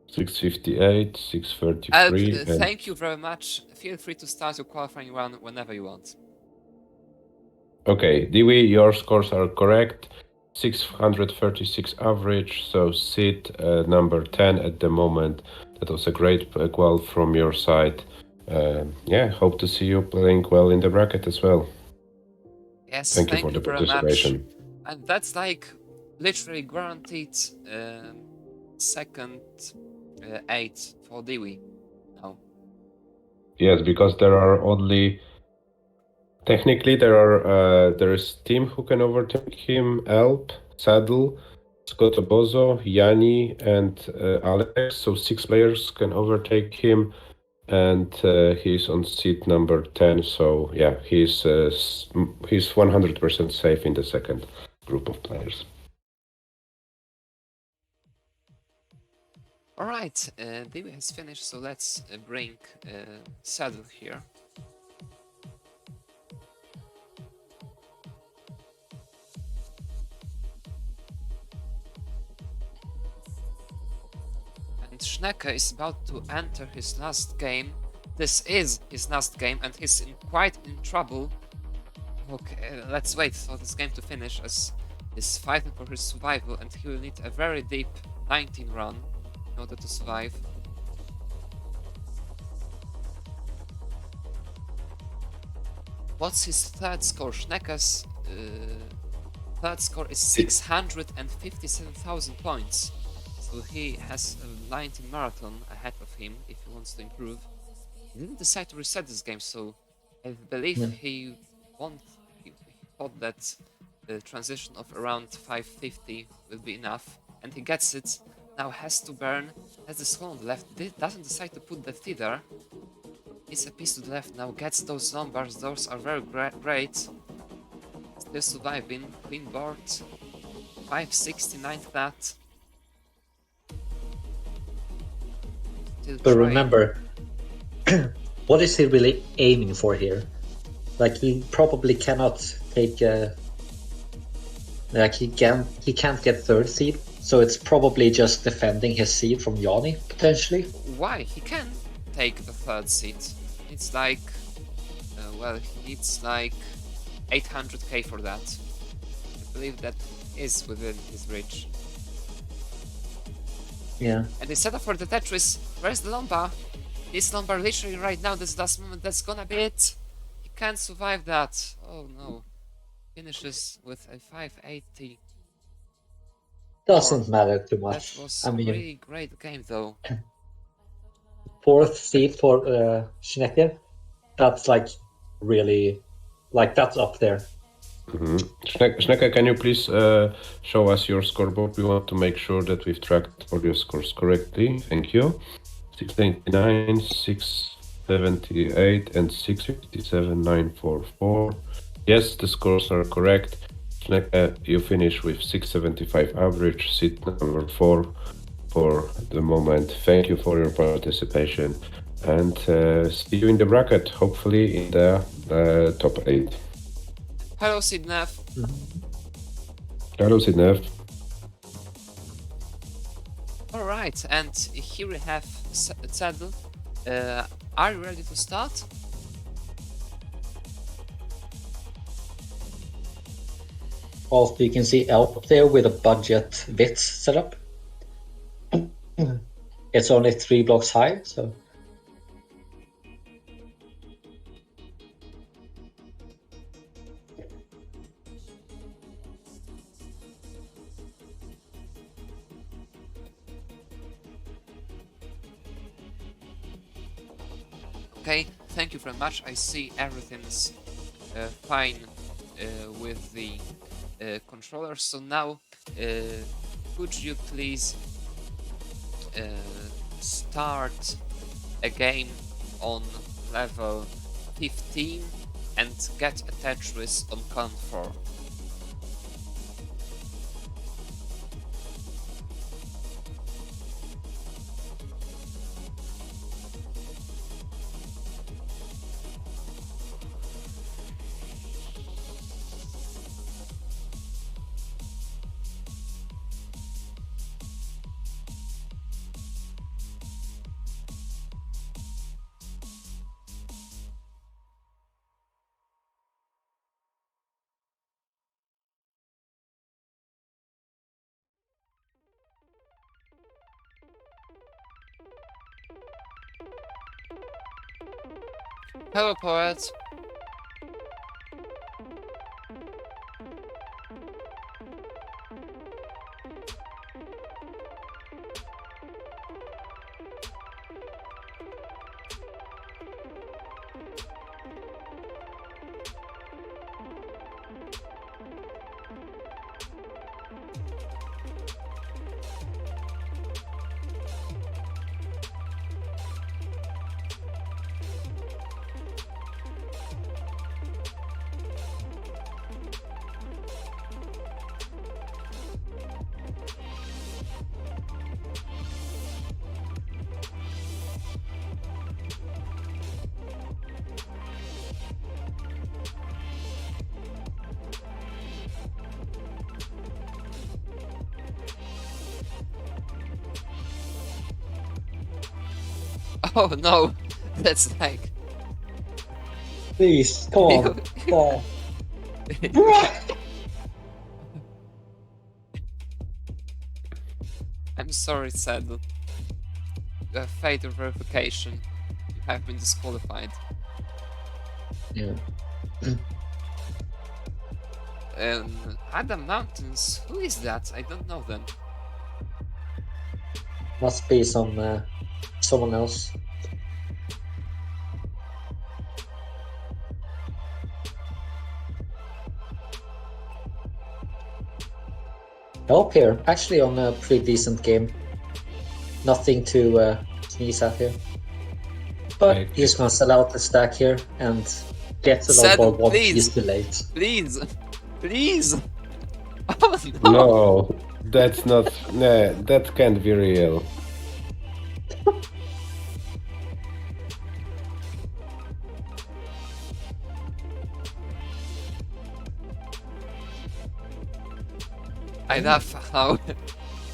658, 633, and Thank you very much. Feel free to start your qualifying run whenever you want. okay, Dewey, your scores are correct. 636 average, so Sid number 10 at the moment. That was a great qual from your side. Yeah, hope to see you playing well in the bracket as well. Yes, Thank you for the very much. participation. And that's like literally guaranteed second 8 for Dewey now. Yes, because there are only technically there is Tim who can overtake him, Elp, Saddle, Scott Obozo, Yanni, and Alex. So 6 players can overtake him, and he's on seat number 10. So yeah, he's 100% safe in the second group of players. Alright, Dewey has finished, so let's bring Saddle here. And Schnecke is about to enter his last game. This is his last game, and he's quite in trouble Okay, let's wait for this game to finish as he's fighting for his survival and he will need a very deep 19 run in order to survive. What's his third score? Schnecker's third score is 657,000 points. So he has a 19 marathon ahead of him if he wants to improve. He didn't decide to reset this game, so I believe Yeah. he thought that the transition of around 550 will be enough, and he gets it. Now has to burn, has the skull on the left, doesn't decide to put the feeder. It's a piece to the left now, gets those numbers, those are very great. Still surviving, clean board, 569 that. Still But trying. remember, what is he really aiming for here? Like he probably cannot take like he can't get third seed, so it's probably just defending his seed from Yanni potentially. Why? He can take the third seat. It's like, well, he needs like 800k for that. I believe that is within his reach. Yeah. And they set up for the Tetris. Where's the Lomba? This Lomba literally right now, this last moment, that's gonna be it. He can't survive that. Oh no. Finishes with a 580. Doesn't matter too That much. was I a mean, really great game though. fourth seed for Schnecke, that's like really, like that's up there. Schnecke, can you please show us your scoreboard? We want to make sure that we've tracked all your scores correctly. Thank you. 699, 678, and 657,944. Yes, the scores are correct. Schnecke, you finish with 675 average, seat number 4 for the moment. Thank you for your participation, and see you in the bracket, hopefully in the top 8. Hello Sidnev. Hello, Sidnev. Alright, and here we have Saddle. Are you ready to start? Also, you can see up there with a budget bits setup. It's only 3 blocks high, so Okay, thank you very much. I see everything's fine with the controller. So now, could you please start a game on level 15 and get a Tetris on count 4? Hello, poet. Oh no, that's like please, come on. Oh, I'm sorry, Saddle. You have failed your verification. You have been disqualified. Yeah. Adam Mountains, who is that? I don't know them. Must be someone else. Help here. Actually on a pretty decent game. Nothing to sneeze at here. But Okay. he's gonna sell out the stack here and get to Saddle, longboard one please. piece too late. Please! Please! Oh no! No, that's not. Nah, that can't be real. I love how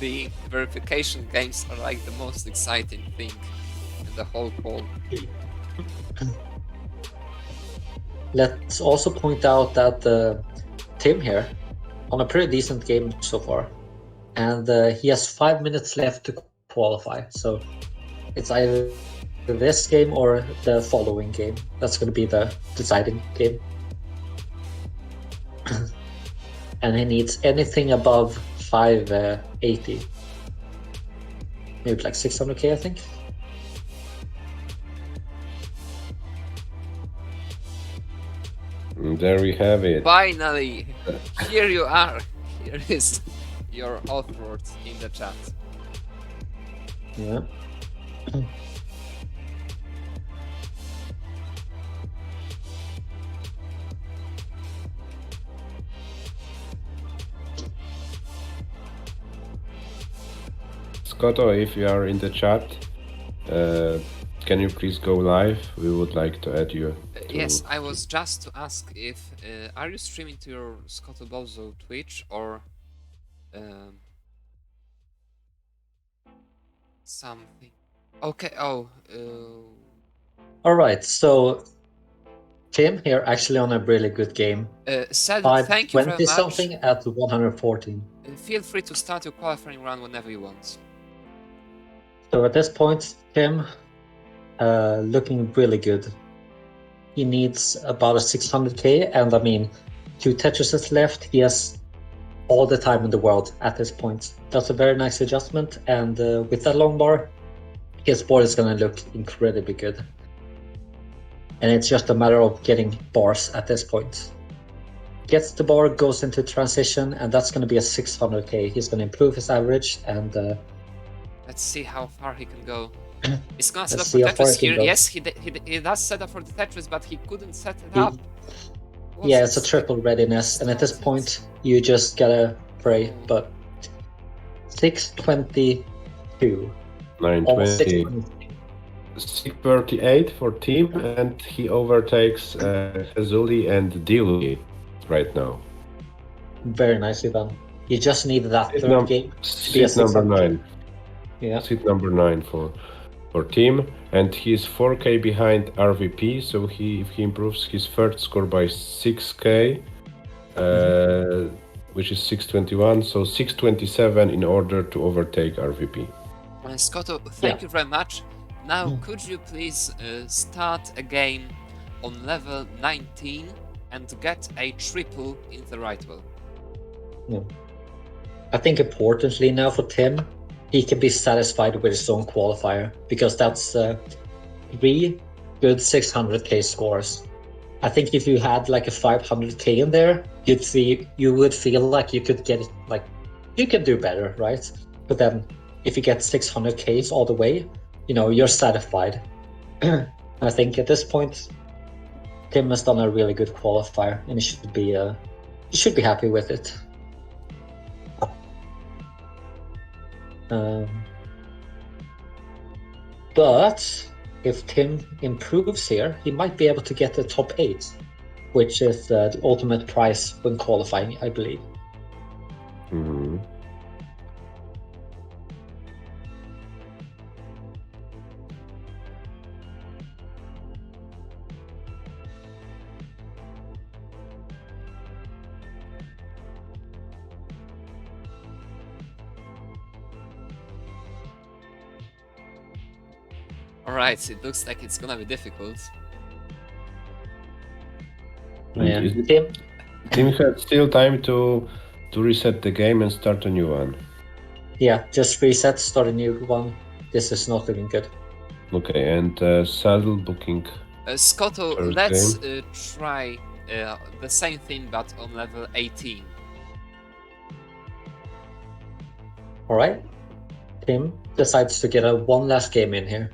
the verification games are like the most exciting thing in the whole call. Let's also point out that Tim here on a pretty decent game so far, and he has 5 minutes left to qualify. So it's either this game or the following game that's going to be the deciding game. And he needs anything above 580, maybe like 600k, I think. There we have it. Finally! Here you are! Here is your off-road in the chat. Yeah. Scotto, if you are in the chat, can you please go live? We would like to add you. Yes, I was just to ask if are you streaming to your Scotobozo Twitch or something? Okay. Oh. All right. So Tim here actually on a really good game. Said thank you very 520 much. something at 114. Feel free to start your qualifying round whenever you want. So at this point, Tim looking really good. He needs about a 600k, and I mean, 2 Tetrises left. He has all the time in the world at this point. That's a very nice adjustment, and with that long bar, his board is going to look incredibly good. And it's just a matter of getting bars at this point. Gets the bar, goes into transition, and that's going to be a 600k. He's going to improve his average, and let's see how far he can go. He's gonna set up let's for see how far Tetris he can here. go. Yes, he does set up for the Tetris, but he couldn't set it up. Yeah, it's a triple readiness, and at this point, you just gotta pray. But 622. Almost 920. 638 for team, and he overtakes Hazuli and Dewey right now. Very nicely done. You just need that Seat third num- game to be a Seat number 600. 9. Yeah. Seat number 9 for team, and he's 4k behind RVP. So if he improves his third score by 6k, which is 621, so 627 in order to overtake RVP. Scotto, thank you very much. Now, could you please start a game on level 19 and get a triple in the right well? Yeah. I think importantly now for Tim, he can be satisfied with his own qualifier, because that's 3 good 600k scores. I think if you had like a 500k in there, you would feel like you could get it, like you could do better, right? But then if you get 600ks all the way, you know, you're satisfied. I think at this point, Tim has done a really good qualifier, and he should be happy with it. But if Tim improves here, he might be able to get the top 8, which is the ultimate prize when qualifying, I believe. Mm-hmm. Alright, it looks like it's gonna be difficult. Yeah. Is it- Tim, Team had still time to reset the game and start a new one. yeah, just reset, start a new one. This is not looking good. Okay, and saddle booking. Scotto, First let's try the same thing but on level 18. All right. Tim decides to get one last game in here.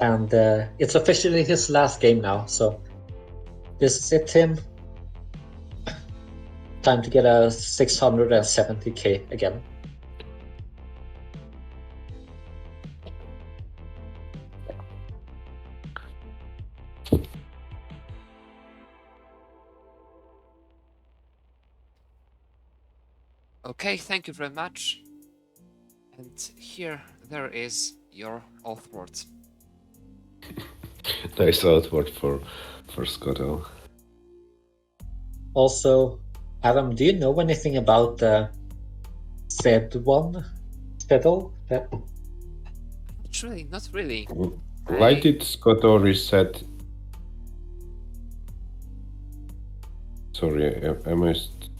And it's officially his last game now, so this is it, Tim. Time to get a 670k again. Okay, thank you very much. And here there is your Oathword. Nice outward for Scotto. Also, Adam, do you know anything about the Zed one? Fiddle? Not really. Why I- did Scotto reset? Sorry, am I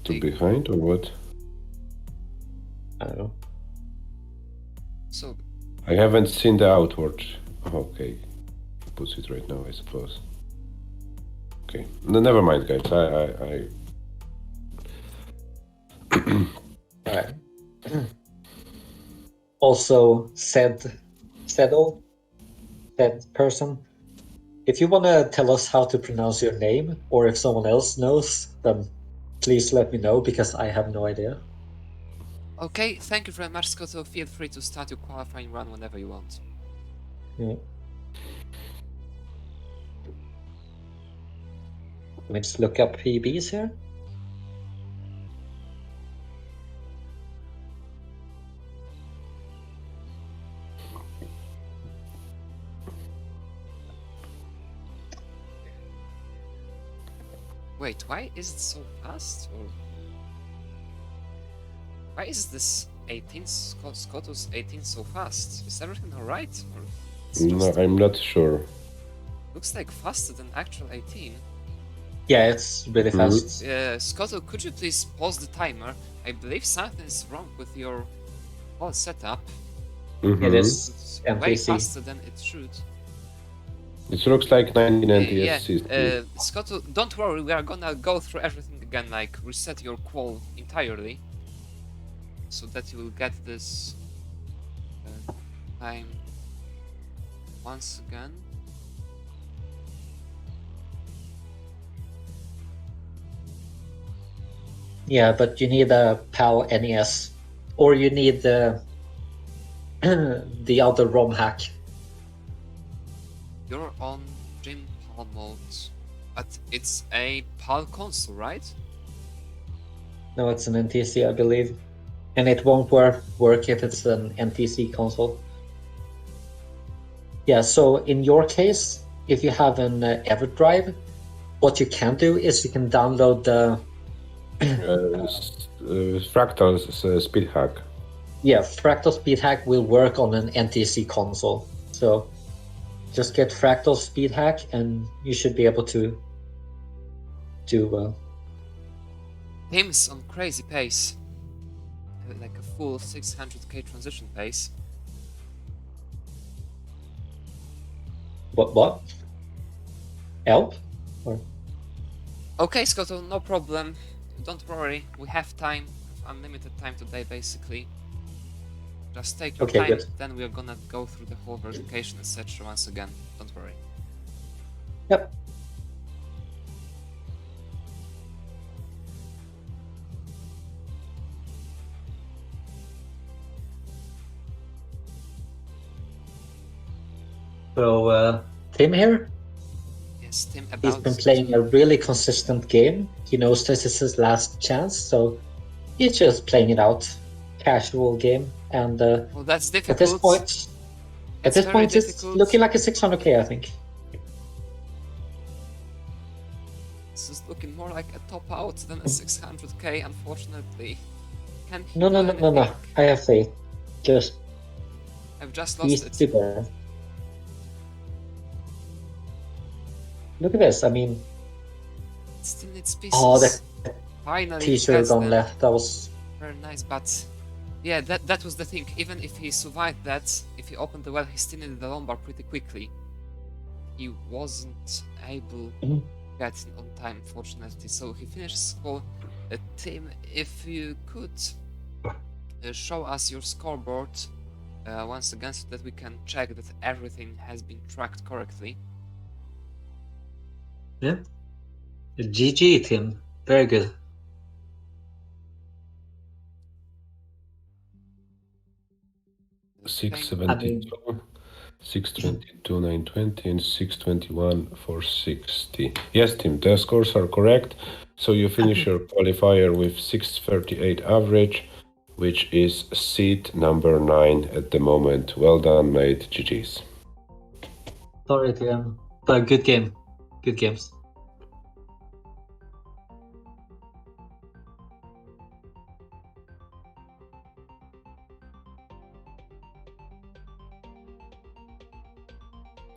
too behind or what? I don't know. So, I haven't seen the outward. Okay, he puts it right now, I suppose. Okay, no, never mind, guys. I Alright. Also, said person. If you want to tell us how to pronounce your name, or if someone else knows, then please let me know, because I have no idea. okay, thank you very much, Scotto. Feel free to start your qualifying run whenever you want. Yeah. Let me just look up PBs here. Wait, why is it so fast? Or why is this 18 Scotto's 18 so fast? Is everything alright? Or it's no, just I'm not sure. looks like faster than actual 18. Yeah, it's really fast. Scotto, could you please pause the timer? I believe something is wrong with your whole setup. It is It's way NPC. faster than it should. It looks like 19 Yeah, NTSC. Scotto, don't worry, we are gonna go through everything again, like reset your qual entirely, so that you will get this time once again. Yeah, but you need a PAL NES, or you need the the other ROM hack. You're on Jim PAL mode, but it's a PAL console, right? No, it's an NTC, I believe, and it won't work if it's an NTC console. Yeah, so in your case, if you have an EverDrive, what you can do is you can download the Fractal's speed hack. yeah, Fractal Speed Hack will work on an NTC console. So just get Fractal Speed Hack and you should be able to do Tim's on crazy pace, like a full 600k transition pace. what? Help? Or Okay, Scotto, no problem. Don't worry, we have time, unlimited time today, basically. Just take your Okay, time, good. then we are gonna go through the whole verification, etc. once again. Don't worry. Yep. So Tim here, Yes, Tim, he's about been playing a really consistent game. He knows this is his last chance, so he's just playing it out. Casual game, and well, that's difficult. at this point, It's very it's difficult. looking like a 600k, I think. This is looking more like a top out than a 600k, unfortunately. Can he No, do no. anything? I have faith. Just I've just he's lost it. super. Look at this. I mean, It still needs oh, pieces. the Finally, he teacher has gone them. left. That was Very nice, but yeah, that was the thing. Even if he survived that, if he opened the well, he still needed the Lombard pretty quickly. He wasn't able to get in on time, fortunately. So he finished score. Tim, if you could show us your scoreboard once again, so that we can check that everything has been tracked correctly. yeah. GG, Tim. Very good. Six Thank- I mean, 72, 622, 920, and 621, 460. Yes, Tim, the scores are correct. So you finish your qualifier with 638 average, which is seat number 9 at the moment. Well done, mate. GG's. sorry, Tim. But good game. Good games.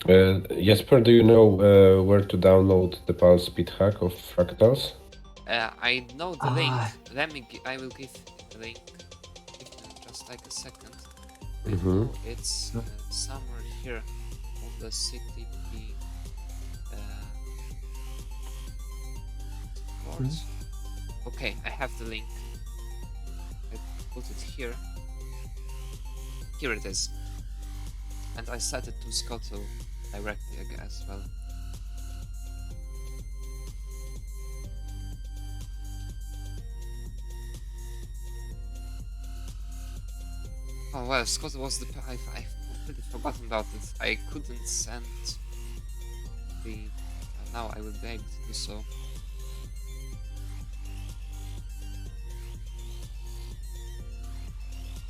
Jesper, do you know where to download the Pulse Speed hack of Fractals? I know the link. Ah. Let me. I will give the link. Give me just like a second. Mm-hmm. It's somewhere here on the CTP board. Okay, I have the link. I put it here. Here it is. And I set it to Scotto directly again as well. Oh well, Scotto was the. I completely forgotten about it. I couldn't send the. Now I will be able to do so.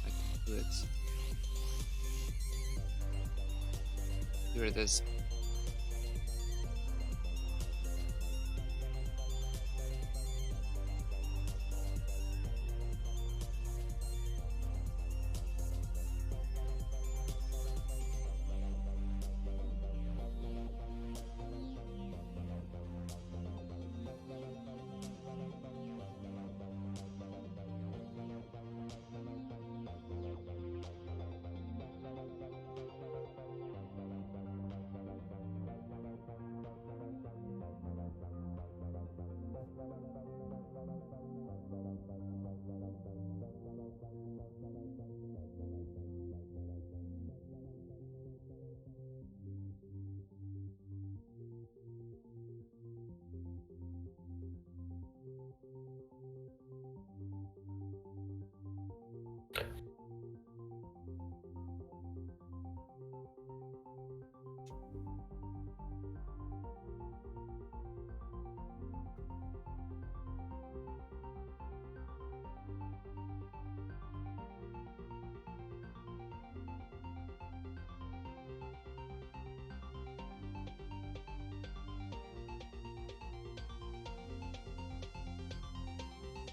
I can do it. Here it is.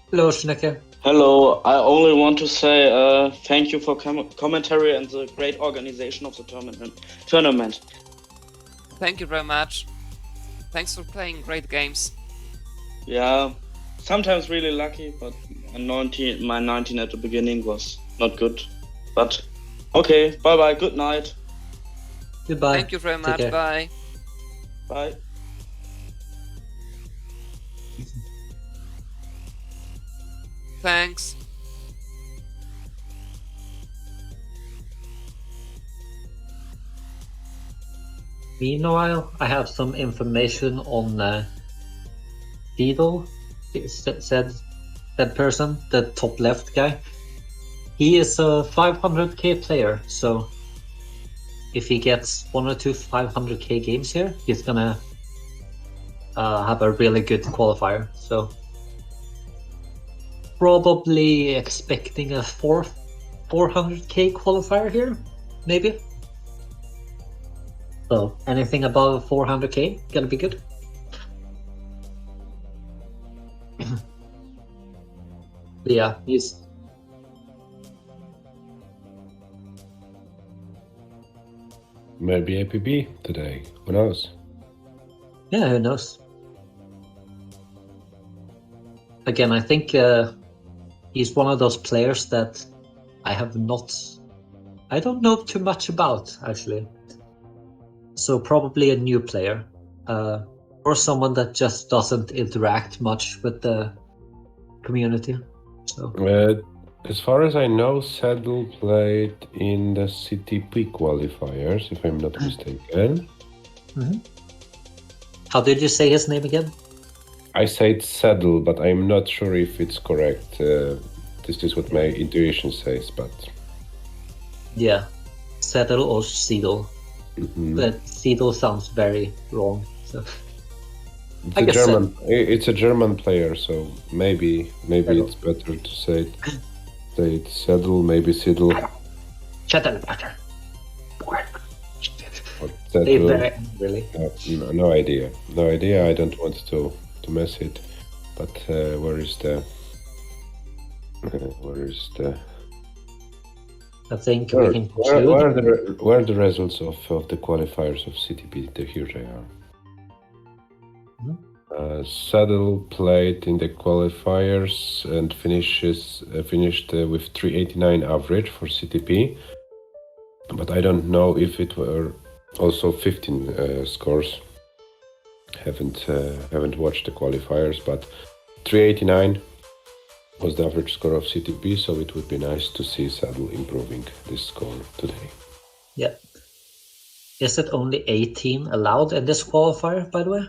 Hello, Schnecke. Hello, I only want to say thank you for commentary and the great organization of the tournament. Thank you very much. Thanks for playing great games. Yeah, sometimes really lucky, but my 19 at the beginning was not good. But okay, bye bye, good night. Goodbye. Thank you very Take much. care. Bye. Bye. Thanks. Meanwhile, I have some information on Beetle. Said that person, the top left guy. He is a 500k player, so if he gets 1 or 2 500k games here, he's gonna have a really good qualifier. So probably expecting a 400k qualifier here, maybe. So anything above 400k gonna be good. Yeah, he's Maybe APB today. Who knows? Yeah, who knows? Again, I think he's one of those players that I don't know too much about, actually. So probably a new player, or someone that just doesn't interact much with the community. So As far as I know, Saddle played in the CTP qualifiers, if I'm not mistaken. how did you say his name again? I said Saddle, but I'm not sure if it's correct. This is what my intuition says, but Yeah, Settle or Seedle. But Seedle sounds very wrong. So I guess it's a German player, so maybe Saddle. it's better to say it Saddle, maybe Siddle. Settle better. Or They Saddle. very really. No idea. No idea. I don't want to mess it. But where is the? I think Where, we can where, conclude. where are the results of the qualifiers of CTP? Here they are. Saddle played in the qualifiers and finished with 389 average for CTP. But I don't know if it were also 15 scores. Haven't watched the qualifiers, but 389 was the average score of CTP, so it would be nice to see Saddle improving this score today. Yeah. Is it only 18 allowed in this qualifier, by the way?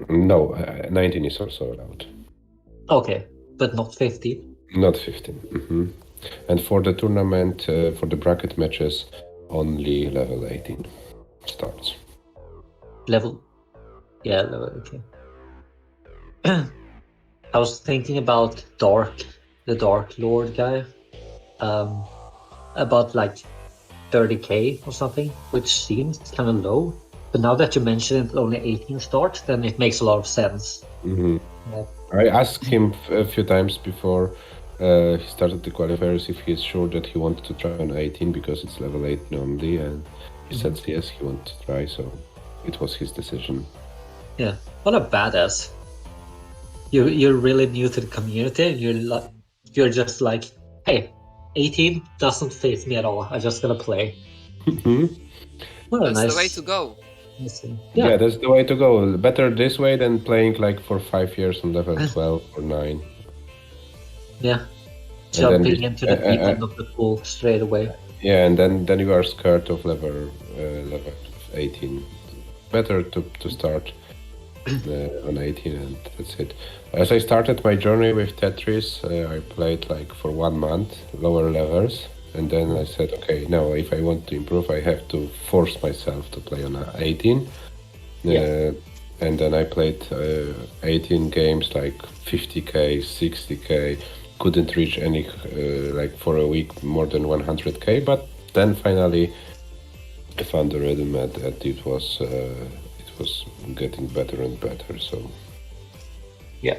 No, 19 is also allowed. Okay, but not 15. Not 15. And for the tournament, for the bracket matches, only level 18 starts. Level. Yeah, level, okay. I was thinking about the Dark Lord guy. About like 30k or something, which seems kind of low. But now that you mention it, only 18 starts, then it makes a lot of sense. Yeah. I asked him a few times before he started the qualifiers if he's sure that he wanted to try on 18 because it's level 18 only, and he said yes, he wanted to try, so it was his decision. Yeah, what a badass. You're really new to the community. You're just like, hey, 18 doesn't faze me at all. I'm just gonna play. What a That's nice. the way to go. Yeah, that's the way to go. Better this way than playing like for 5 years on level 12 or 9. Yeah, jumping into the deep end of the pool straight away. Yeah, and then you are scared of level 18. Better to start on 18, and that's it. As I started my journey with Tetris, I played like for 1 month lower levels, and then I said, okay, now if I want to improve, I have to force myself to play on 18. And then I played 18 games, like 50k, 60k. Couldn't reach any like for a week more than 100k, but then finally I found the rhythm, and it was getting better and better. So yeah,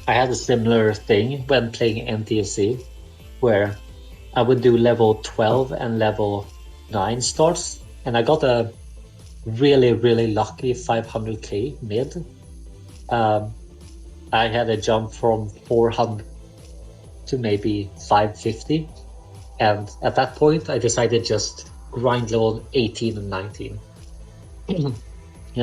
I had a similar thing when playing NTSC, where I would do level 12 and level 9 starts, and I got a really lucky 500k mid. I had a jump from 400 to maybe 550, and at that point I decided just grind level 18 and 19.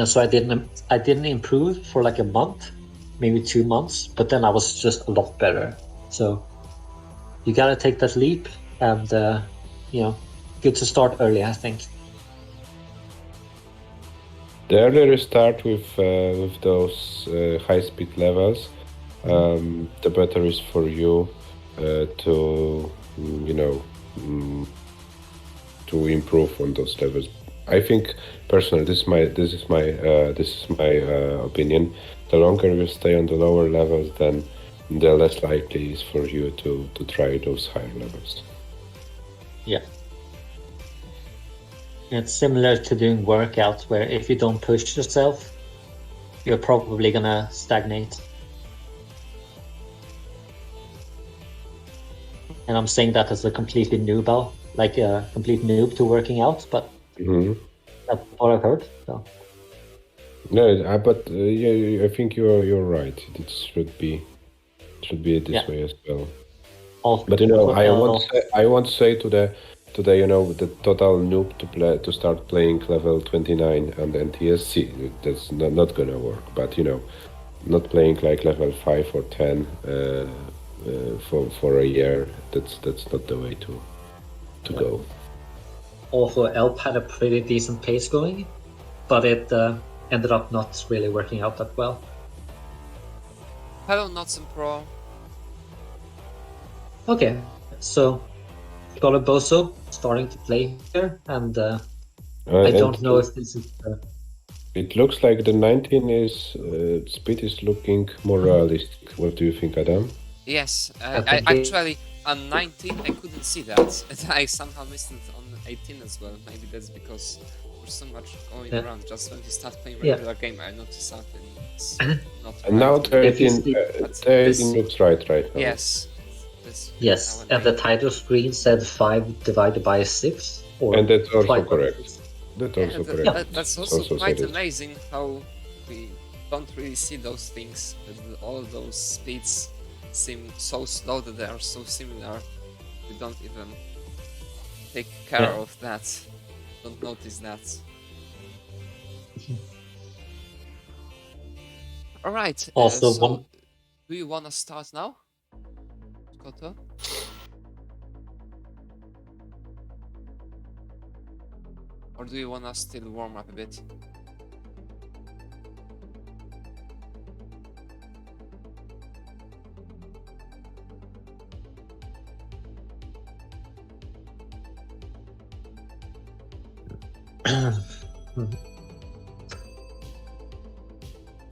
So I didn't improve for like a month, maybe 2 months, but then I was just a lot better. So you gotta take that leap, and good to start early, I think. the earlier you start with those high speed levels, the better is for you to to improve on those levels. I think personally, this is my opinion. The longer you stay on the lower levels, then the less likely is for you to try those higher levels. Yeah. It's similar to doing workouts, where if you don't push yourself, you're probably gonna stagnate. And I'm saying that as a completely noob, like a complete noob to working out, but that's what I've heard. So No, but yeah, I think you're right. It should be this Yeah. way as well. Also, But well, I won't say to the the total noob to start playing level 29 and NTSC. That's not gonna work. But not playing like level 5 or 10 for a year. That's not the way to Yeah. go. also Elp had a pretty decent pace going, but it ended up not really working out that well. Hello, Notson Pro. Okay, so Boso starting to play here, and I And don't know if this is. it looks like the 19 is speed is looking more realistic. What do you think, Adam? Yes, I I think actually on 19 I couldn't see that. I somehow missed it on 18 as well. Maybe that's because there's so much going Yeah. around. Just when you start playing Yeah. regular game, I noticed something. It's not And right. now with- 13, If 13 looks right now. Yes. This Yes, now and the 19. title screen said 5 divided by 6, or And that's also 5 by correct. 6. That's Yeah, also correct. that's It's also quite said it. amazing how we don't really see those things. That all those speeds seem so slow that they are so similar. We don't even take care Yeah. of that. Don't notice that. All right. Also, So, do you want to start now, Koto? Or do you want to still warm up a bit?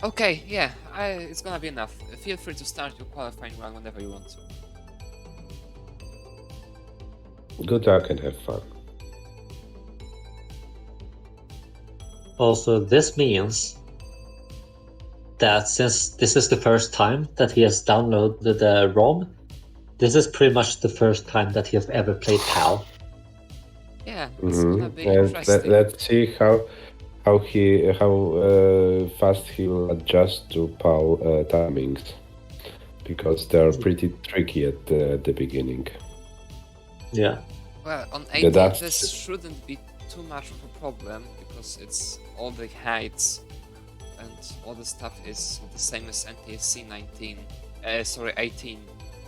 Okay, yeah, it's gonna be enough. Feel free to start your qualifying round whenever you want to. Good luck and have fun. Also, this means that since this is the first time that he has downloaded the ROM, this is pretty much the first time that he has ever played PAL. Yeah, it's gonna be And interesting. let's see how fast he will adjust to PAL timings, because they are pretty tricky at the beginning. Yeah. Well, on 18 that's- this shouldn't be too much of a problem because it's all the heights and all the stuff is the same as NTSC 19. Sorry, 18,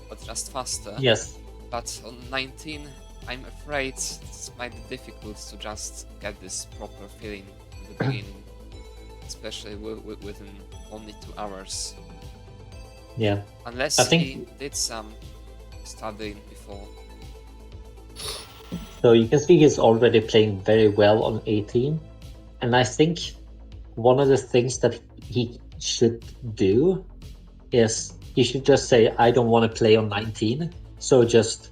but just faster. Yes. But on 19, I'm afraid it might be difficult to just get this proper feeling at the beginning, especially within only 2 hours. Yeah. Unless I think- he did some studying before. So you can see he's already playing very well on 18. And I think one of the things that he should do is he should just say, I don't want to play on 19. So just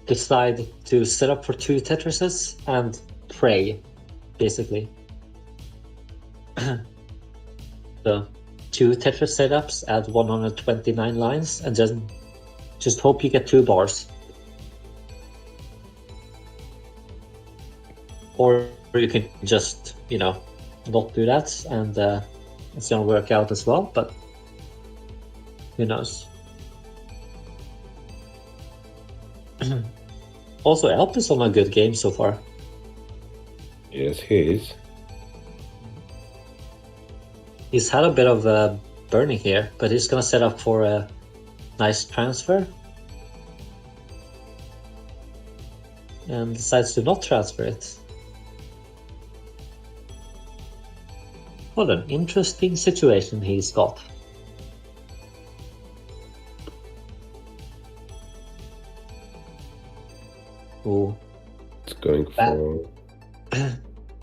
decide to set up for 2 Tetrises and pray, basically. So 2 Tetris setups at 129 lines and just hope you get 2 bars. Or you can just, not do that and it's gonna work out as well, but who knows. Also, Elp is on a good game so far. Yes, he is. He's had a bit of burning here, but he's gonna set up for a nice transfer. And decides to not transfer it. What an interesting situation he's got. Ooh. It's going Bad. for.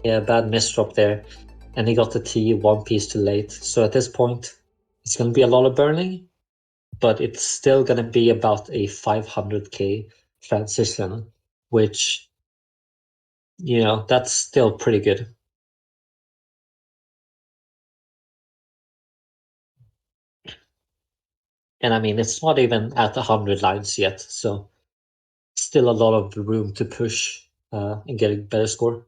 Yeah, bad misdrop there. And he got the T 1 piece too late. So at this point, it's going to be a lot of burning, but it's still going to be about a 500k transition, which, that's still pretty good. And I mean, it's not even at 100 lines yet, so still a lot of room to push and get a better score.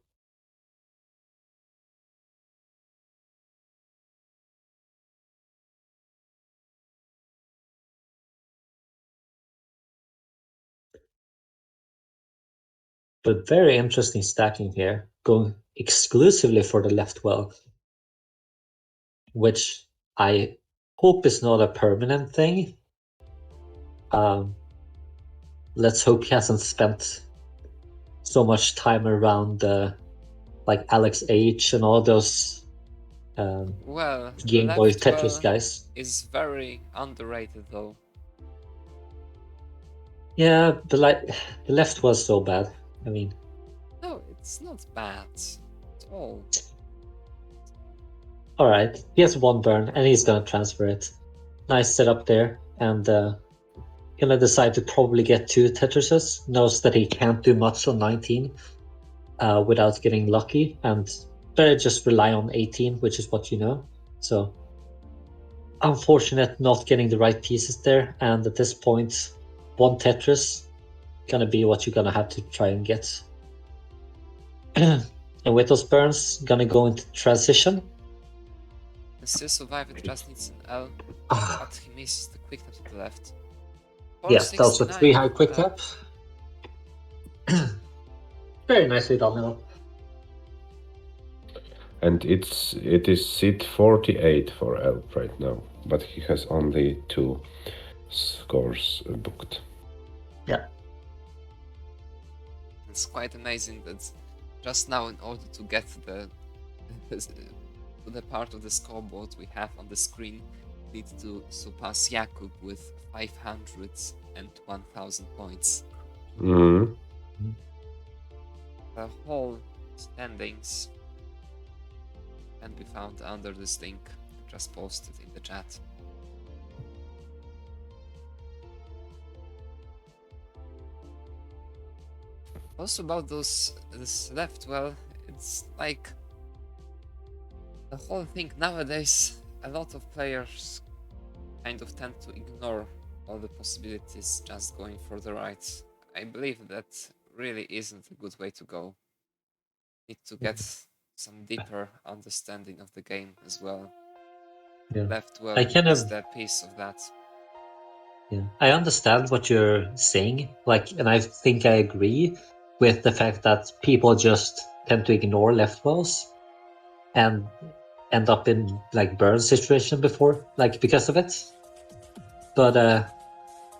But very interesting stacking here, going exclusively for the left well, which I hope is not a permanent thing. Let's hope he hasn't spent so much time around like Alex H and all those Well, Game Boy left Tetris well guys. is very underrated though. Yeah, the left was so bad. I mean, No, it's not bad at all. all right, he has one burn and he's gonna transfer it. Nice setup there, and gonna decide to probably get 2 Tetrises. Knows that he can't do much on 19 without getting lucky, and better just rely on 18, which is what you know. So unfortunate not getting the right pieces there, and at this point, 1 Tetris gonna be what you're gonna have to try and get. And with those burns, gonna go into transition. And still survive it, just needs an L, Ah, but he misses the quick tap to the left. yes, that was a 469 3 high quick L. tap. Very nicely done, though. And it is seat 48 for Elp right now, but he has only 2 scores booked. Yeah. It's quite amazing that just now, in order to get to the part of the scoreboard we have on the screen, need to surpass Jakub with 500 and 1000 points. Mm-hmm. The whole standings can be found under this link just posted in the chat. Also about this left, well, it's like the whole thing nowadays, a lot of players kind of tend to ignore all the possibilities just going for the right. I believe that really isn't a good way to go. Need to get some deeper understanding of the game as well. Yeah. Left well I kind is of- the piece of that. Yeah, I understand what you're saying, like, and I think I agree with the fact that people just tend to ignore left wells and end up in like burn situation before, like because of it. But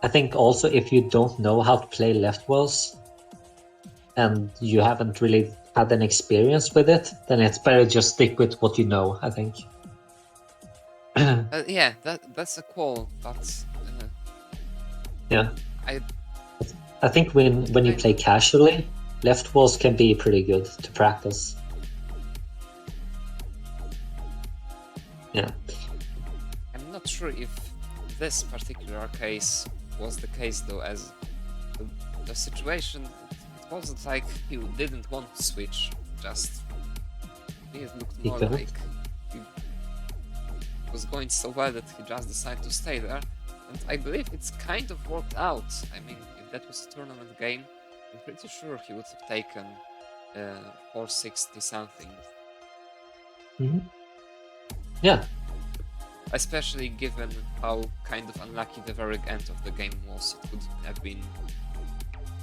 I think also if you don't know how to play left wells and you haven't really had an experience with it, then it's better just stick with what you know, I think. Yeah, that's a call, but Yeah. I I think when you I- play casually, left walls can be pretty good to practice. Yeah. I'm not sure if this particular case was the case though, as the situation, it wasn't like he didn't want to switch, just it looked He more couldn't? like he was going so well that he just decided to stay there, and I believe it's kind of worked out. I mean, if that was a tournament game, I'm pretty sure he would have taken 460 something. Yeah. Especially given how kind of unlucky the very end of the game was. It could have been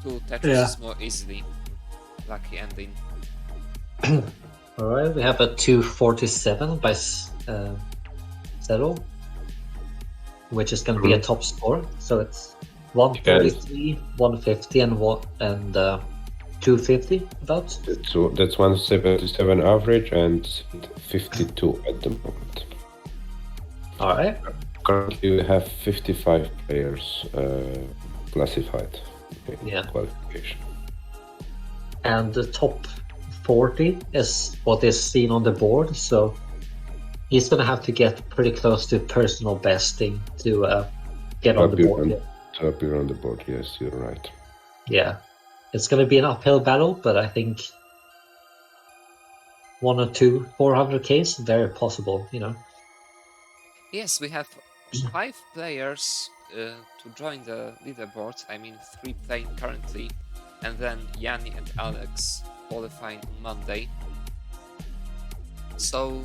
2 Tetrises more easily. Lucky ending. Alright, we have a 247 by Settle, which is going to be a top score. So it's 133, 150, and 250 about. That's 177 average and 52 at the moment. Alright. Currently, we have 55 players classified in Yeah. qualification. And the top 40 is what is seen on the board. So he's going to have to get pretty close to personal besting to get on the board. Yeah. To appear on the board, yes, you're right. Yeah, it's going to be an uphill battle, but I think 1 or 2 400Ks very possible, you know. Yes, we have 5 players to join the leaderboard. I mean, 3 playing currently, and then Yanni and Alex qualifying on Monday. So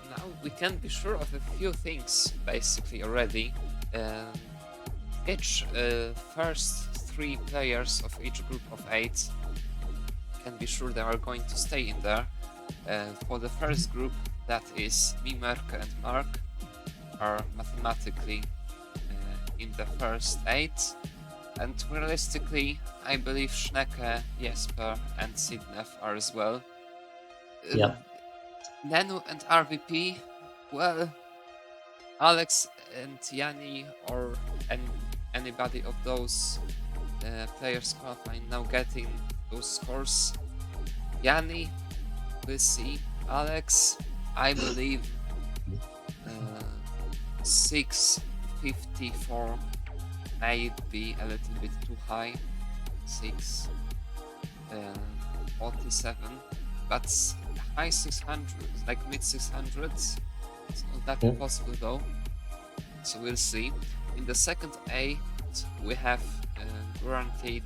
now we can be sure of a few things basically already. Each first 3 players of each group of 8 can be sure they are going to stay in there. For the first group, that is me, Merke, and Mark, are mathematically in the first 8. And realistically, I believe Schnecke, Jesper, and Sidnef are as well. Yeah. Nenu and RVP, well, Alex and Yanni or anybody of those players qualifying now getting those scores. Yanni, we'll see. Alex, I believe 654 may be a little bit too high. 647, but high 600s, like mid 600s. It's not that impossible though. So we'll see. In the second 8, we have guaranteed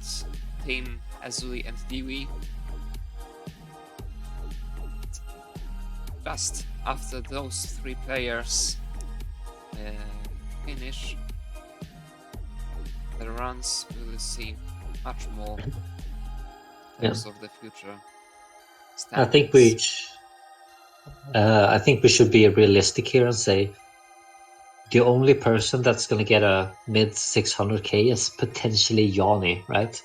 Team Azuli and Dewey. Just after those 3 players finish the runs, we will see much more in terms of the future. I think we should be realistic here and say the only person that's going to get a mid 600k is potentially Yanni, right?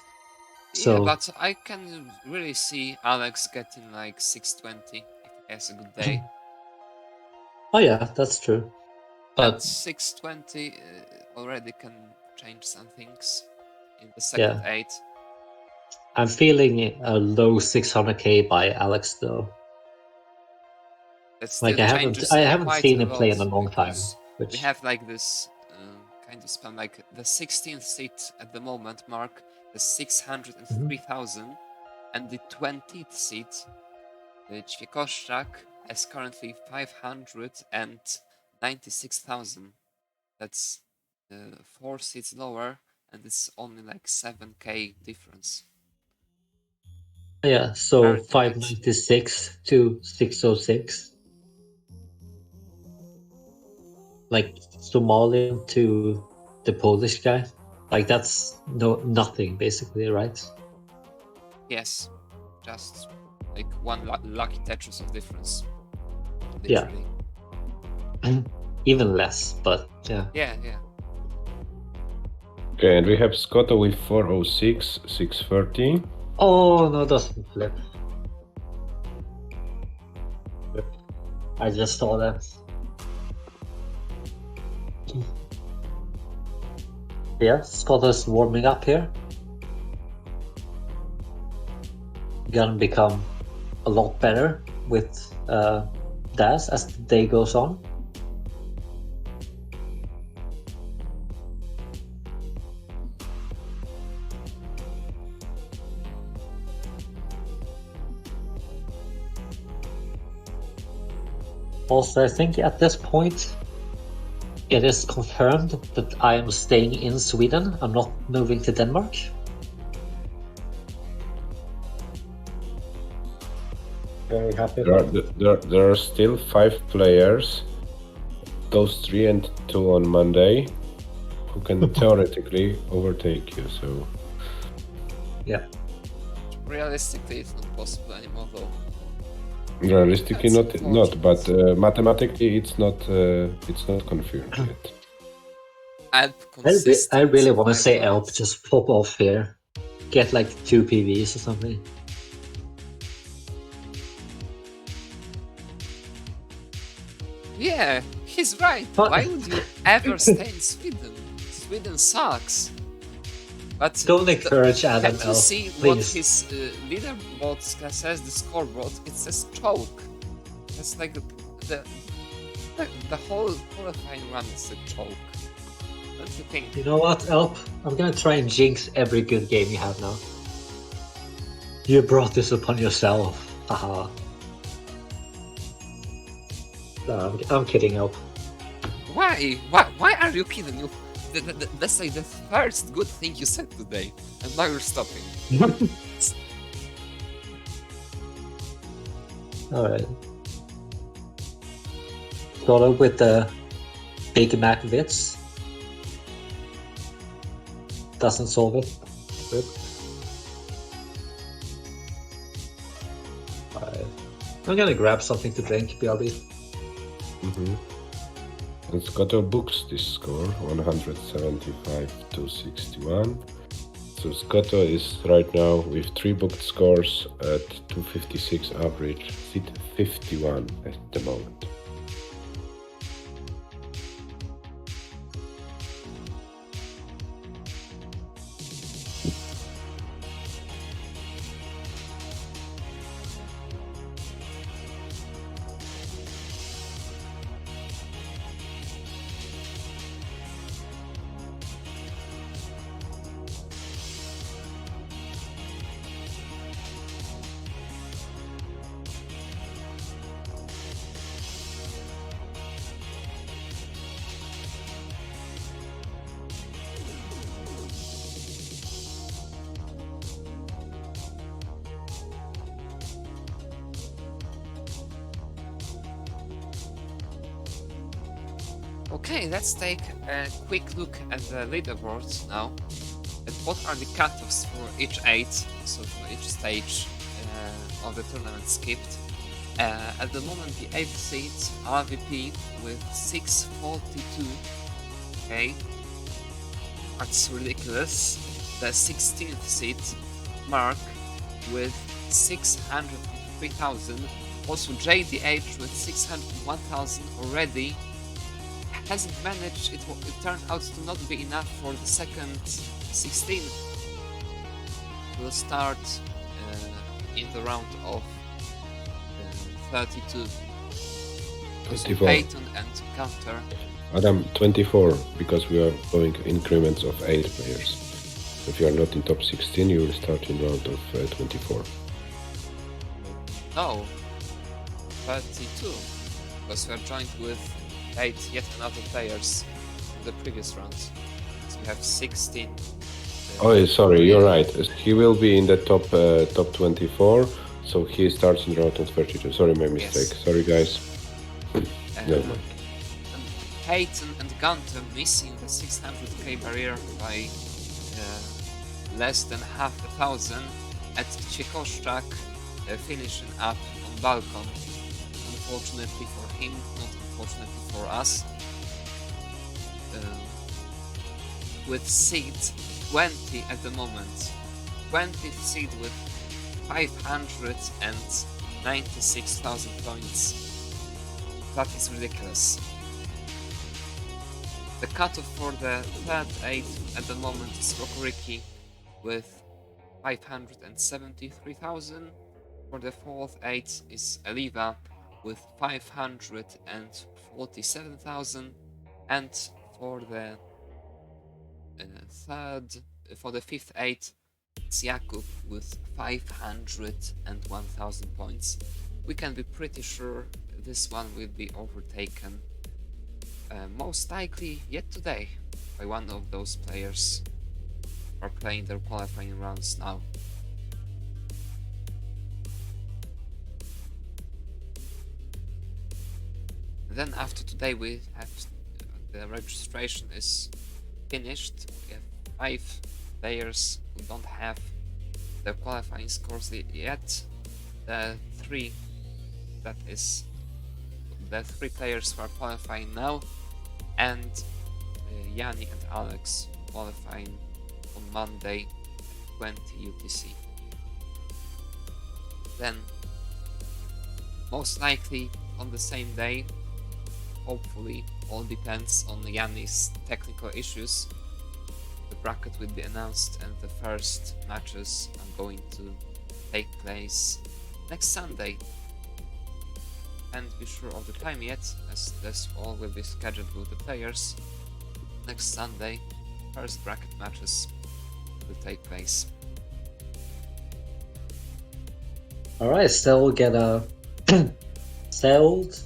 Yeah, but I can really see Alex getting like 620 if he has a good day. Oh yeah, that's true. But But 620 already can change some things in the second 8. I'm feeling a low 600k by Alex though. That still Like I haven't quite seen a him play in a lot, long time. because Which we have like this kind of span, like the 16th seat at the moment, Mark, the 603,000, and the 20th seat, Ćwiekoszczak, is currently 596,000. That's 4 seats lower, and it's only like 7k difference. yeah, so Very tight. 596 to 606. Like Somalian to the Polish guy. Like that's nothing basically, right? Yes, just like one lucky Tetris of difference. Yeah. Literally. Even less, but yeah. Yeah. Okay, and we have Scotto with 406, 630. Oh no, doesn't flip. I just saw that. Yeah, Scott is warming up here. Gonna become a lot better with Daz as the day goes on. Also, I think at this point it is confirmed that I am staying in Sweden. I'm not moving to Denmark. Very happy. There are still 5 players, those 3 and 2 on Monday, who can theoretically overtake you. So Yeah. Realistically, it's not possible anymore, though. realistically, That's not, but mathematically, it's not confirmed yet. I really want to say Elp, just pop off here. Get like 2 PVs or something. Yeah, he's right. But- Why would you ever stay in Sweden? Sweden sucks. But Don't encourage Adam have you Elp, seen what please. his leaderboard says? The scoreboard, it says choke. That's like the whole qualifying run is a choke. Don't you think? You know what, Elp? I'm gonna try and jinx every good game you have now. You brought this upon yourself. Haha. No, I'm kidding, Elp. Why? Why are you kidding? That's like the first good thing you said today, and now you're stopping. Alright. Got up with the Big Mac Vits. Doesn't solve it. Good. I'm gonna grab something to drink, BRB. Mm-hmm. And Scotto books this score, 175 to 61. So Scotto is right now with 3 booked scores at 256 average, sit 51 at the moment. Okay, let's take a quick look at the leaderboards now. At what are the cutoffs for each 8, so for each stage of the tournament skipped. At the moment, the 8th seed, RVP, with 642. Okay, that's ridiculous. The 16th seed, Mark, with 653,000. Also, JDH with 601,000 already. Hasn't managed, it turned out to not be enough for the second 16. We'll start in the round of 32. 24. Peyton and Gunter. Adam, 24, because we are going increments of 8 players. So if you are not in top 16, you will start in round of 24. No, 32, because we are joined with 8 yet another players from the previous rounds. So we have 16. Oh, sorry, you're right. He will be in the top 24, so he starts in round of 32. Sorry, my mistake. Yes. Sorry, guys. Never mind. And Peyton and Gunter missing the 600k barrier by less than half a thousand. At Ciekoszczak finishing up on Balkon. Unfortunately for him, not unfortunately for us. With seed 20 at the moment. 20th seed with 596,000 points. That is ridiculous. The cutoff for the third 8 at the moment is Rokoriki with 573,000. For the fourth 8 is Eliva with 547,000, and for the fifth 8 it's Jakub with 501,000 points. We can be pretty sure this one will be overtaken most likely yet today by one of those players who are playing their qualifying rounds now. Then after today we have the registration is finished. We have 5 players who don't have their qualifying scores yet. The 3 players who are qualifying now, and Yanni and Alex qualifying on Monday 20 UTC. Then most likely on the same day, hopefully, all depends on Yanni's technical issues, the bracket will be announced and the first matches are going to take place next Sunday. Can't be sure of the time yet, as this all will be scheduled with the players. Next Sunday, first bracket matches will take place. Alright, so we'll get a settled.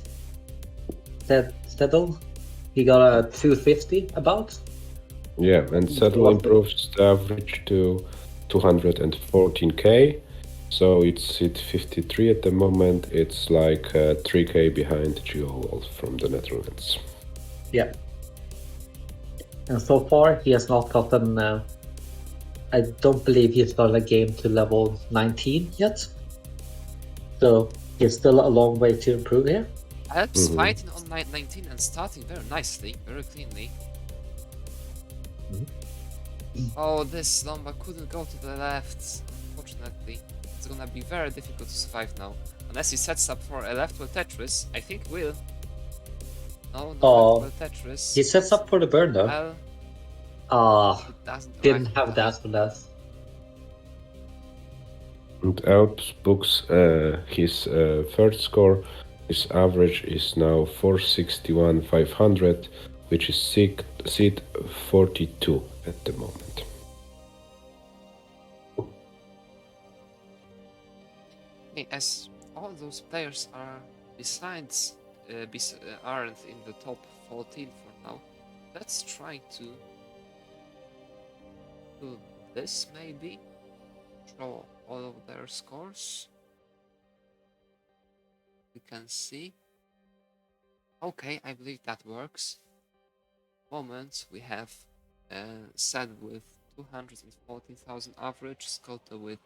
He got a 250 about. Yeah, and Settle improves the average to 214k. So it's at 53 at the moment. It's like 3k behind GeoWolf from the Netherlands. Yeah. And so far, he has not gotten. I don't believe he's got a game to level 19 yet. So He's still a long way to improve here. Alps Mhm. fighting on 19 and starting very nicely, very cleanly. Oh, this Lomba couldn't go to the left, unfortunately. It's gonna be very difficult to survive now. Unless he sets up for a left wheel Tetris, I think will. No, no Oh, left wheel Tetris. he sets up for the burn though. Well, Ah, it doesn't didn't arrive have in that time. for that. And Alps books his third score. His average is now 461,500, which is seat 42 at the moment. Hey, as all those players are besides aren't in the top 14 for now, let's try to do this maybe. Show all of their scores. We can see. Okay, I believe that works. Moment we have Sad with 214,000 average, Skota with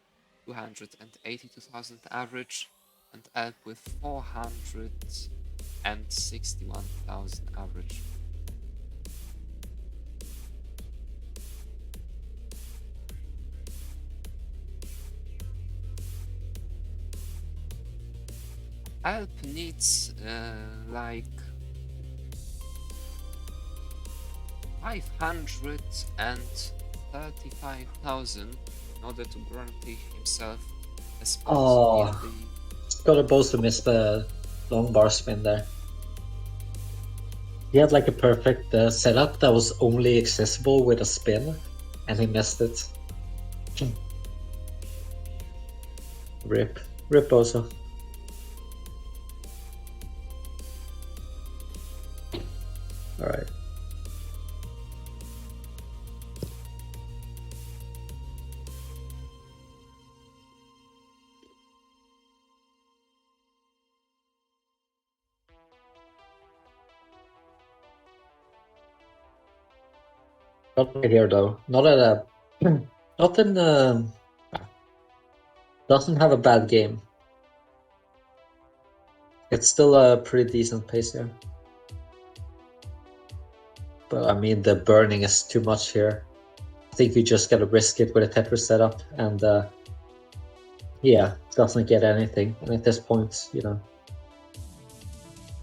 282,000 average, and Elk with 461,000 average. Alp needs like 535,000 in order to guarantee himself a spot Oh. in the. Got to both miss the long bar spin there. He had like a perfect setup that was only accessible with a spin, and he missed it. Rip. Rip also. Alright. Not right here though. Not at a. Not in. Doesn't have a bad game. It's still a pretty decent pace there. But I mean, the burning is too much here. I think you just gotta risk it with a Tetris setup, and yeah, doesn't get anything. And at this point, you know,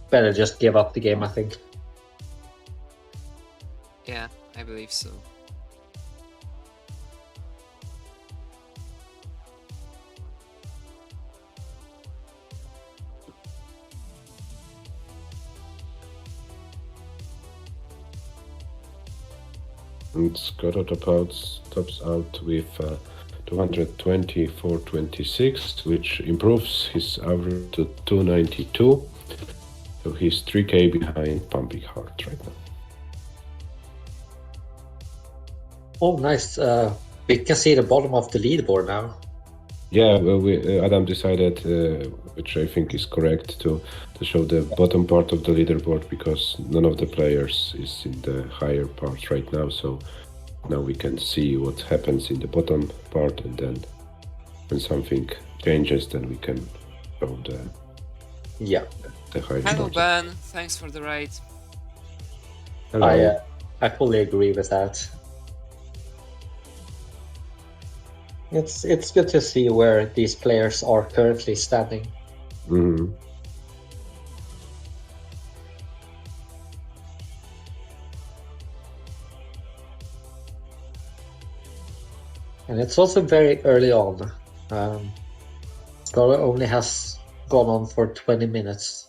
better just give up the game, I think. Yeah, I believe so. And Skota tops out with 224.26, which improves his average to 292. So he's 3k behind Pumping Heart right now. Oh, nice. We can see the bottom of the leaderboard now. Yeah, well, Adam decided, which I think is correct, to show the bottom part of the leaderboard because none of the players is in the higher part right now. So now we can see what happens in the bottom part, and then when something changes, then we can show Yeah. the higher Hello part. Ben, thanks for the raid. Hello. I fully agree with that. It's good to see where these players are currently standing. Mhm. And it's also very early on. Skara only has gone on for 20 minutes.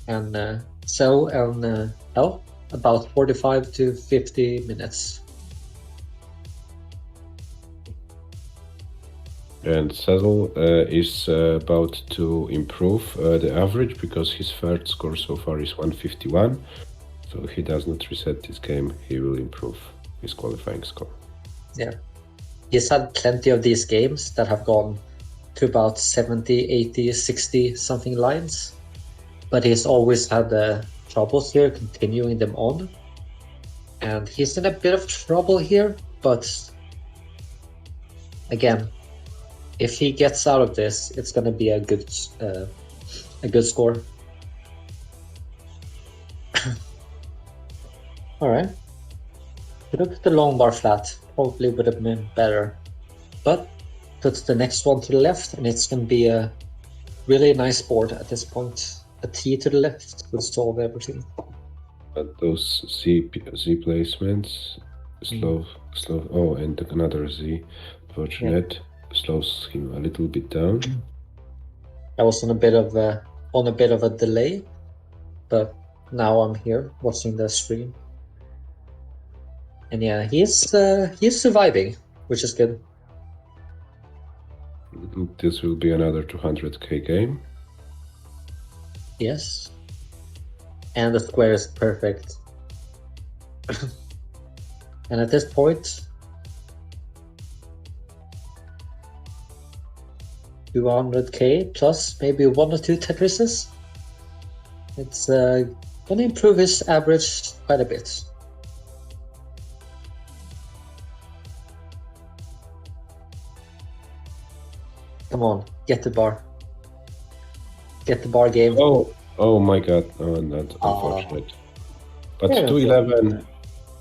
And Cell and L about 45 to 50 minutes. And Saddle is about to improve the average because his third score so far is 151. So if he does not reset this game, he will improve his qualifying score. Yeah. He's had plenty of these games that have gone to about 70, 80, 60 something lines. But he's always had troubles here continuing them on. And he's in a bit of trouble here, but again, if he gets out of this, it's gonna be a good score. All right. Could have put the long bar flat. Probably would have been better. But put the next one to the left, and it's gonna be a really nice board at this point. A T to the left would solve everything. But those Z placements slow. Oh, and another Z. Fortunate slows him a little bit down. I was on a bit of a delay, but now I'm here watching the stream. And yeah, he's surviving, which is good. This will be another 200k game. Yes. And the square is perfect. And at this point, 200k plus maybe 1 or 2 Tetrises. It's gonna improve his average quite a bit. Come on, get the bar. Get the bar game. Oh my god, oh, that's unfortunate. But Yeah, 211,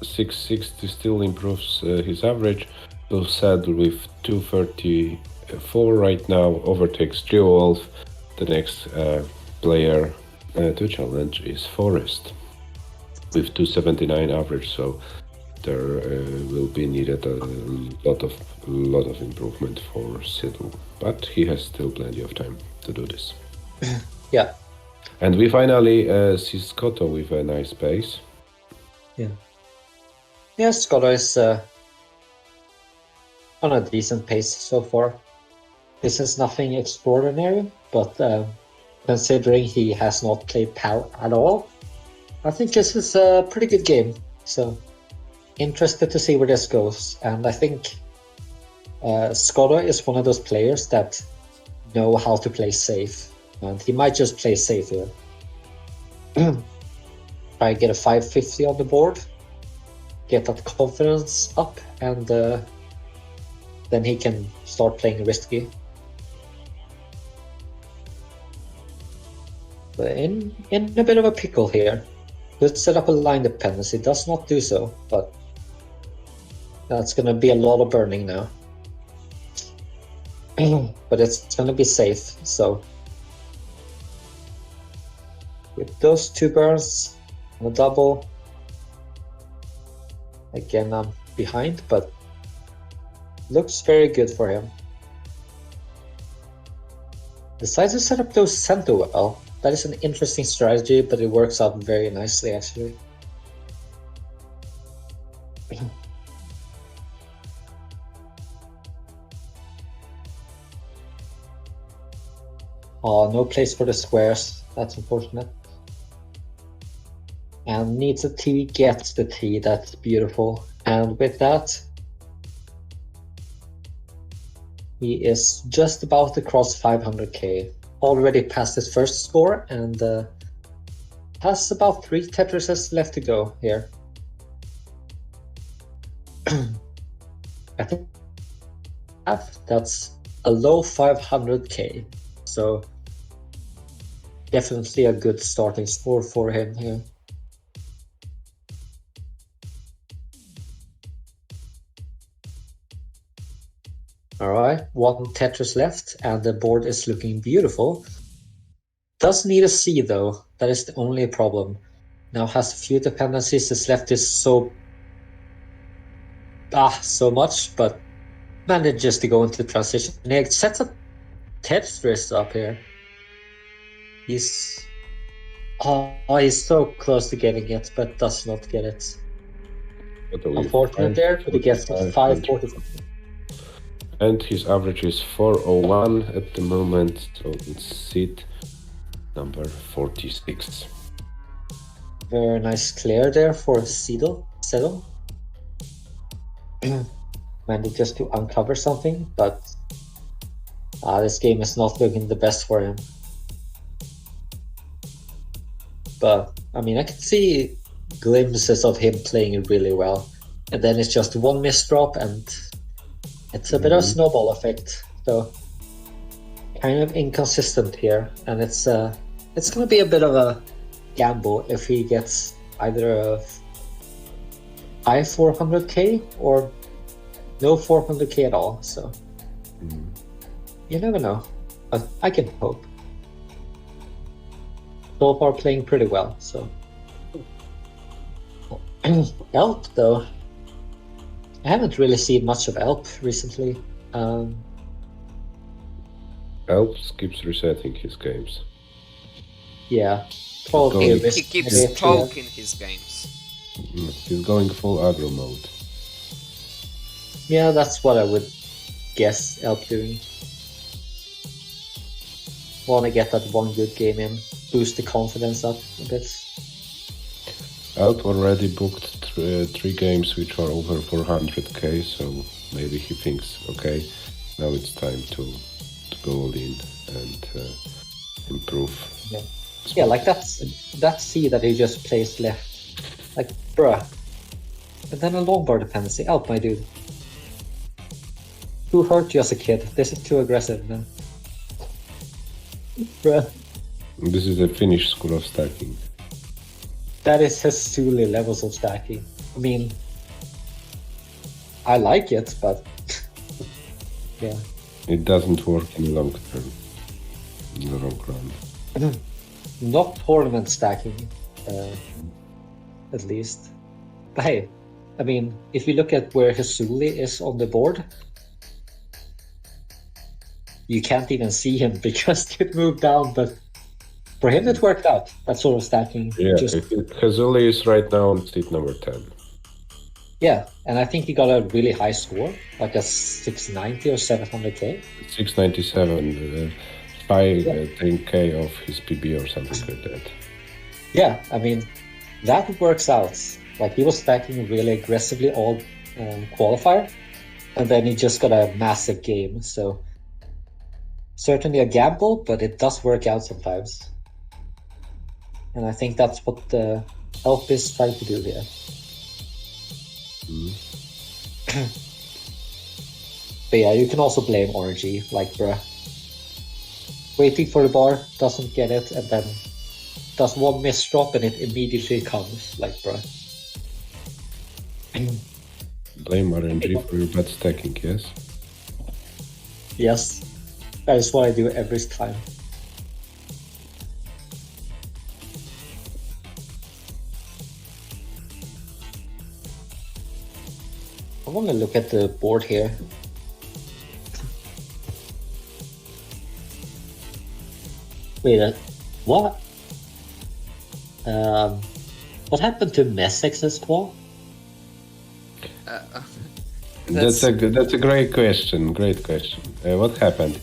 660 still improves his average. So sad with 234 right now, overtakes Geowolf. The next player to challenge is Forest with 279 average, so there will be needed a lot of improvement for Siddle, but he has still plenty of time to do this. Yeah. And we finally see Scotto with a nice pace. Yeah, Scotto is on a decent pace so far. This is nothing extraordinary, but considering he has not played PAL at all, I think this is a pretty good game. So, interested to see where this goes. And I think Scotto is one of those players that know how to play safe. And he might just play safe here. Try and get a 550 on the board, get that confidence up, and then he can start playing risky. But in a bit of a pickle here. Could set up a line dependency, does not do so, but that's gonna be a lot of burning now. But it's gonna be safe, so with those 2 burns on a double, again I'm behind, but looks very good for him. Decides to set up those center well. That is an interesting strategy, but it works out very nicely actually. Oh, no place for the squares. That's unfortunate. And needs a T, gets the T. That's beautiful. And with that, he is just about to cross 500k. Already passed his first score and has about 3 Tetrises left to go here. I think that's a low 500k. So definitely a good starting score for him here. Alright, 1 Tetris left and the board is looking beautiful. Does need a C though, that is the only problem. Now has a few dependencies, his left is so much, but manages to go into transition. And he sets a Tetris up here. He's so close to getting it, but does not get it. Unfortunate there, but he gets 540. And his average is 401 at the moment, so it's seat number 46. Very nice clear there for Settle. Managed just to uncover something, but this game is not looking the best for him. But I mean, I can see glimpses of him playing really well, and then it's just 1 misdrop and it's a bit of a snowball effect. So kind of inconsistent here, and it's gonna be a bit of a gamble if he gets either a high 400k or no 400k at all. So you never know, but I can hope. So far, playing pretty well. So Elp though, I haven't really seen much of Elp recently. Elf keeps resetting his games. Yeah, probably a He risk. He keeps maybe, choking his games. He's going full aggro mode. Yeah, that's what I would guess Elp doing. Want to get that one good game in, boost the confidence up a bit. Elf already booked three games which are over 400k, so maybe he thinks, okay, now it's time to go all in and improve. Yeah, like that C that he just placed left. Like, bruh. And then a longboard dependency. Elp, my dude. Who hurt you as a kid? This is too aggressive, man. Bruh. This is the Finnish school of stacking. That is Hesuli levels of stacking. I mean, I like it, but yeah. It doesn't work in the long term, in the long run. Not tournament stacking, at least. But hey, I mean, if you look at where Hesuli is on the board, you can't even see him because it moved down, but for him it worked out, that sort of stacking. Yeah, Hazuli is right now on seat number 10. Yeah, and I think he got a really high score, like a 690 or 700k. 697, 10k of his PB or something like that. Yeah, I mean, that works out. Like, he was stacking really aggressively all qualifier, and then he just got a massive game, so certainly a gamble, but it does work out sometimes. And I think that's what the Elf is trying to do here. But yeah, you can also blame RNG, like, bruh. Waiting for the bar, doesn't get it, and then does one misdrop and it immediately comes, like, bruh. Blame RNG for your bad stacking, yes? Yes, that is what I do every time. I want to look at the board here. Wait, what? What happened to Messex's call? That's a great question. Great question. What happened?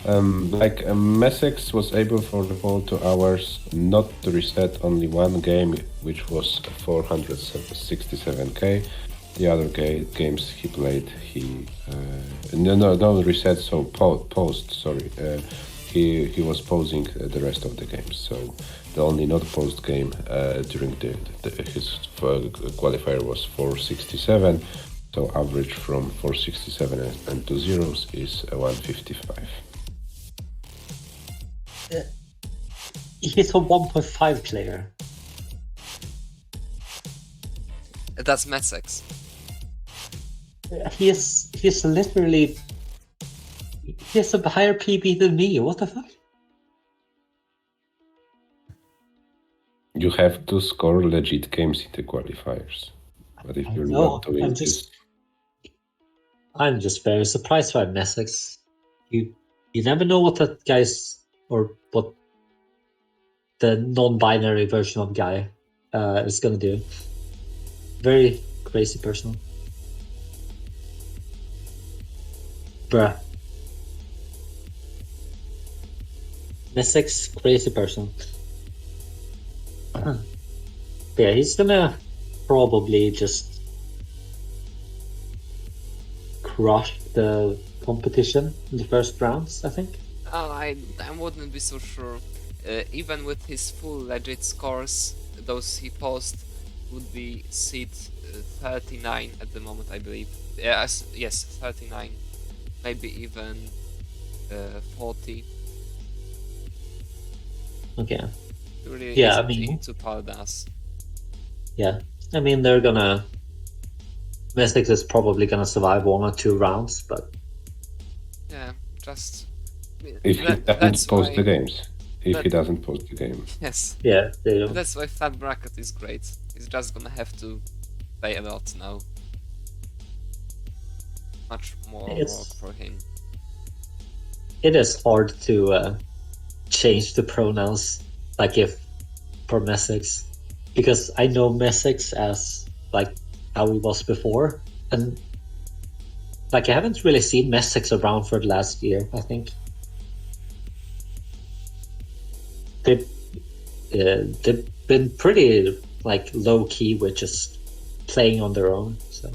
Messex was able for the whole 2 hours not to reset only one game, which was 467k. The other games he played, no reset. So post. Sorry, he was pausing the rest of the games. So the only not post game during his qualifier was 467. So average from 467 and 2 zeros is 155. He's a 1.5 player. That's Metsex. He's literally... He has a higher PB than me, what the fuck? You have to score legit games in the qualifiers. But if you're not doing this... I'm just very surprised by Messex. You never know what that guy's... or what the non-binary version of guy is gonna do. Very crazy person. Bruh. Messex, crazy person. Yeah, he's gonna probably just crush the competition in the first rounds, I think. I wouldn't be so sure. Even with his full legit scores, those he posted would be seat 39 at the moment, I believe. Yes, 39. Maybe even 40. Okay. He really Yeah, I isn't mean- into Paldas. Yeah. I mean, they're gonna. Mystics is probably gonna survive 1 or 2 rounds, but Yeah, just If he that's doesn't post the why. games. If he that- doesn't post the game. Yes, yeah, they and that's why Fat Bracket is great. He's just gonna have to play a lot now. Much more work It's- for him. it is hard to change the pronouns, like if for Mystics, because I know Mystics as like how he was before, and like I haven't really seen Mystics around for the last year. I think they've been pretty like low key with just playing on their own. So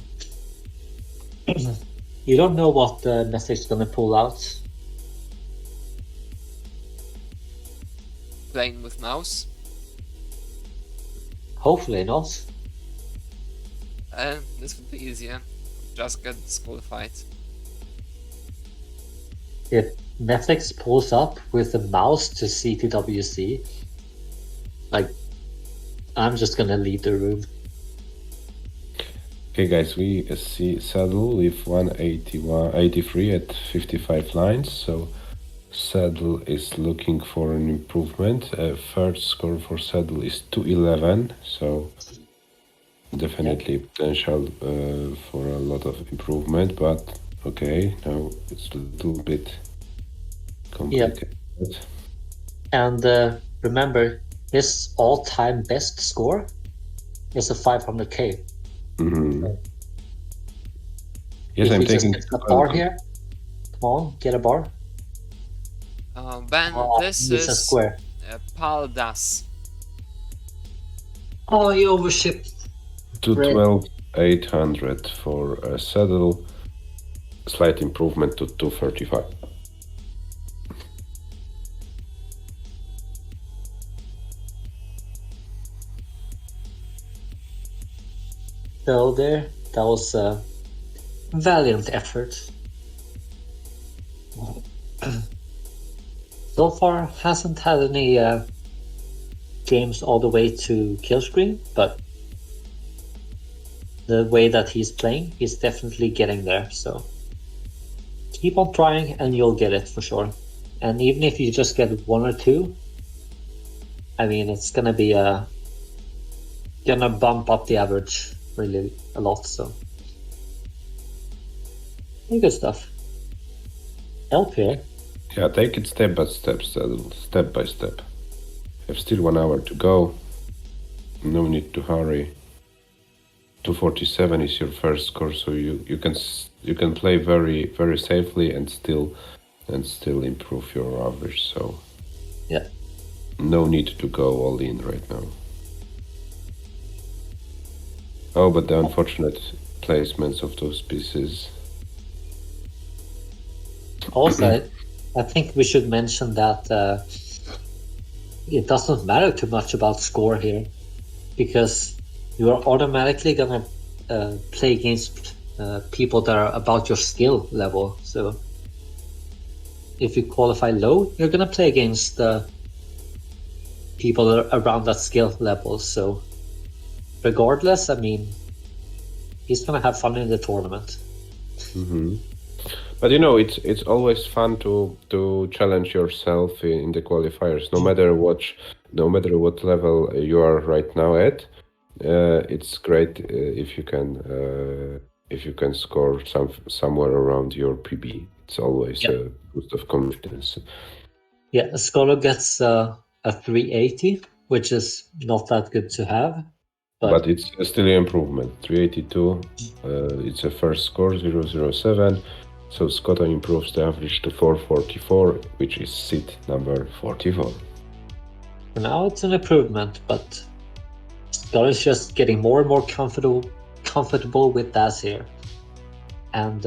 you don't know what Mystics gonna pull out. Playing with mouse. Hopefully not. This would be easier. Just get disqualified. If Netflix pulls up with a mouse to CTWC, like, I'm just gonna leave the room. Okay, guys, we see Saddle with 183 at 55 lines. So Saddle is looking for an improvement. Third score for Saddle is 211. So definitely potential for a lot of improvement. But okay, now it's a little bit complicated. And remember, his all-time best score is a 500k. Mhm. Yes, If I'm he just taking gets a bar here, come on, get a bar. Ben, Oh, this it's a is square. Paldas. Oh, he overshipped. 212 800 for a Saddle. Slight improvement to 235. So there, that was a valiant effort. So far, hasn't had any games all the way to kill screen, but the way that he's playing, he's definitely getting there. So keep on trying and you'll get it for sure. And even if you just get 1 or 2, I mean, it's gonna be gonna bump up the average really a lot. So good stuff. Help here. Yeah, take it step by step, Saddle. Step by step. Have still 1 hour to go. No need to hurry. 247 is your first score, so you can play very safely and still improve your average. So Yeah. no need to go all in right now. Oh, but the unfortunate placements of those pieces. Also, I think we should mention that it doesn't matter too much about score here, because you are automatically gonna play against people that are about your skill level. So if you qualify low, you're gonna play against people that are around that skill level. So regardless, I mean, he's gonna have fun in the tournament. Mm-hmm. But you know, it's always fun to challenge yourself in the qualifiers, no matter what level you are right now at. It's great if you can score somewhere around your PB. It's always a boost of confidence. Yeah, Scholar gets a 380, which is not that good to have. But it's still an improvement. 382. It's a first score 007. So Scotta improves the average to 444, which is seat number 44. For now, it's an improvement, but Scholar is just getting more and more comfortable with that here. And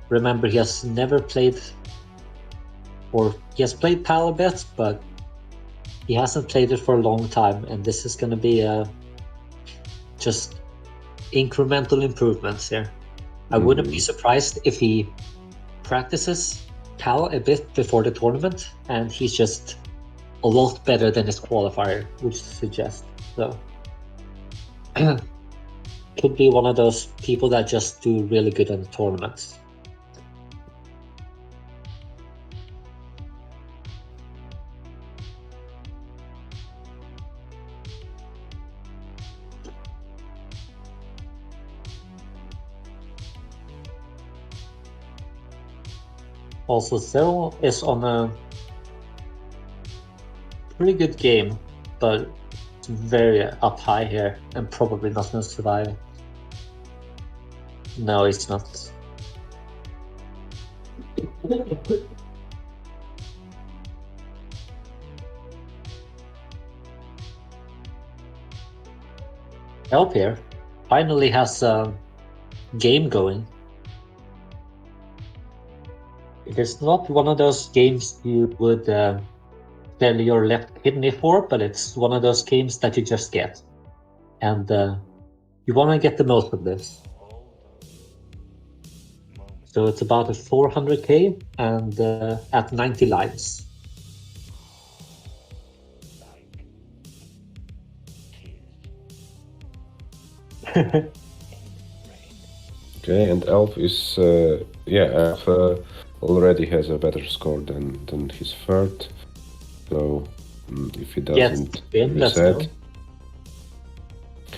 remember, he has never played, or he has played PAL a bit, but he hasn't played it for a long time, and this is going to be just incremental improvements here. I wouldn't be surprised if he practices PAL a bit before the tournament, and he's just a lot better than his qualifier would suggest. So could be one of those people that just do really good in the tournaments. Also, Cyril is on a pretty good game, but it's very up high here and probably not going to survive. No, it's not. Help here finally has a game going. It is not one of those games you would sell your left kidney for, but it's one of those games that you just get. And you want to get the most of this. So it's about a 400k and at 90 lives. Okay, and Elf is Elf already has a better score than his third. So if he doesn't reset,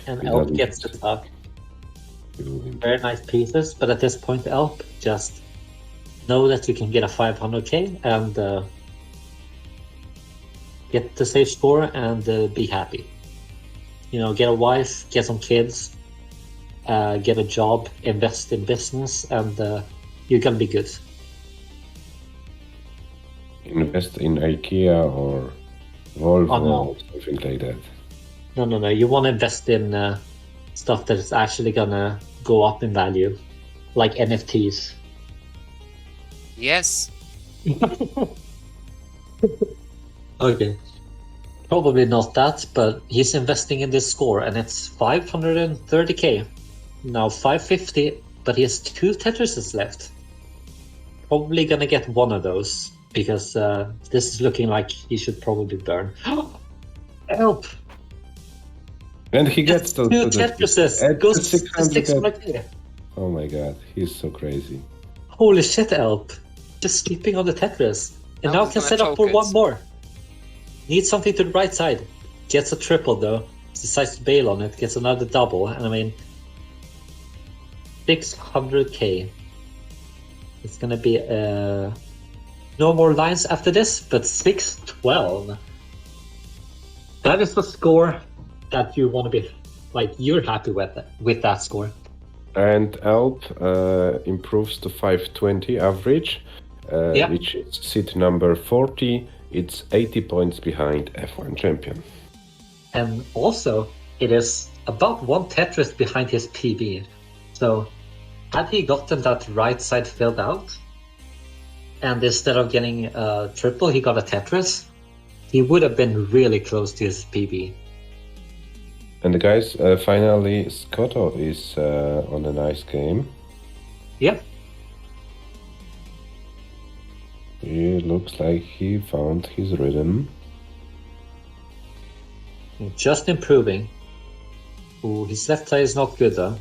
and Elf gets it up. Very nice pieces, but at this point, Elf, just know that you can get a 500k and get the safe score and be happy. You know, get a wife, get some kids, get a job, invest in business, and you can be good. Invest in IKEA or Volvo or something like that. No. You want to invest in stuff that is actually gonna go up in value, like NFTs. Yes. Okay. Probably not that, but he's investing in this score, and it's 530k. Now 550, but he has 2 Tetrises left. Probably gonna get one of those, because this is looking like he should probably burn. Help! And he gets those 2 Tetrises! Goes to 600k! Oh my god, he's so crazy. Holy shit, Elp! Just skipping on the Tetris. And now can set up for one more. Needs something to the right side. Gets a triple though. Decides to bail on it. Gets another double. And I mean, 600k. It's gonna be no more lines after this, but 612. That is the score that you want to be, like, you're happy with that score. And Alp improves to 520 average, which is seat number 40. It's 80 points behind F1 champion. And also, it is about 1 Tetris behind his PB. So, had he gotten that right side filled out, and instead of getting a triple, he got a Tetris, he would have been really close to his PB. And guys, finally, Scotto is on a nice game. Yep. He looks like he found his rhythm. Just improving. Ooh, his left side is not good though.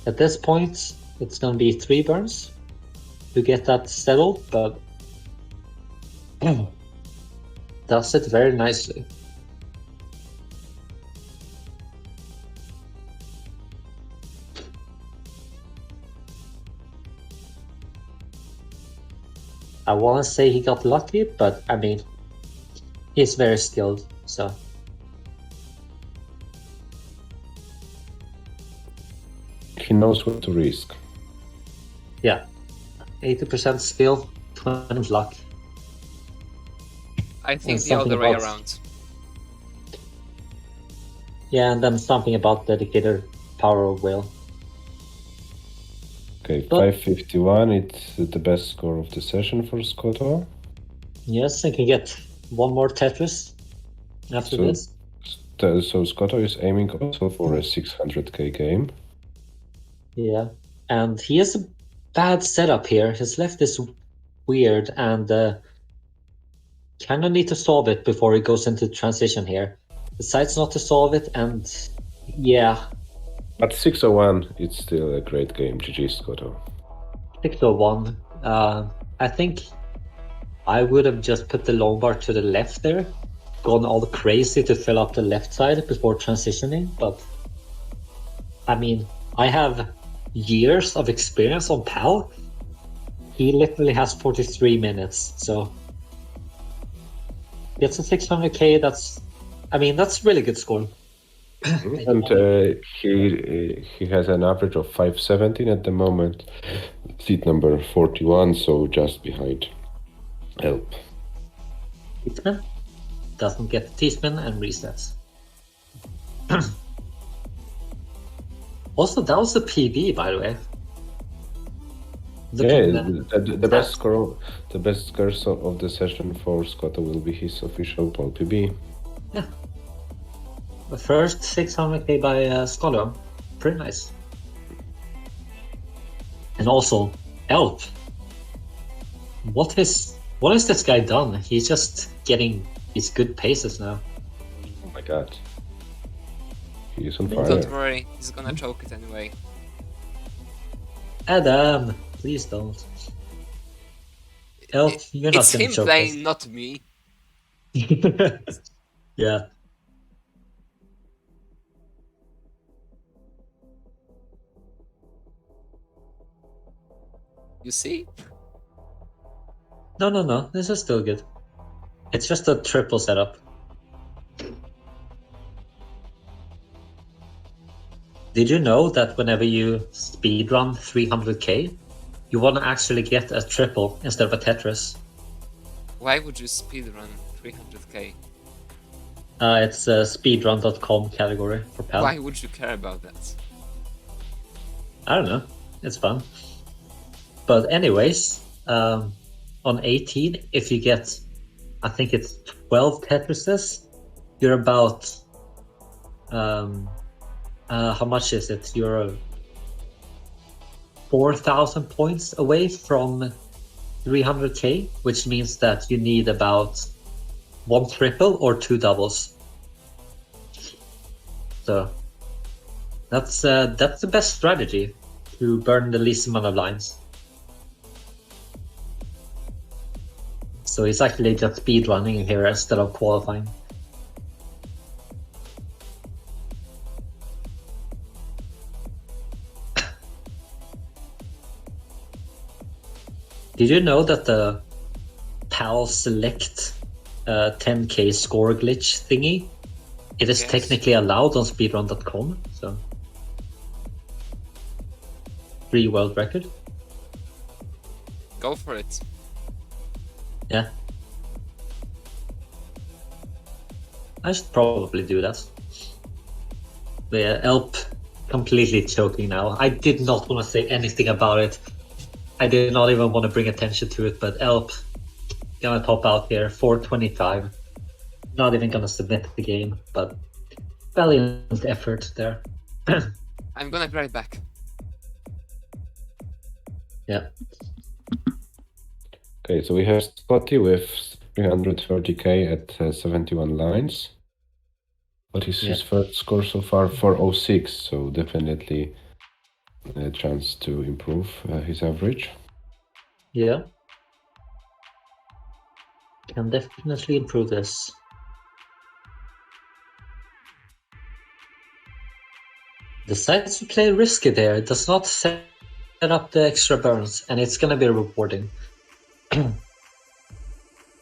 At this point, it's gonna be 3 burns to get that settled, but does it very nicely. I want to say he got lucky, but I mean, he's very skilled, so. He knows what to risk. Yeah. 80% skill, 20% luck. I think And the other way about- around. Yeah, and then something about dedicated power of will. Okay, But- 551, it's the best score of the session for Scotto. Yes, and can get one more Tetris after So- this. So Scotto is aiming also for a 600k game. Yeah, and he has a bad setup here. His left is weird, and kind of need to solve it before he goes into transition here. Decides not to solve it, and yeah, At 6:01, it's still a great game. GG, Scotto. 601. I think I would have just put the long bar to the left there, gone all crazy to fill up the left side before transitioning, but I mean, I have years of experience on PAL. He literally has 43 minutes, so gets a 600k. That's really good score. And he has an average of 517 at the moment. Seat number 41, so just behind Help. T-spin doesn't get the T-spin and resets. Also, that was the PB, by the way. The best score, the best score of the session for Scotto will be his official pole PB. Yeah. The first 600k by Scotto. Pretty nice. And also, Elp. What has this guy done? He's just getting his good paces now. Oh my god. He is on fire. Don't worry, he's gonna choke it anyway. Adam, please don't. Elp, you're not It's gonna him choke playing, not me. this. Yeah. You see? No. This is still good. It's just a triple setup. Did you know that whenever you speedrun 300k, you want to actually get a triple instead of a Tetris? Why would you speedrun 300k? It's a speedrun.com category for PAL. Why would you care about that? I don't know. It's fun. But anyways, on 18, if you get, I think it's 12 Tetrises, you're about, how much is it? You're 4,000 points away from 300k, which means that you need about 1 triple or 2 doubles. So that's the best strategy to burn the least amount of lines. So it's actually just speedrunning here instead of qualifying. Did you know that the PAL select 10k score glitch thingy, it is Yes. technically allowed on speedrun.com, so free world record. Go for it. Yeah. I should probably do that. But yeah, Elp completely choking now. I did not want to say anything about it. I did not even want to bring attention to it, but Elp gonna top out here, 425. Not even gonna submit the game, but valiant effort there. I'm gonna be right back. Yeah. Okay, so we have Scotty with 330k at 71 lines. What is his first score so far? 406, so definitely a chance to improve his average. Yeah. Can definitely improve this. Decides to play risky there. Does not set up the extra burns, and it's gonna be rewarding.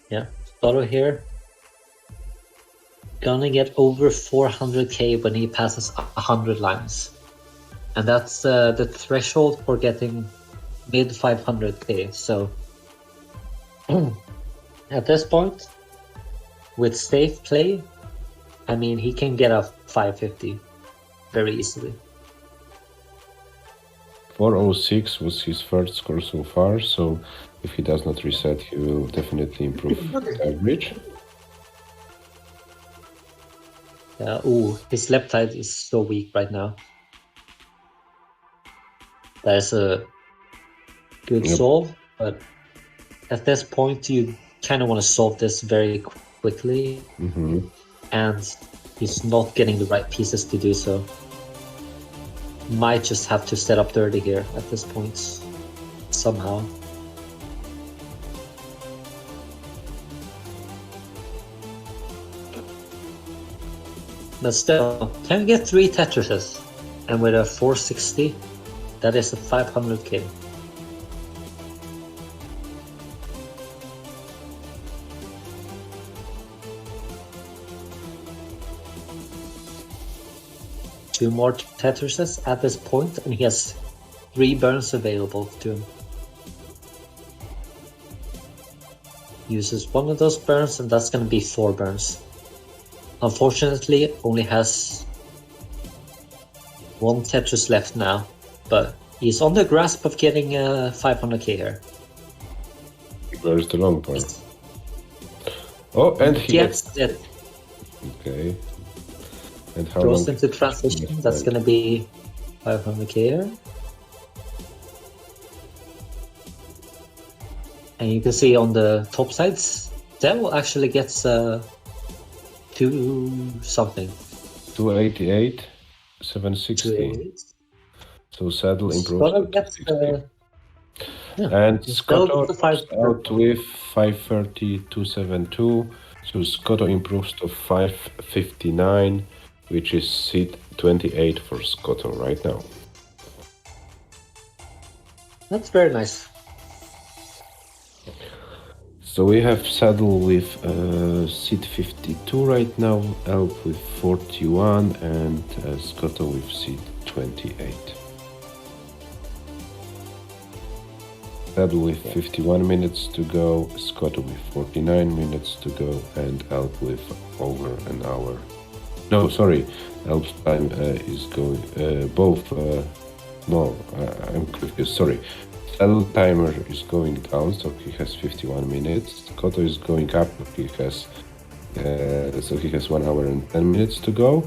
Yeah, Scotto here. Gonna get over 400k when he passes 100 lines. And that's the threshold for getting mid 500k. So at this point, with safe play, I mean, he can get a 550 very easily. 406 was his first score so far, so if he does not reset, he will definitely improve his average. His left side is so weak right now. That is a good solve, but at this point you kind of want to solve this very quickly, Mm-hmm. and he's not getting the right pieces to do so. Might just have to set up dirty here at this point, somehow. But still, can we get 3 Tetrises? And with a 460, that is a 500k. Two more Tetrises at this point, and he has 3 burns available to him. Uses one of those burns, and that's going to be 4 burns. Unfortunately, only has 1 Tetris left now, but he's on the grasp of getting 500k here. Where's the long part? Oh, and he Gets it. Okay. And how Goes long? into transition. That's going to be 500k here. And you can see on the top sides, Devil actually gets 2 something. 288, 760. 288. So Saddle improves Scotto to gets 260. yeah. And Still Scotto the 5 out with 530, 272. So Scotto improves to 559, which is seat 28 for Scotto right now. That's very nice. So we have Saddle with seat 52 right now, Elf with 41, and Scotto with seat 28. Saddle with 51 minutes to go, Scotto with 49 minutes to go, and Elf with over an hour. No, sorry, Elf's time is going both. No, I'm confused. Sorry. Saddle timer is going down, so he has 51 minutes. Scotto is going up, so he has 1 hour and 10 minutes to go.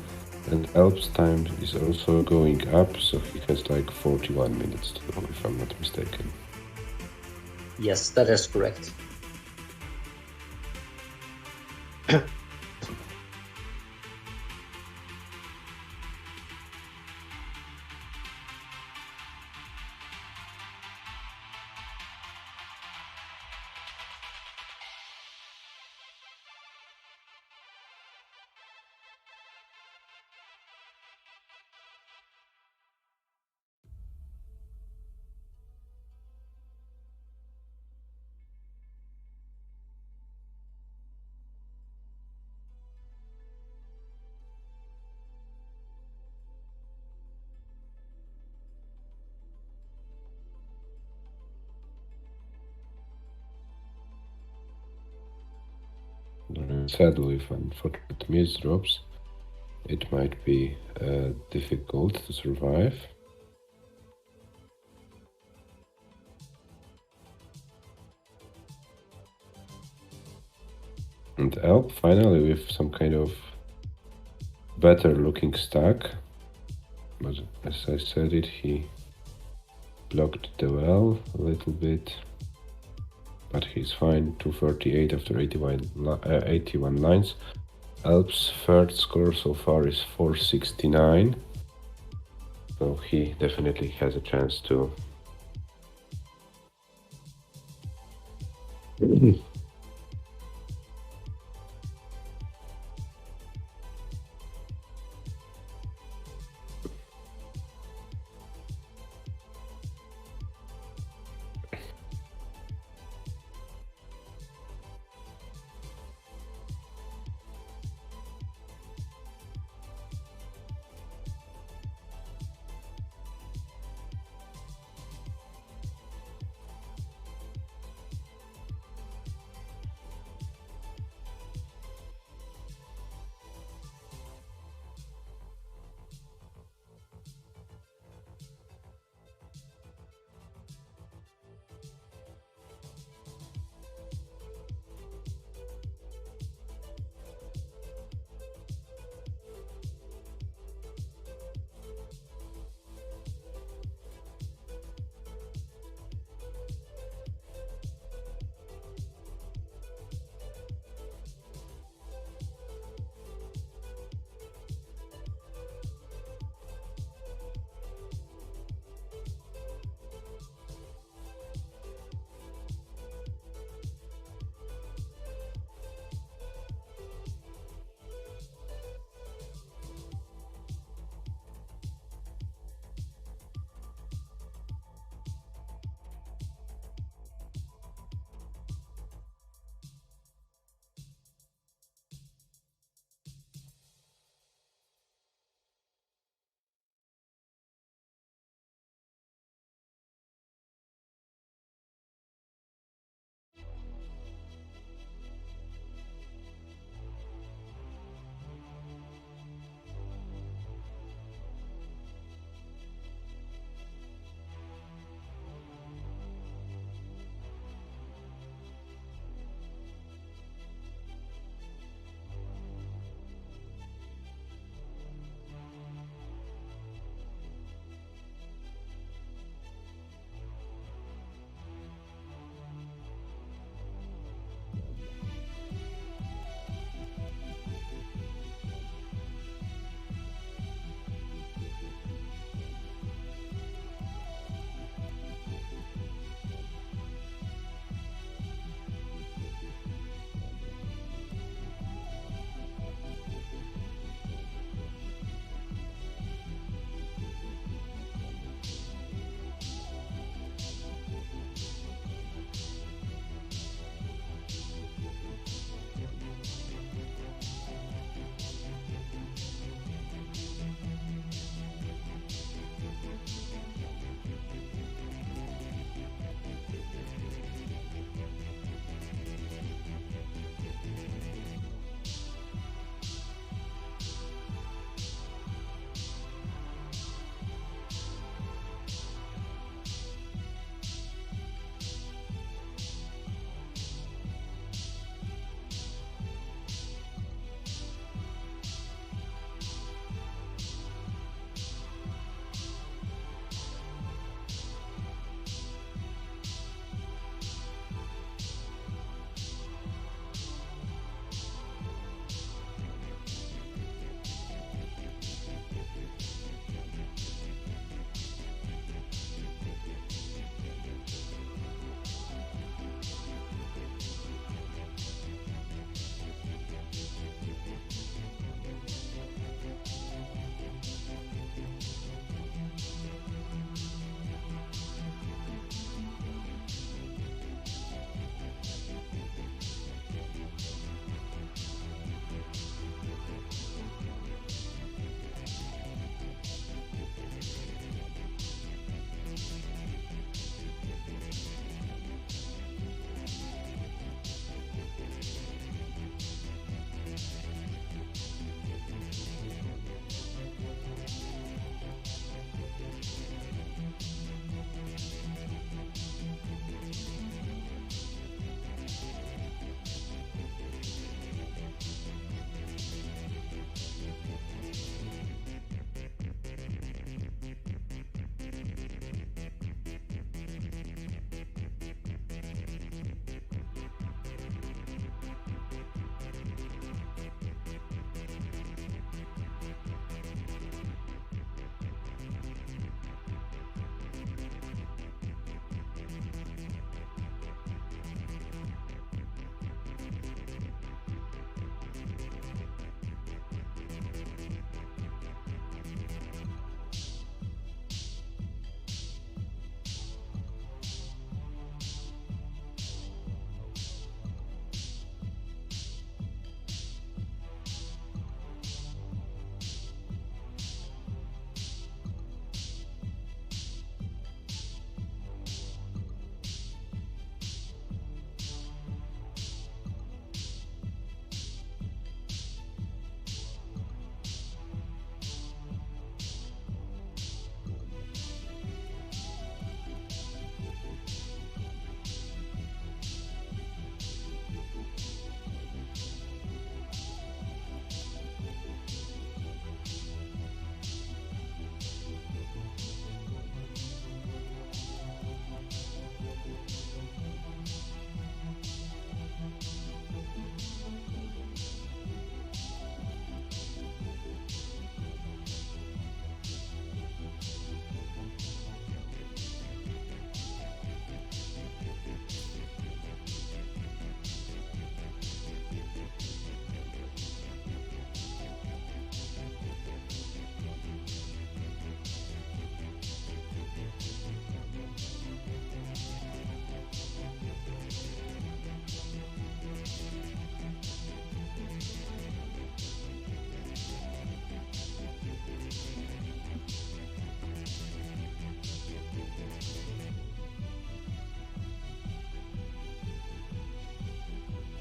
And Elf's time is also going up, so he has like 41 minutes to go, if I'm not mistaken. Yes, that is correct. Saddle with unfortunate miss drops. It might be difficult to survive. And Elf finally with some kind of better looking stack. But as I said it, he blocked the well a little bit. But he's fine, 238 after 81 lines. Elf's third score so far is 469. So he definitely has a chance to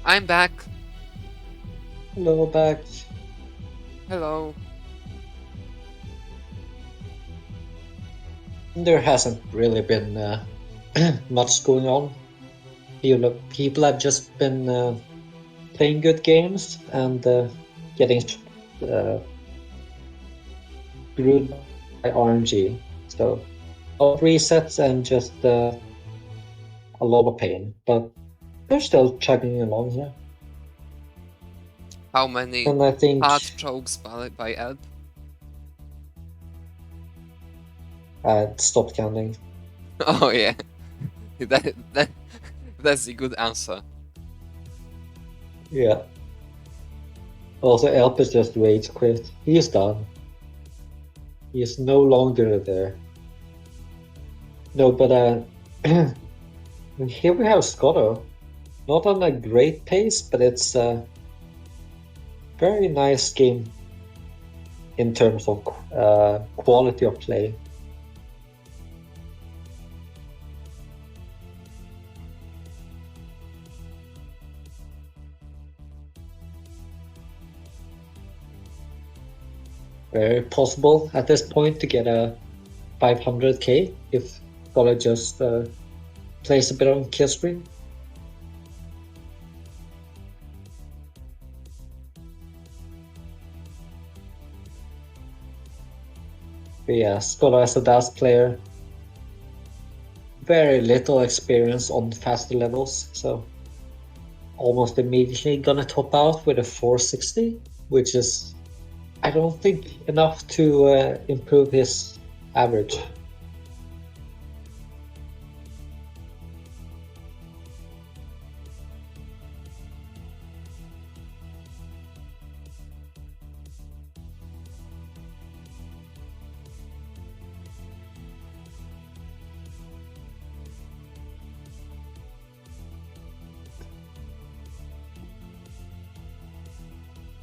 I'm back. Hello, back. Hello. There hasn't really been much going on. People have just been playing good games and getting screwed by RNG. So, all resets and just a lot of pain. But they're still chugging along here. How many And I think hard chokes by Elb? I stopped counting. Oh yeah. That's a good answer. Yeah. Also, Elp is just rage quit. He's done. He is no longer there. No, but here we have Scotto. Not on a great pace, but it's a very nice game in terms of quality of play. Very possible at this point to get a 500k if Scotto just plays a bit on kill screen. But yeah, Scotto as a DAS player, very little experience on faster levels, so almost immediately gonna top out with a 460, which is, I don't think, enough to improve his average.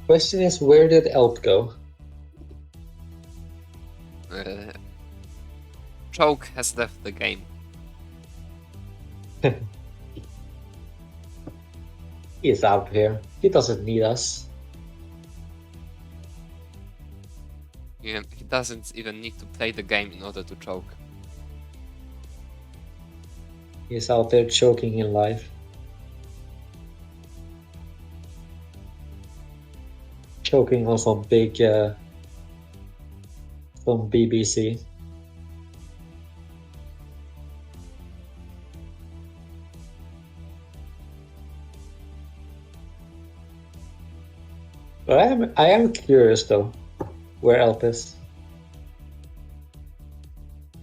Question is, where did Elp go? Choke has left the game. He's out here. He doesn't need us. He doesn't even need to play the game in order to choke. He's out there choking in life. Choking on some big, some BBC. But I am curious though, where Elp is.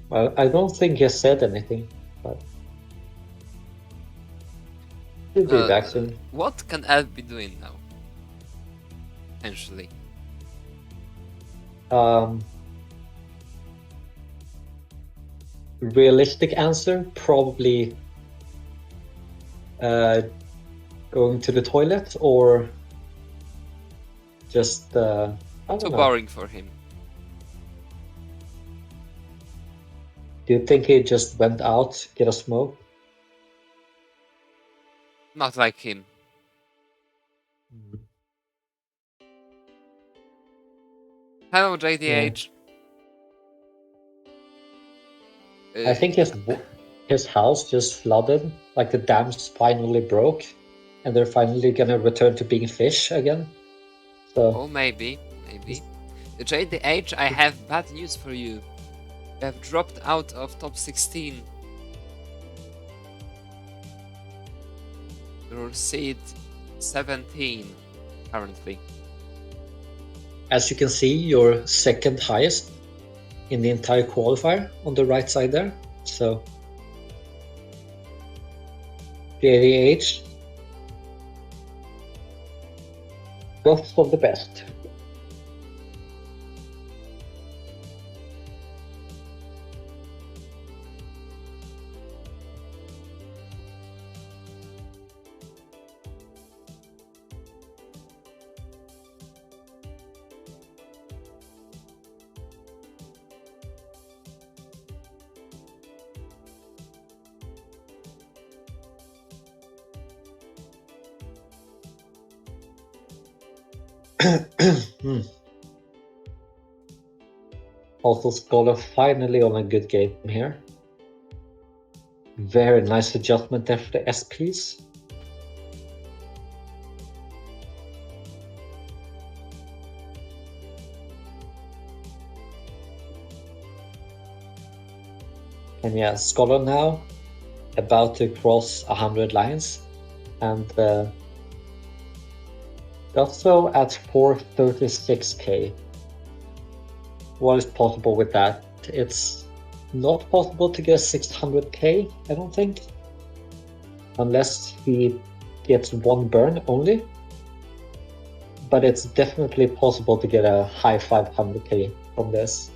Well, I don't think he said anything, but he'll be back soon. What can Elb be doing now? Potentially. Realistic answer, probably going to the toilet or just I don't Too know. boring for him. Do you think he just went out, get a smoke? Not like him. Hello, JDH. I think his house just flooded, like the dams finally broke, and they're finally gonna return to being fish again. So Oh, maybe. JDH, I have bad news for you. You have dropped out of top 16. You're seed 17 currently. as you can see, you're second highest in the entire qualifier on the right side there. So JDH, best of the best. Hmm. Also, Scholar finally on a good game here. Very nice adjustment there for the SPs. And yeah, Scholar now about to cross 100 lines, and does so at 436k. What is possible with that? It's not possible to get 600k, I don't think. Unless he gets one burn only. But it's definitely possible to get a high 500k from this.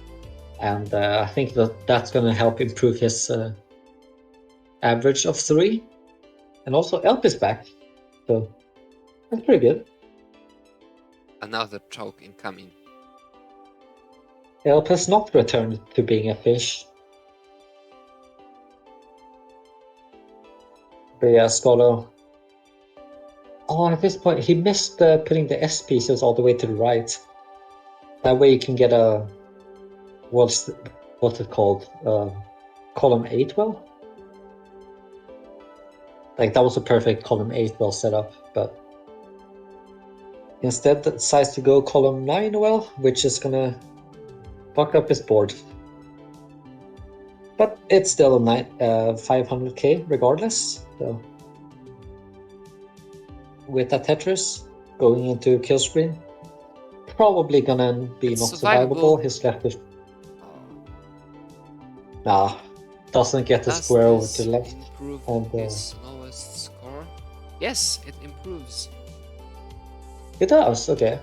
And I think that's going to help improve his average of 3. And also Elp is back. So that's pretty good. Another choke incoming. Elp has not returned to being a fish. But yeah, Skolo. Oh, at this point, he missed putting the S pieces all the way to the right. That way you can get a... What's it called? Column 8 well? Like, that was a perfect column 8 well setup, but... Instead, decides to go column 9 well, which is gonna fuck up his board. But it's still a 500k regardless, so... With that Tetris going into kill screen, probably gonna be It's not survivable. survivable. His left is... Nah, doesn't get the Does square over to this the left. improve And, his lowest score? Yes, it improves. It does, okay.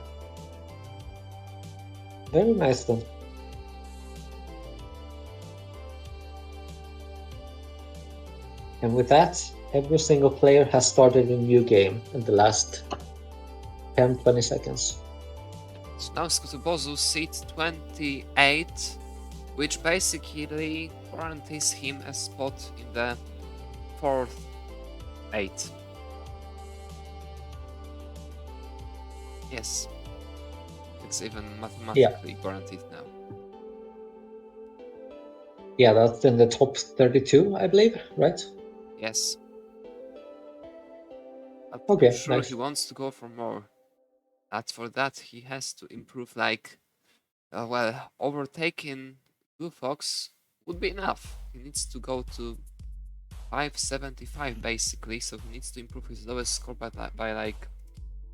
Very nice then. And with that, every single player has started a new game in the last 10-20 seconds. So now Skutubozu seat 28, which basically guarantees him a spot in the 4th 8. Yes. It's even mathematically guaranteed now. Yeah, that's in the top 32, I believe, right? Yes. But Okay, I'm sure nice. he wants to go for more. But for that, he has to improve, like, well, overtaking Blue Fox would be enough. He needs to go to 575 basically, so he needs to improve his lowest score by like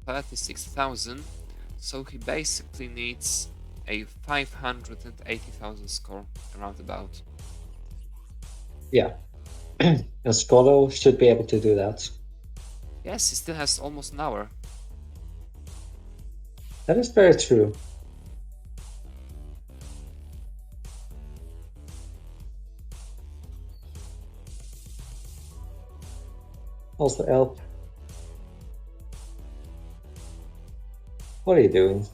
36,000. So he basically needs a 580,000 score around about. Yeah. And Skolo should be able to do that. Yes, he still has almost an hour. That is very true. Also, Elp. What are you doing?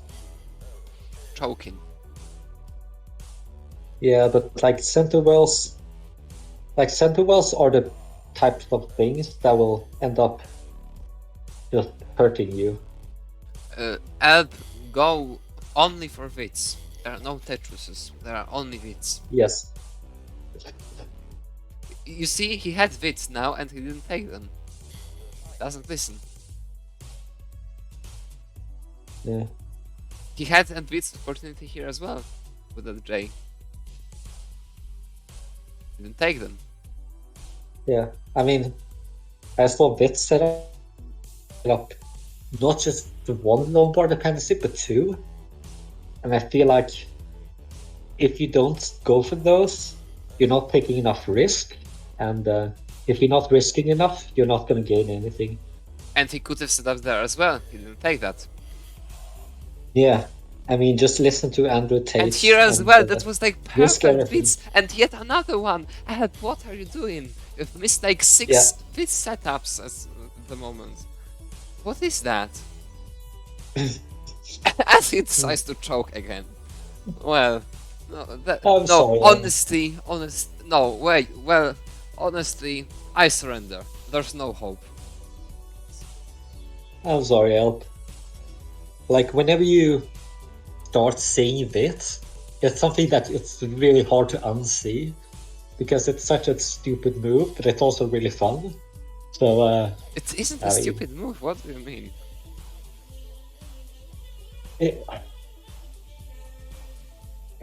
Choking. Yeah, but like center wells are the types of things that will end up just hurting you. Elb, go only for Vits. There are no Tetrises, there are only Vits. Yes. You see, he had Vits now and he didn't take them. Doesn't listen. Yeah. He had and Vits opportunity here as well with the J. Didn't take them. Yeah. I mean, I saw Vit set up not just the one lone bar dependency, but 2. And I feel like if you don't go for those, you're not taking enough risk. And if you're not risking enough, you're not going to gain anything. And he could have set up there as well. He didn't take that. Yeah. I mean, just listen to Andrew Tate. And here as well, that was like perfect everything. Vits. And yet another one. Elb, what are you doing? You've missed like 6 Yeah. Vits setups at the moment. What is that? As he decides to choke again. Well, no, I'm sorry, honestly, I surrender. There's no hope. I'm sorry, Elp. like whenever you start seeing it, it's something that it's really hard to unsee because it's such a stupid move, but it's also really fun. So It isn't a I mean, stupid move. What do you mean?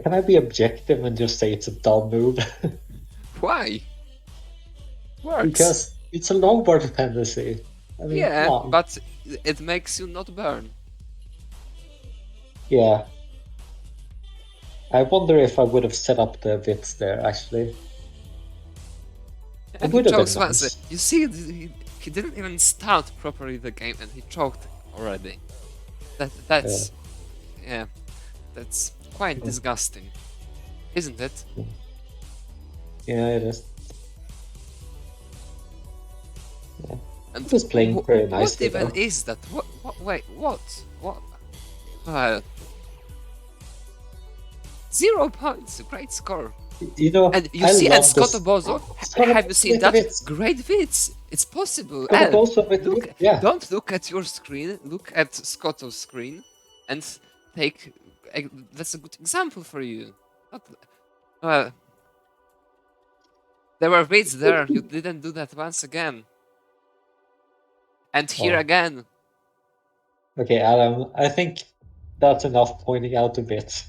can I be objective and just say it's a dumb move? Why? Works. Because it's a longboard dependency. I mean, come Yeah, on. but it makes you not burn. Yeah. I wonder if I would have set up the bits there, actually. And he would have been chokes once. nice. You see, he didn't even start properly the game, and he choked already. That's yeah, that's quite Yeah. disgusting, isn't it? Yeah, it is. And He was playing very what nicely, even though. is that? Wait, what? Well, 0 points, great score. You know, And you I see, love and Scott this. Bozo, Scott have you seen that? Bits. Great vids. It's possible. Scott And Bozo with look, it, yeah. don't look at your screen. Look at Scotto's screen, and take. That's a good example for you. Not, well, there were vids there. You didn't do that once again. And here Oh. again. Okay, Adam, I think that's enough pointing out the bits.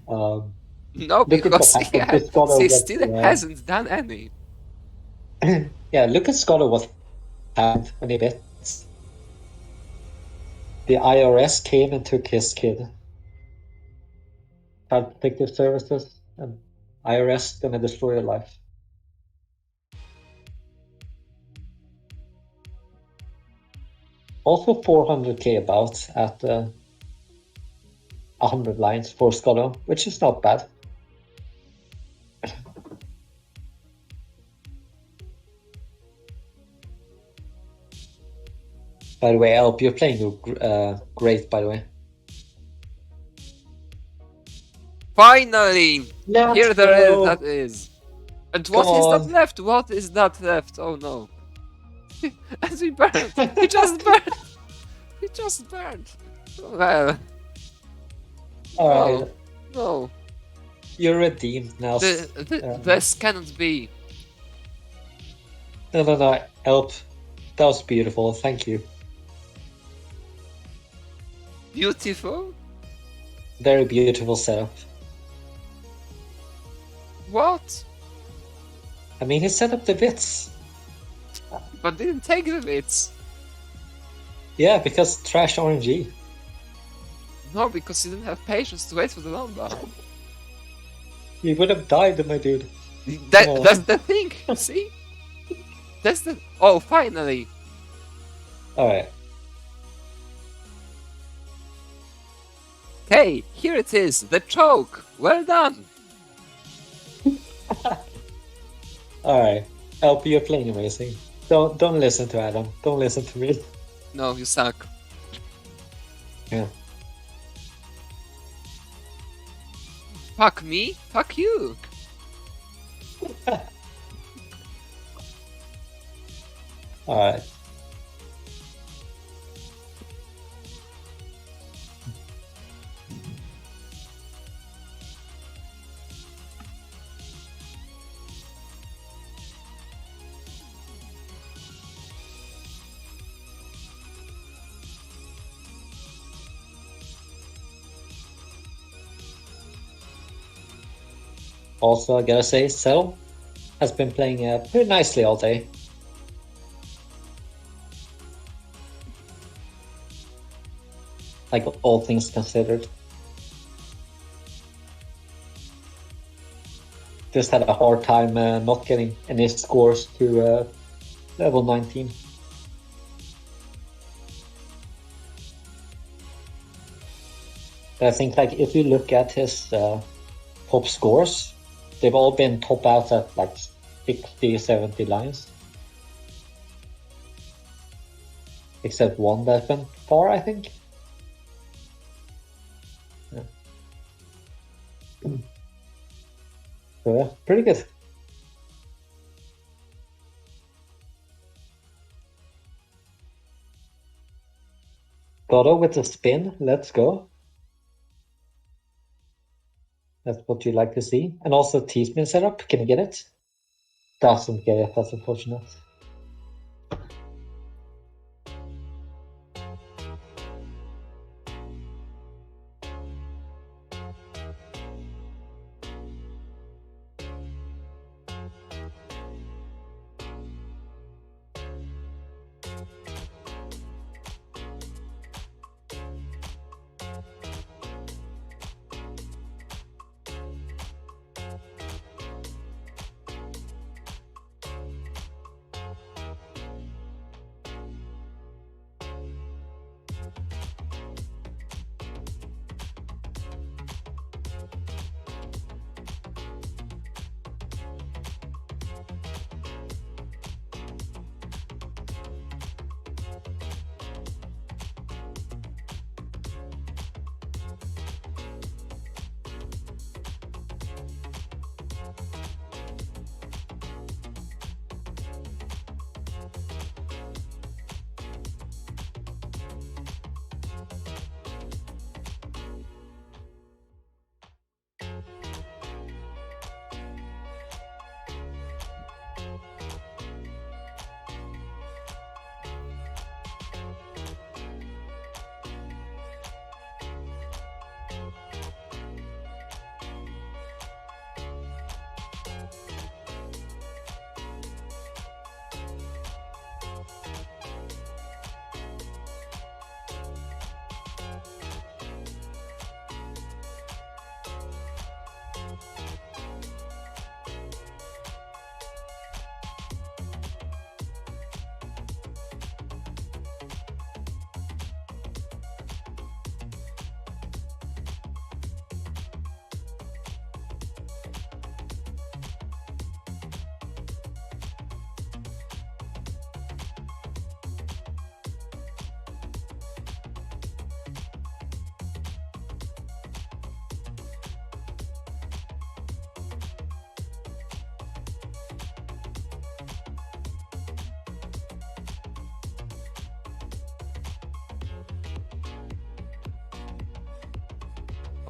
No, Look at because what happened to Scotto he with, still hasn't done any. yeah, look at Scotto what happened when he bits. The IRS came and took his kid. Child Protective Services and IRS gonna destroy your life. Also 400k about at 100 lines for Scotto, which is not bad. By the way, Elp, you're playing great, by the way. Finally! Let's Here there is, go! that is. And what Come is that on. left? What is that left? Oh no. And he burned! He just burned! He just burned! Well, Alright, no. you're redeemed now. This cannot be. No, Elp. That was beautiful, thank you. Beautiful? Very beautiful setup. What? I mean, he set up the bits. But didn't take the bits. Yeah, because trash RNG. No, because he didn't have patience to wait for the longbow. You would have died, my dude. That's the thing, see? That's the... Oh, finally! Alright. Okay, here it is, the choke! Well done! Alright. Elp, you're playing amazing. Don't listen to Adam. Don't listen to me. No, you suck. Yeah. Fuck me? Fuck you! Alright. Also, I gotta say, Cell has been playing pretty nicely all day. Like, all things considered. Just had a hard time not getting any scores to level 19. But I think, like, if you look at his top scores, they've all been top out at like 60, 70 lines. Except one that's been far, I think. Yeah. So yeah, pretty good. Dodo with the spin. Let's go. That's what you like to see. And also T-spin setup. Can you get it? Doesn't get it. That's unfortunate.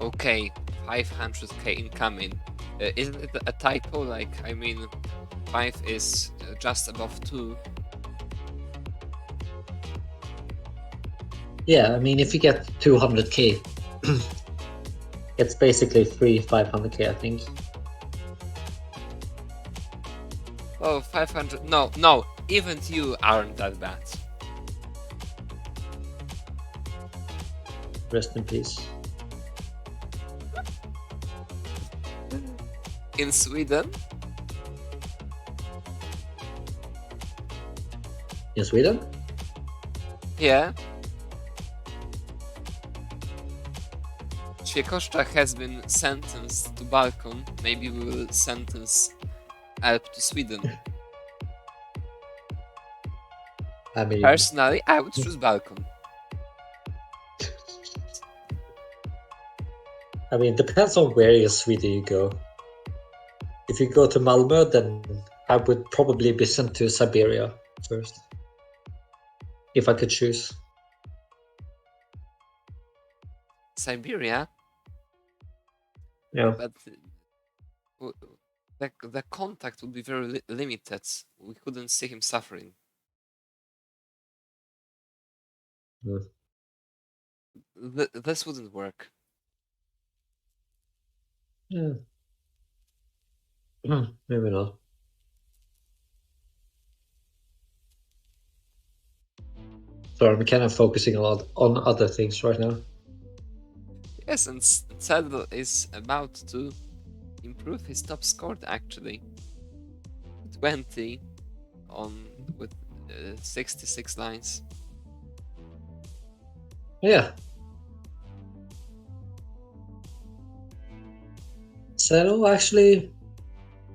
Okay, 500k incoming. Isn't it a typo? Like, I mean, 5 is just above 2. Yeah, I mean, if you get 200k, it's basically free 500k, I think. Oh, 500. No, no, even you aren't that bad. Rest in peace. In Sweden? In Sweden? Yeah. Ciekoszcza has been sentenced to Balkan. Maybe we will sentence Alp to Sweden. I mean, Personally, I would choose Balkan. depends on where in Sweden you go. If you go to Malmö, then I would probably be sent to Siberia first. If I could choose. Siberia? Yeah. But the contact would be very limited. We couldn't see him suffering. Mm. This wouldn't work. Yeah. Maybe not. So I'm kind of focusing a lot on other things right now. Yes, and Saddle is about to improve his top score actually. 20 on with 66 lines. Yeah. So actually,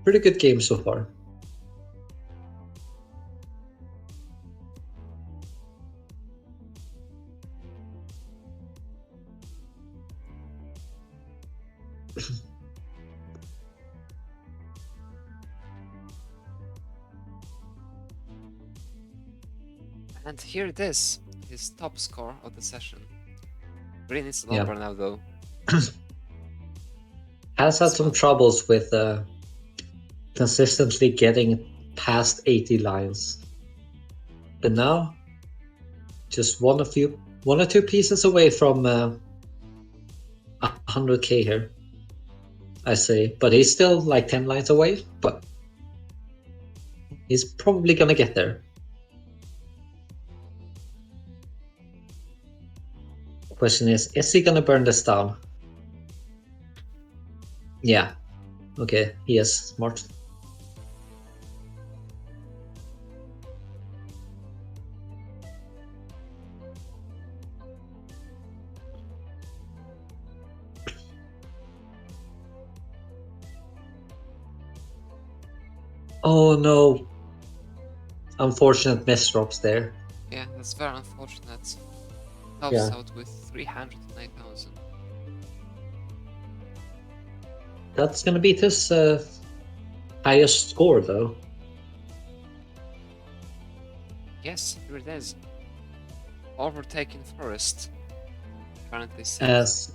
pretty good game so far. And here it is, his his top score of the session. Really needs a Yeah. number now, though. Has had some troubles with consistently getting past 80 lines. But now, just one or two pieces away from 100k here, I say. But he's still like 10 lines away, but he's probably gonna get there. Question is he gonna burn this down? Yeah. Okay, he is smart. Oh no. Unfortunate miss drops there. Yeah, that's very unfortunate. Helps Yeah. out with 309,000. That's gonna beat his highest score though. Yes, here it is. Overtaking Forest. Currently sixth. As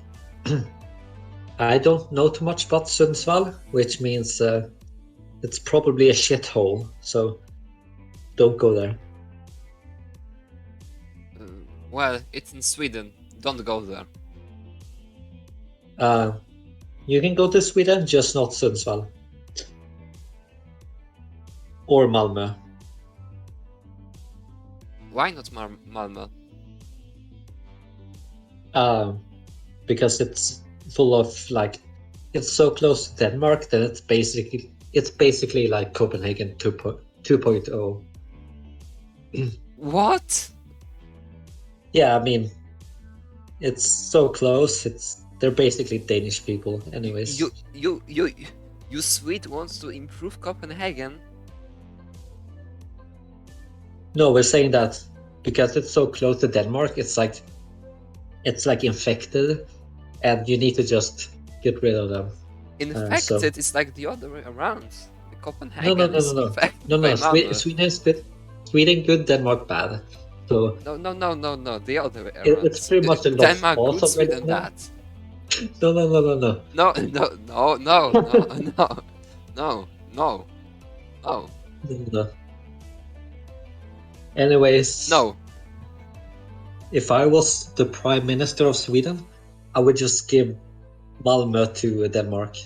I don't know too much about Sundsvall, which means it's probably a shithole, so don't go there. Well, it's in Sweden. Don't go there. You can go to Sweden, just not Sundsvall. Or Malmö. Why not Malmö? Because it's full of like, it's so close to Denmark that it's basically like Copenhagen 2.0. What? Yeah, I mean, it's so close. They're basically Danish people, anyways. You Swede wants to improve Copenhagen? No, we're saying that because it's so close to Denmark, it's like infected, and you need to just get rid of them. Infected is like the other way around. The Copenhagen is No. infected No, by no. Malmö. Sweden is good. Sweden good, Denmark bad. So No. The other way around. it's pretty much a lost Denmark cause good, already Sweden now. bad. No. No. No. Anyways, No. if I was the Prime Minister of Sweden, I would just give Malmö to Denmark.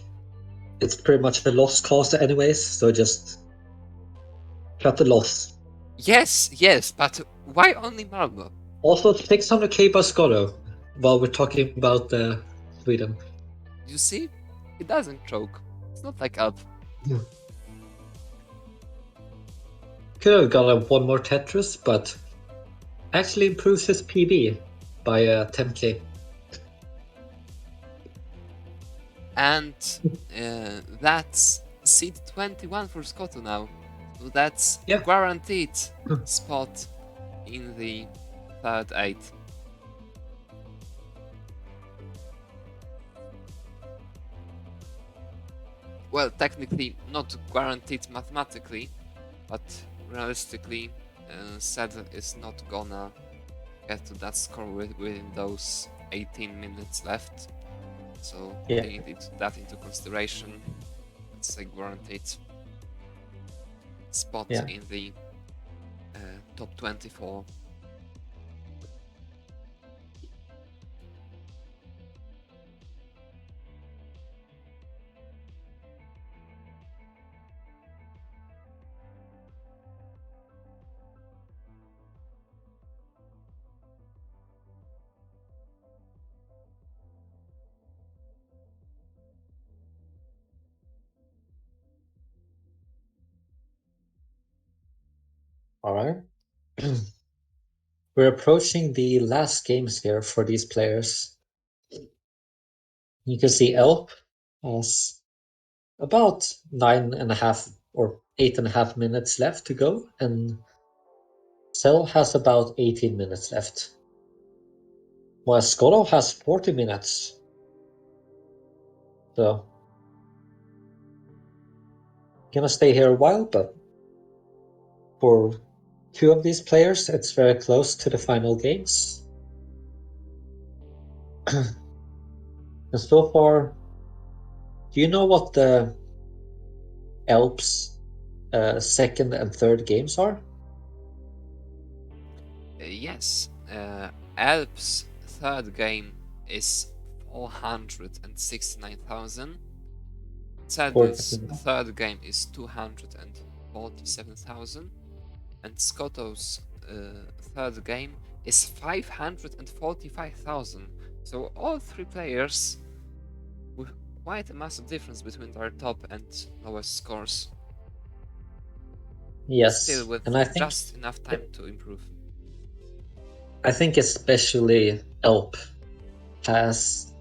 It's pretty much a lost cause anyways, so just cut the loss. Yes, but why only Malmö? Also, 600k by Scotto, while we're talking about Sweden. You see? It doesn't choke. It's not like up. Could have got one more Tetris, but actually improves his PB by 10k. And that's seed 21 for Scotto now. So that's Yeah. guaranteed spot in the third 8. Well, technically not guaranteed mathematically, but realistically, Sed is not gonna get to that score within those 18 minutes left. So Yeah. taking that into consideration, it's a guaranteed spot Yeah. in the top 24. All right. We're approaching the last games here for these players. You can see Elp has about 9.5 or 8.5 minutes left to go, and Cell has about 18 minutes left. While Skoro has 40 minutes. So, gonna stay here a while, but for two of these players, it's very close to the final games. And so far, do you know what the Alps second and third games are? Yes, Alp's third game is 469,000. Saddle's third game is 247,000. And Scotto's third game is 545,000. So all three players with quite a massive difference between their top and lowest scores. Yes, Still with and I think just enough time to improve. I think especially Elp has.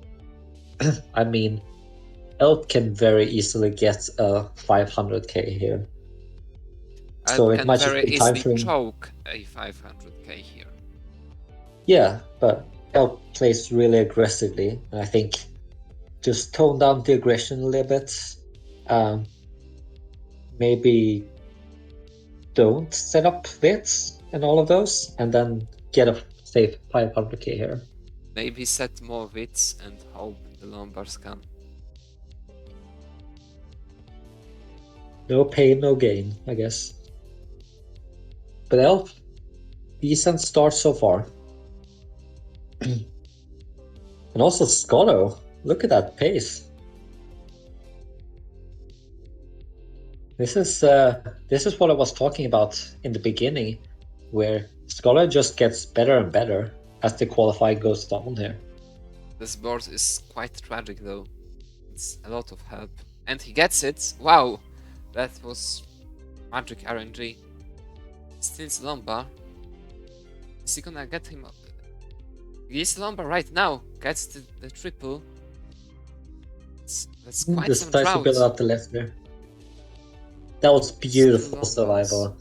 I mean, Elp can very easily get a 500k here. So it can might just very be time easily for him. choke a 500k here. Yeah, but Elp plays really aggressively, and I think just tone down the aggression a little bit. Maybe don't set up bits and all of those, and then get a safe 500k here. Maybe set more wits and hope the Lombards come. No pain, no gain, I guess. But Elf, decent start so far. And also Scotto, look at that pace. This is what I was talking about in the beginning, where Scotto just gets better and better as the qualifying goes down here. This board is quite tragic though. It's a lot of help. And he gets it! Wow! That was magic RNG. Steals Lombard. Is he gonna get him up? Yes, Lombard right now gets the triple. That's quite Just some tries to drought. build up the left there. That was beautiful Still survival.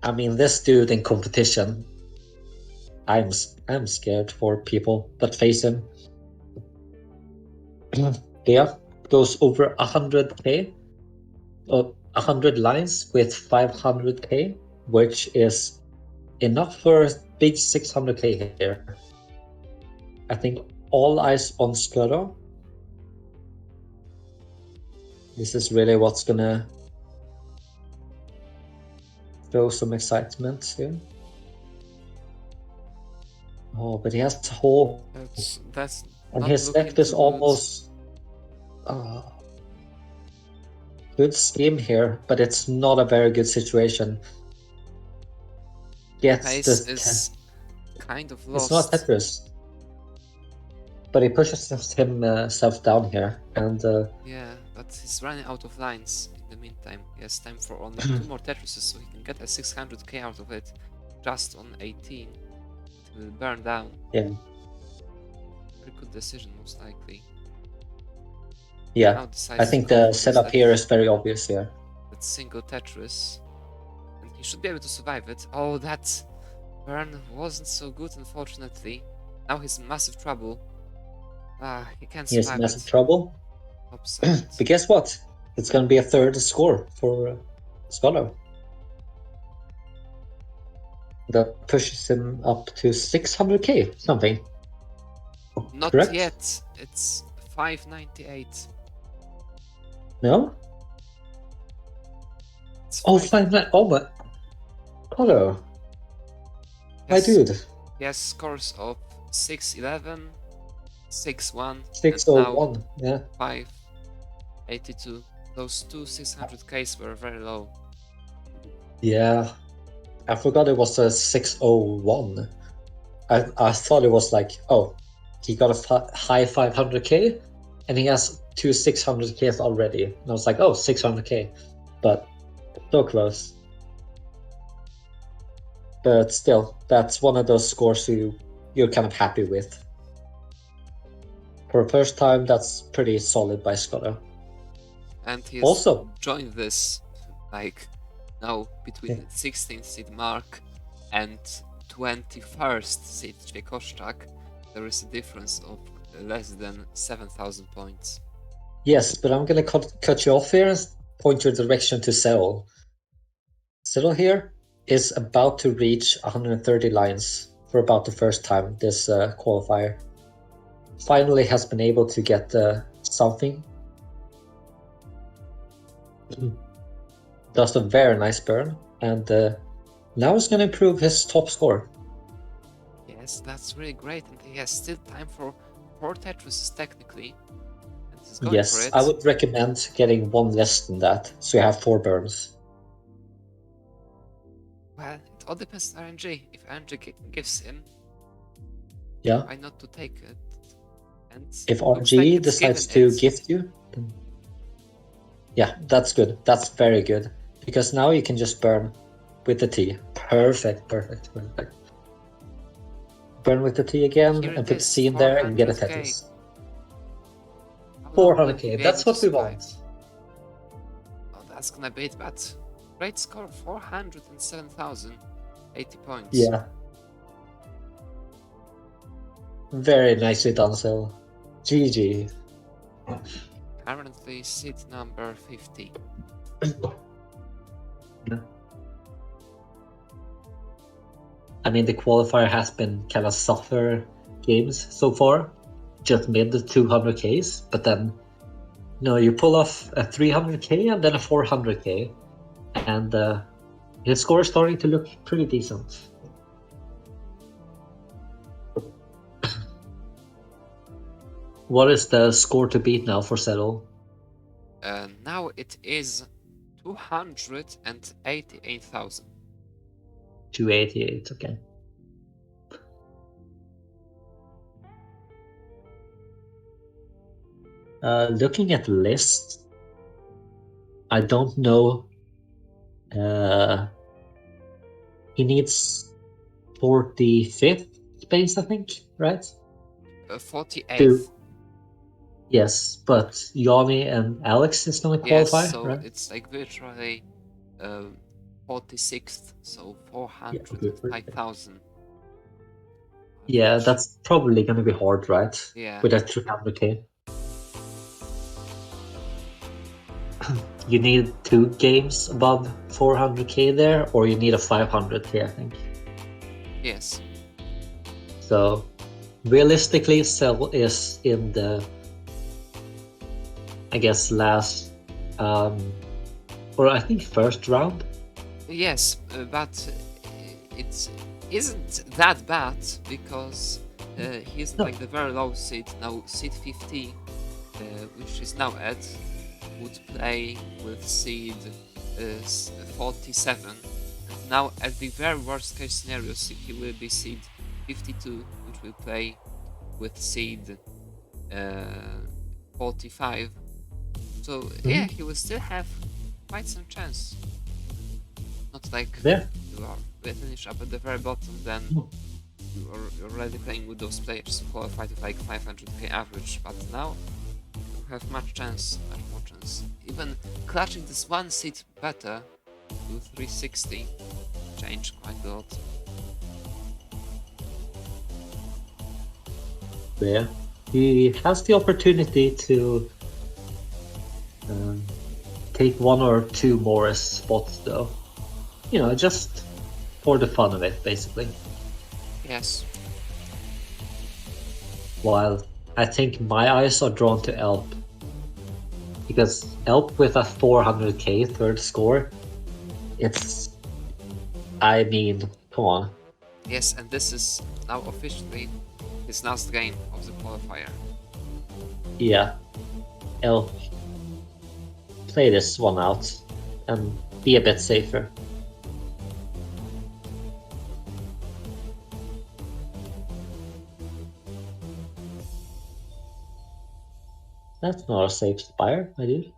I mean, this dude in competition, I'm scared for people that face him. Yeah, goes over 100k, 100 lines with 500k, which is enough for a big 600k here. I think all eyes on Scudder. This is really what's gonna show some excitement here. Oh, but he has to hold. That's And not his looking left is too almost good scheme here, but it's not a very good situation. good. Gets Pace this. is kind of It's not lost. Tetris, but he pushes himself down here, and Yeah, but he's running out of lines in the meantime. He has time for only 2 more Tetrises, so he can get a 600k out of it just on 18. It will burn down. yeah, Very good decision, most likely. yeah. Now decides I think to go the for setup that- here is very obvious here. That single Tetris. And he should be able to survive it. Oh, that burn wasn't so good, unfortunately. Now he's in massive trouble. He can't He has survive massive it. trouble. Top side. But guess what? It's gonna be a third score for Scholar. That pushes him up to 600k something. Not Correct? yet. It's 598. No? It's Oh, 5 Oh my. Scholar. My Yes. dude. He has scores of 611, 6-1, 601. Yeah. 582. Those two 600ks were very low. Yeah. I forgot it was a 601. I thought it was like, oh, he got a high 500k and he has two 600ks already. And I was like, oh, 600k. But so close. But still, that's one of those scores you're kind of happy with. For a first time, that's pretty solid by Scotto. And he's Also- joined this, like, now between the 16th seed Mark and 21st seed Czechostak, there is a difference of less than 7,000 points. Yes, but I'm gonna cut you off here and point your direction to Seoul. Settle here, is about to reach 130 lines for about the first time this qualifier. Finally has been able to get something. Does a very nice burn, and now he's gonna improve his top score. Yes, that's really great, and he has still time for 4 Tetrises technically. And he's going for Yes, it. I would recommend getting one less than that, so you have 4 burns. Well, it all depends on RNG. If RNG gives in, Yeah. why not to take it? And If looks RG like it's decides given to it. gift you, then... yeah, that's good. That's very good. Because now you can just burn with the T. Perfect. Burn with the T again Here and it put the is, C in there and get a 400k. Tetris. How long will he 400k, be that's able what to we survive? want. Oh, that's gonna be it, but great score, 407,000, 80 points. Yeah. Very nicely done, Sil. GG. Currently seat number 50. I mean, the qualifier has been kind of suffer games so far, just mid 200ks, but then you pull off a 300k and then a 400k, and his score is starting to look pretty decent. What is the score to beat now for Settle? Now it is 288,000. 288, okay. Looking at the list, I don't know. He needs 45th space, I think, right? 48th. Yes, but Yanni and Alex is gonna qualify, Yes, so right? it's like virtually 46th, so 405,000. Yeah, that's probably gonna be hard, right? Yeah. With that 300k. You need 2 games above 400k there, or you need a 500k, I think. Yes. So, realistically, Cell is in the, I guess, last, or I think first round. Yes, but it isn't that bad because he's No. like the very low seed now, seed 50, which is now at, would play with seed 47. And now, at the very worst case scenario, he will be seed 52, which will play with seed 45. So yeah, he will still have quite some chance. Not like Yeah. you are finish up at the very bottom, then you're already playing with those players who qualified with like 500k average, but now you have much more chance. Even clutching this one seat better to 360 changed quite a lot. Yeah. He has the opportunity to take 1 or 2 more spots, though. Just for the fun of it, basically. Yes. While I think my eyes are drawn to Elp. Because Elp with a 400k third score, I mean, come on. Yes, and this is now officially his last game of the qualifier. Yeah. Elp, play this one out and be a bit safer. That's not a safe spire, my dude.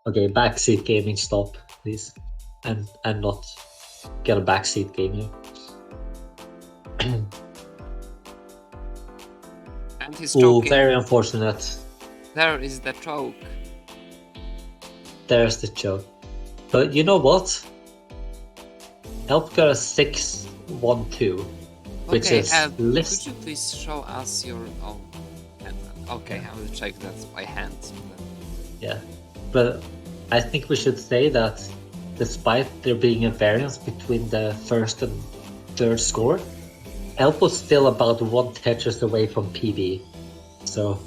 Okay, backseat gaming, stop, please. I'm not gonna backseat game you. And he's Ooh, choking. very unfortunate. There is the choke. There's the choke. But you know what? Elp got a 6-1-2, which Okay, is could you please show us your own hand? Okay, I will check that by hand. Yeah, but I think we should say that despite there being a variance between the first and third score, Elf was still about 1 Tetris away from PB. So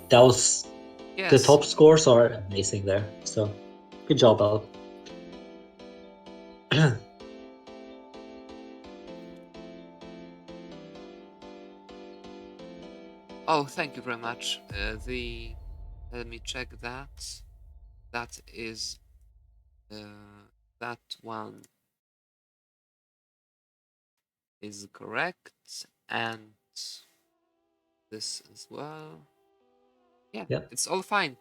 that was Yes. the top scores are amazing there. So good job, Elf. Oh, thank you very much. Let me check that. That is that one is correct, and this as well. Yeah, Yep. it's all fine.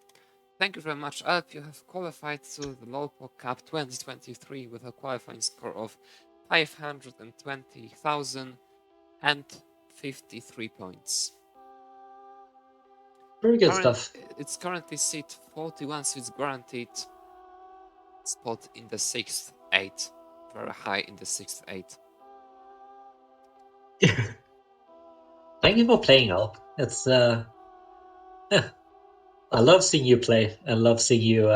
Thank you very much, Alp. You have qualified to the Pog Cup 2023 with a qualifying score of 520,053 points. Very good stuff. It's currently seat 41, so it's guaranteed spot in the 6th 8. Very high in the 6th 8. Thank you for playing, Elf. It's yeah. I love seeing you play. I love seeing you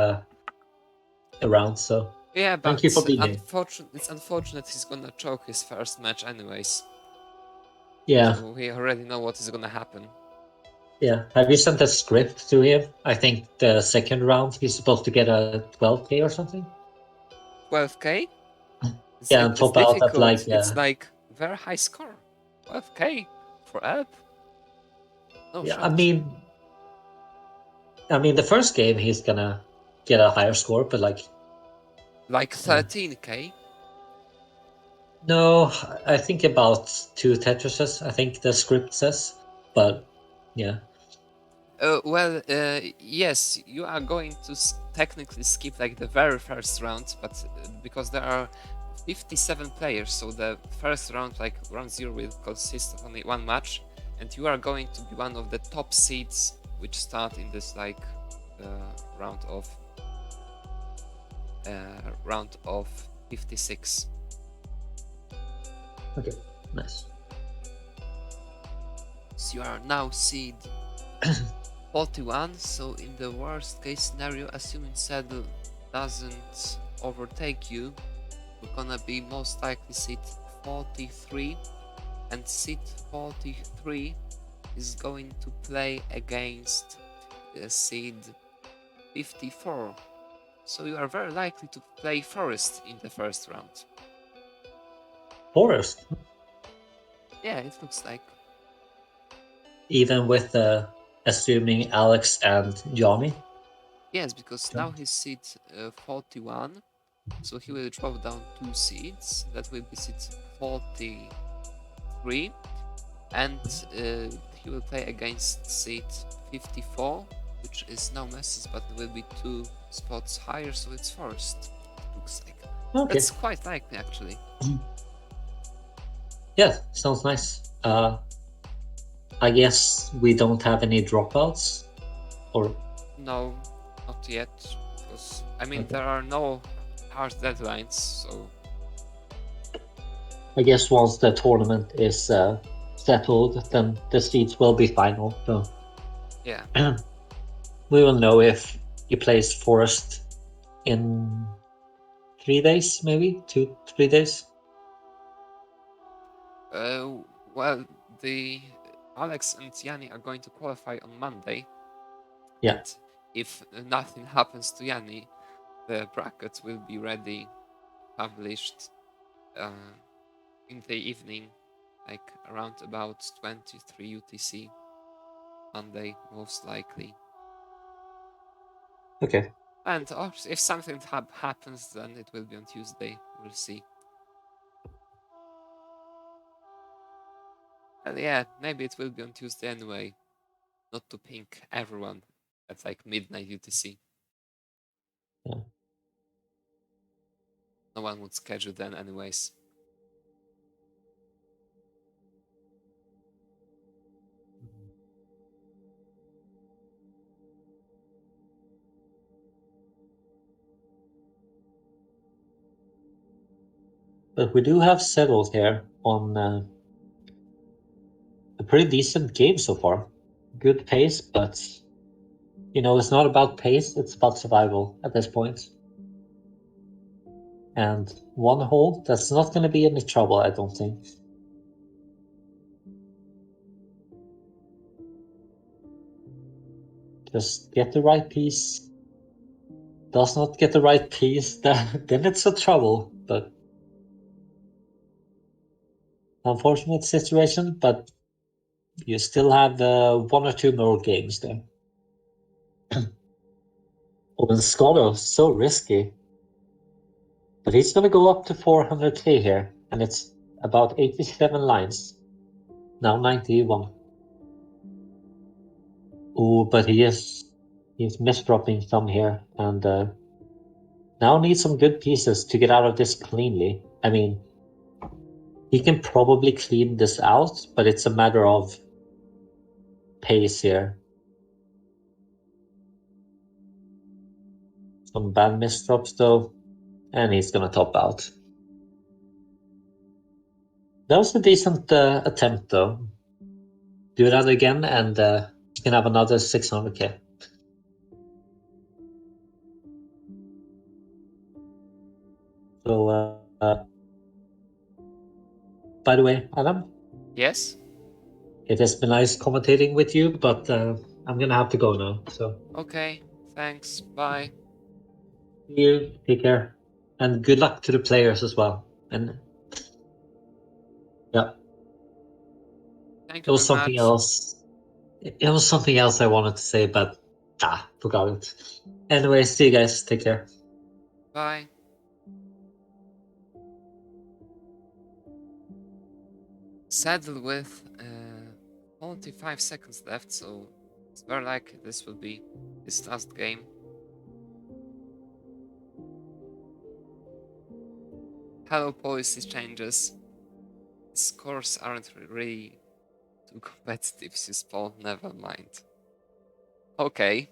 around. So Yeah, but thank you for being here. it's unfortunate he's gonna choke his first match anyways. Yeah. So we already know what is gonna happen. Yeah. Have you sent a script to him? I think the second round he's supposed to get a 12K or something. 12k? Yeah, and top out at like It's like very high score. 12k for Alp? No yeah, shot. I mean the first game he's gonna get a higher score, but like 13k? no, I think about 2 Tetrises, I think the script says. But yeah. Yes, you are going to technically skip like the very first round, but because there are 57 players, so the first round, like round 0, will consist of only one match, and you are going to be one of the top seeds which start in this like round of 56. Okay, nice. So you are now seed 41, so in the worst case scenario, assuming Saddle doesn't overtake you, we're gonna be most likely seat 43, and seat 43 is going to play against seed 54. So you are very likely to play Forest in the first round. Forest? Yeah, it looks like. Even with assuming Alex and Johnny? Yes, because now he's seat 41, so he will drop down 2 seats. That will be seat 43, and he will play against seat 54, which is now Messi's, but it will be 2 spots higher, so it's Forest. Looks like. Okay. That's quite likely, actually. Yeah, sounds nice. I guess we don't have any dropouts, or No, not yet. Because I mean, Okay. there are no hard deadlines, so I guess once the tournament is settled, then the seats will be final. So yeah. we will know if he plays Forest in 3 days, maybe 2-3 days. Well, the Alex and Yanni are going to qualify on Monday. Yeah. And if nothing happens to Yanni, the brackets will be ready, published in the evening, like around about 23 UTC. Monday, most likely. Okay. And if something happens, then it will be on Tuesday. We'll see. And yeah, maybe it will be on Tuesday anyway. Not to pink everyone at like midnight UTC. Yeah. No one would schedule then anyways. But we do have settled here on a pretty decent game so far. Good pace, but it's not about pace, it's about survival at this point. and one hole. That's not going to be any trouble, I don't think. Just get the right piece. Does not get the right piece, then it's a trouble. But unfortunate situation, but you still have 1 or 2 more games there. Oh, and Scholar, so risky. But he's going to go up to 400k here, and it's about 87 lines. Now 91. Oh, but he's misdropping some here, and now needs some good pieces to get out of this cleanly. I mean, he can probably clean this out, but it's a matter of pace here. Some bad misdrops though, and he's gonna top out. That was a decent attempt though. Do that again, and you can have another 600k. So, by the way, Adam, Yes? it has been nice commentating with you, but I'm gonna have to go now. So, Okay, thanks, bye. see you, take care, and good luck to the players as well. And yeah, Thank it you was very something much. else. It was something else I wanted to say, but forgot it. Anyway, see you guys. Take care. Bye. Sadly, with 45 seconds left, so it's very likely this will be his last game. Hello, policy changes. Scores aren't really too competitive, you spawn, never mind. Okay.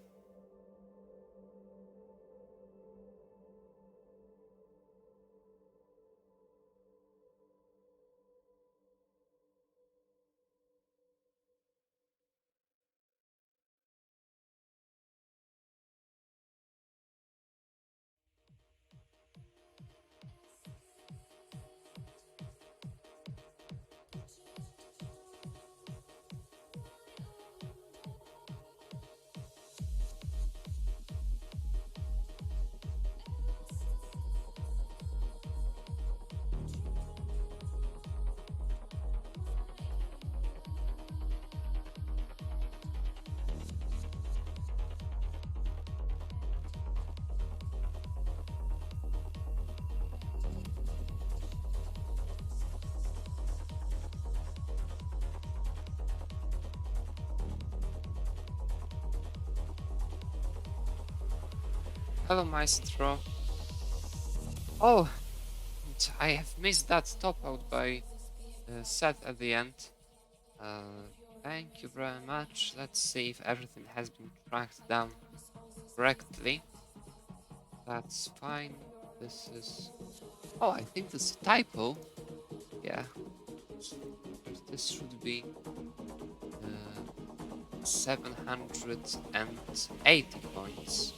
Hello, Maestro. Oh, and I have missed that top out by Seth at the end. Thank you very much. Let's see if everything has been tracked down correctly. That's fine. This is... Oh, I think this is a typo. Yeah. This should be 780 points.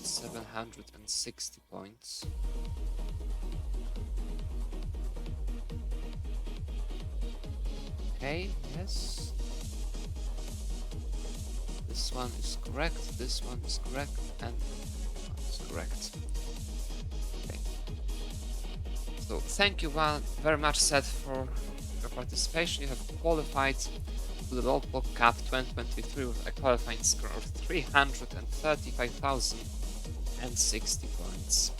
760 points. Okay, yes. This one is correct, this one is correct, and this one is correct. Okay. So thank you very much, Seth, for your participation. You have qualified to the Pog Cup 2023 with a qualifying score of 335,060 points.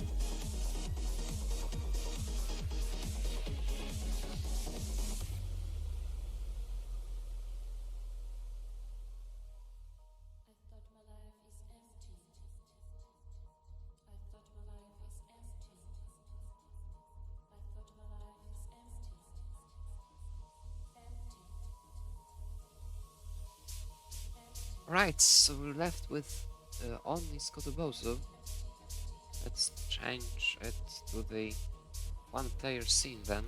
Right, so we're left with only Scotobozo. Let's change it to the one-player scene then.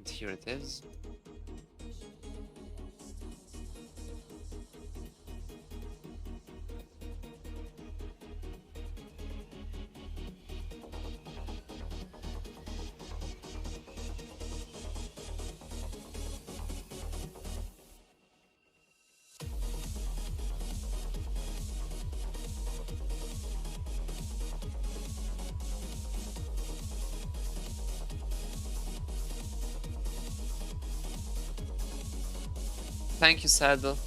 here it is. Thank you, Saddle.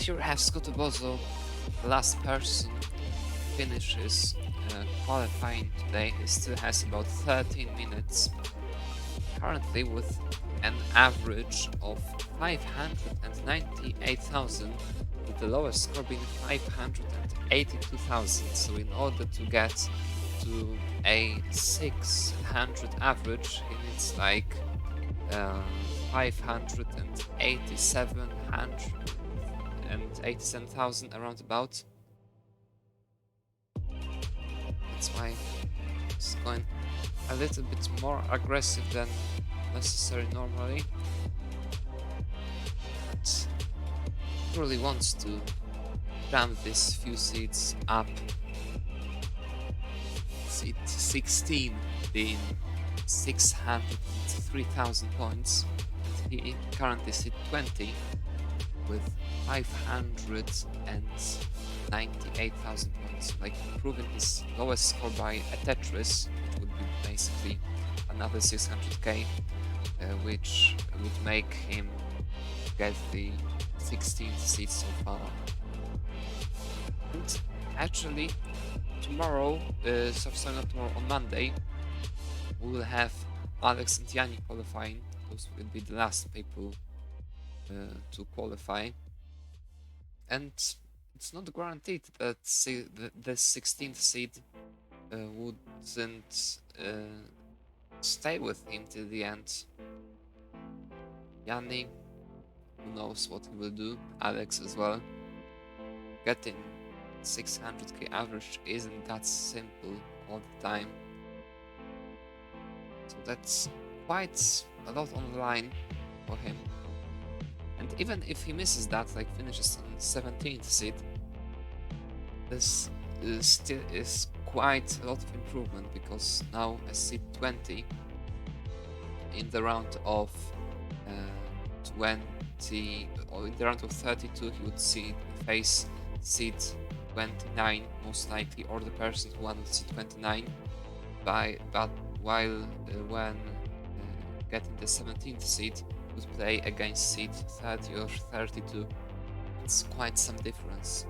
Here we have Scott Bozo, the last person finishes qualifying today. He still has about 13 minutes, currently with an average of 598,000, with the lowest score being 582,000. So in order to get to a 600 average, he needs like 587,000 around about. That's why it's going a little bit more aggressive than necessary normally. But he really wants to ramp this few seeds up. Seed 16 being 603,000 points. And he currently seed 20 with 598,000 points, like improving his lowest score by a Tetris, which would be basically another 600k, which would make him get the 16th seed so far. And actually, tomorrow, sorry, not tomorrow, on Monday, we will have Alex and Yanni qualifying. Those will be the last people to qualify, and it's not guaranteed that the 16th seed wouldn't stay with him till the end. Yanni, who knows what he will do. Alex as well. Getting 600k average isn't that simple all the time, so that's quite a lot on the line for him. And even if he misses that, like finishes on 17th seed, this still is quite a lot of improvement, because now as seed 20 in the round of 20, or in the round of 32, he would face seed 29 most likely, or the person who won with seed 29. But while when getting the 17th seed, would play against seed 30 or 32. It's quite some difference.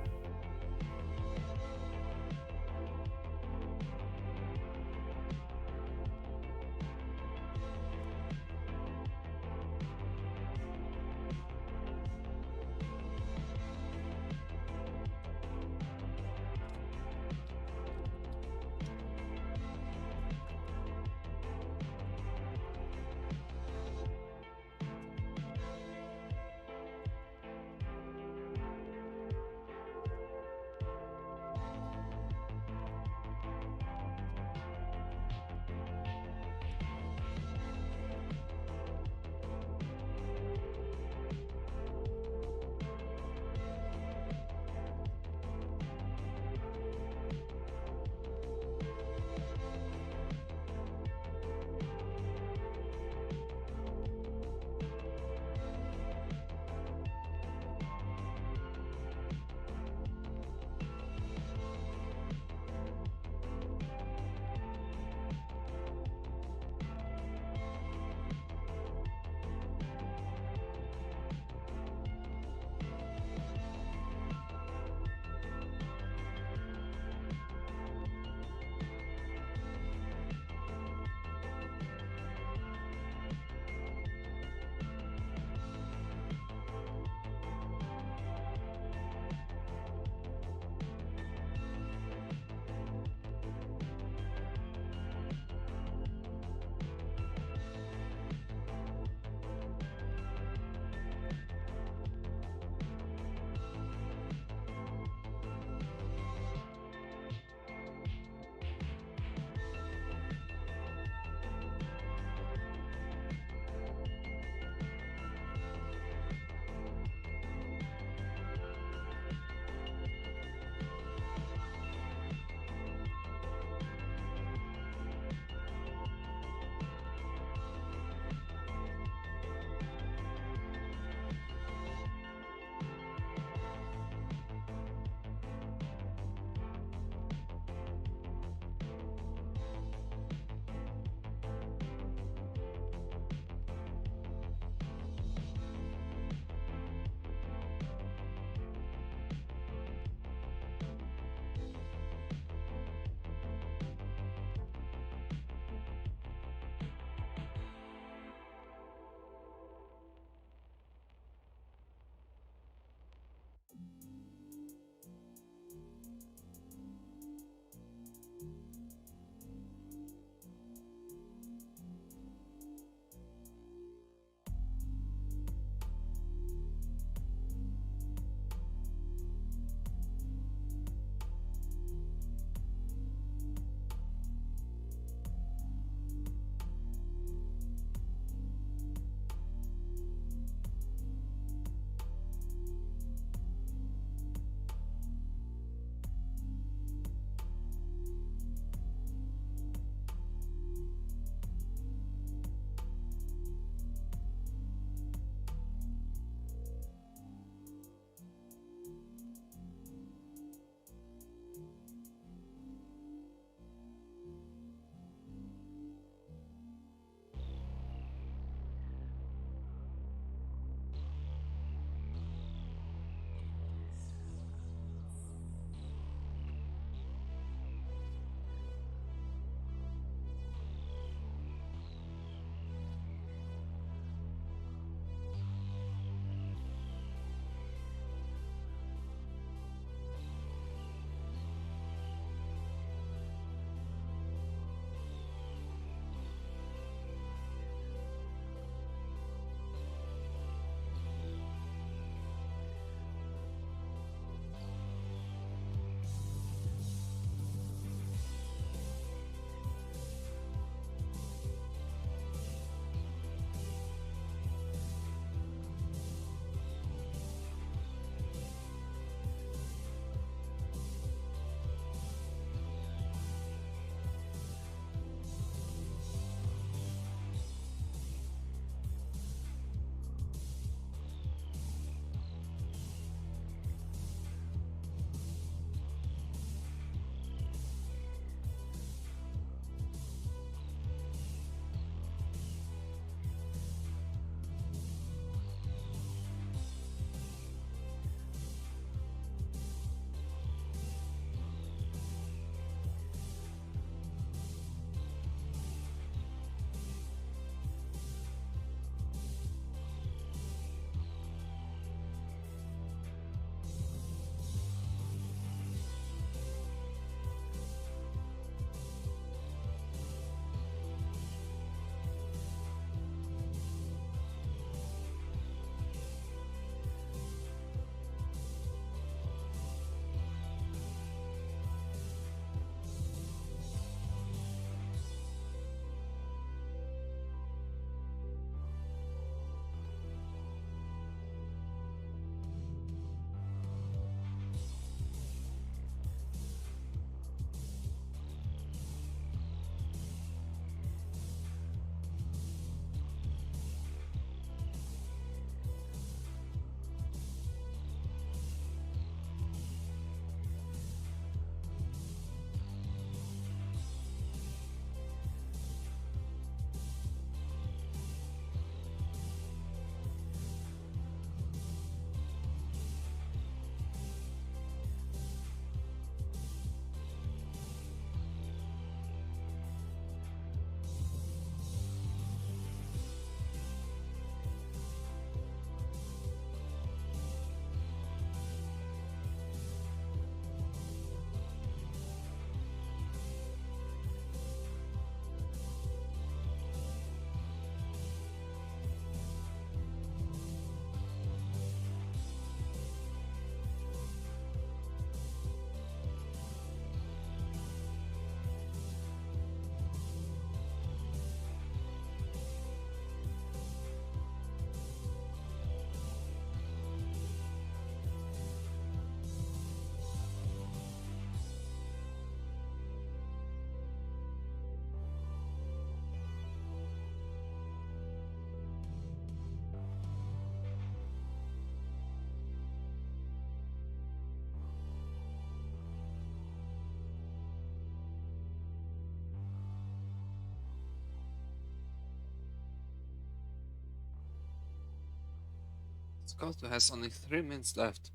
Scotto has only 3 minutes left.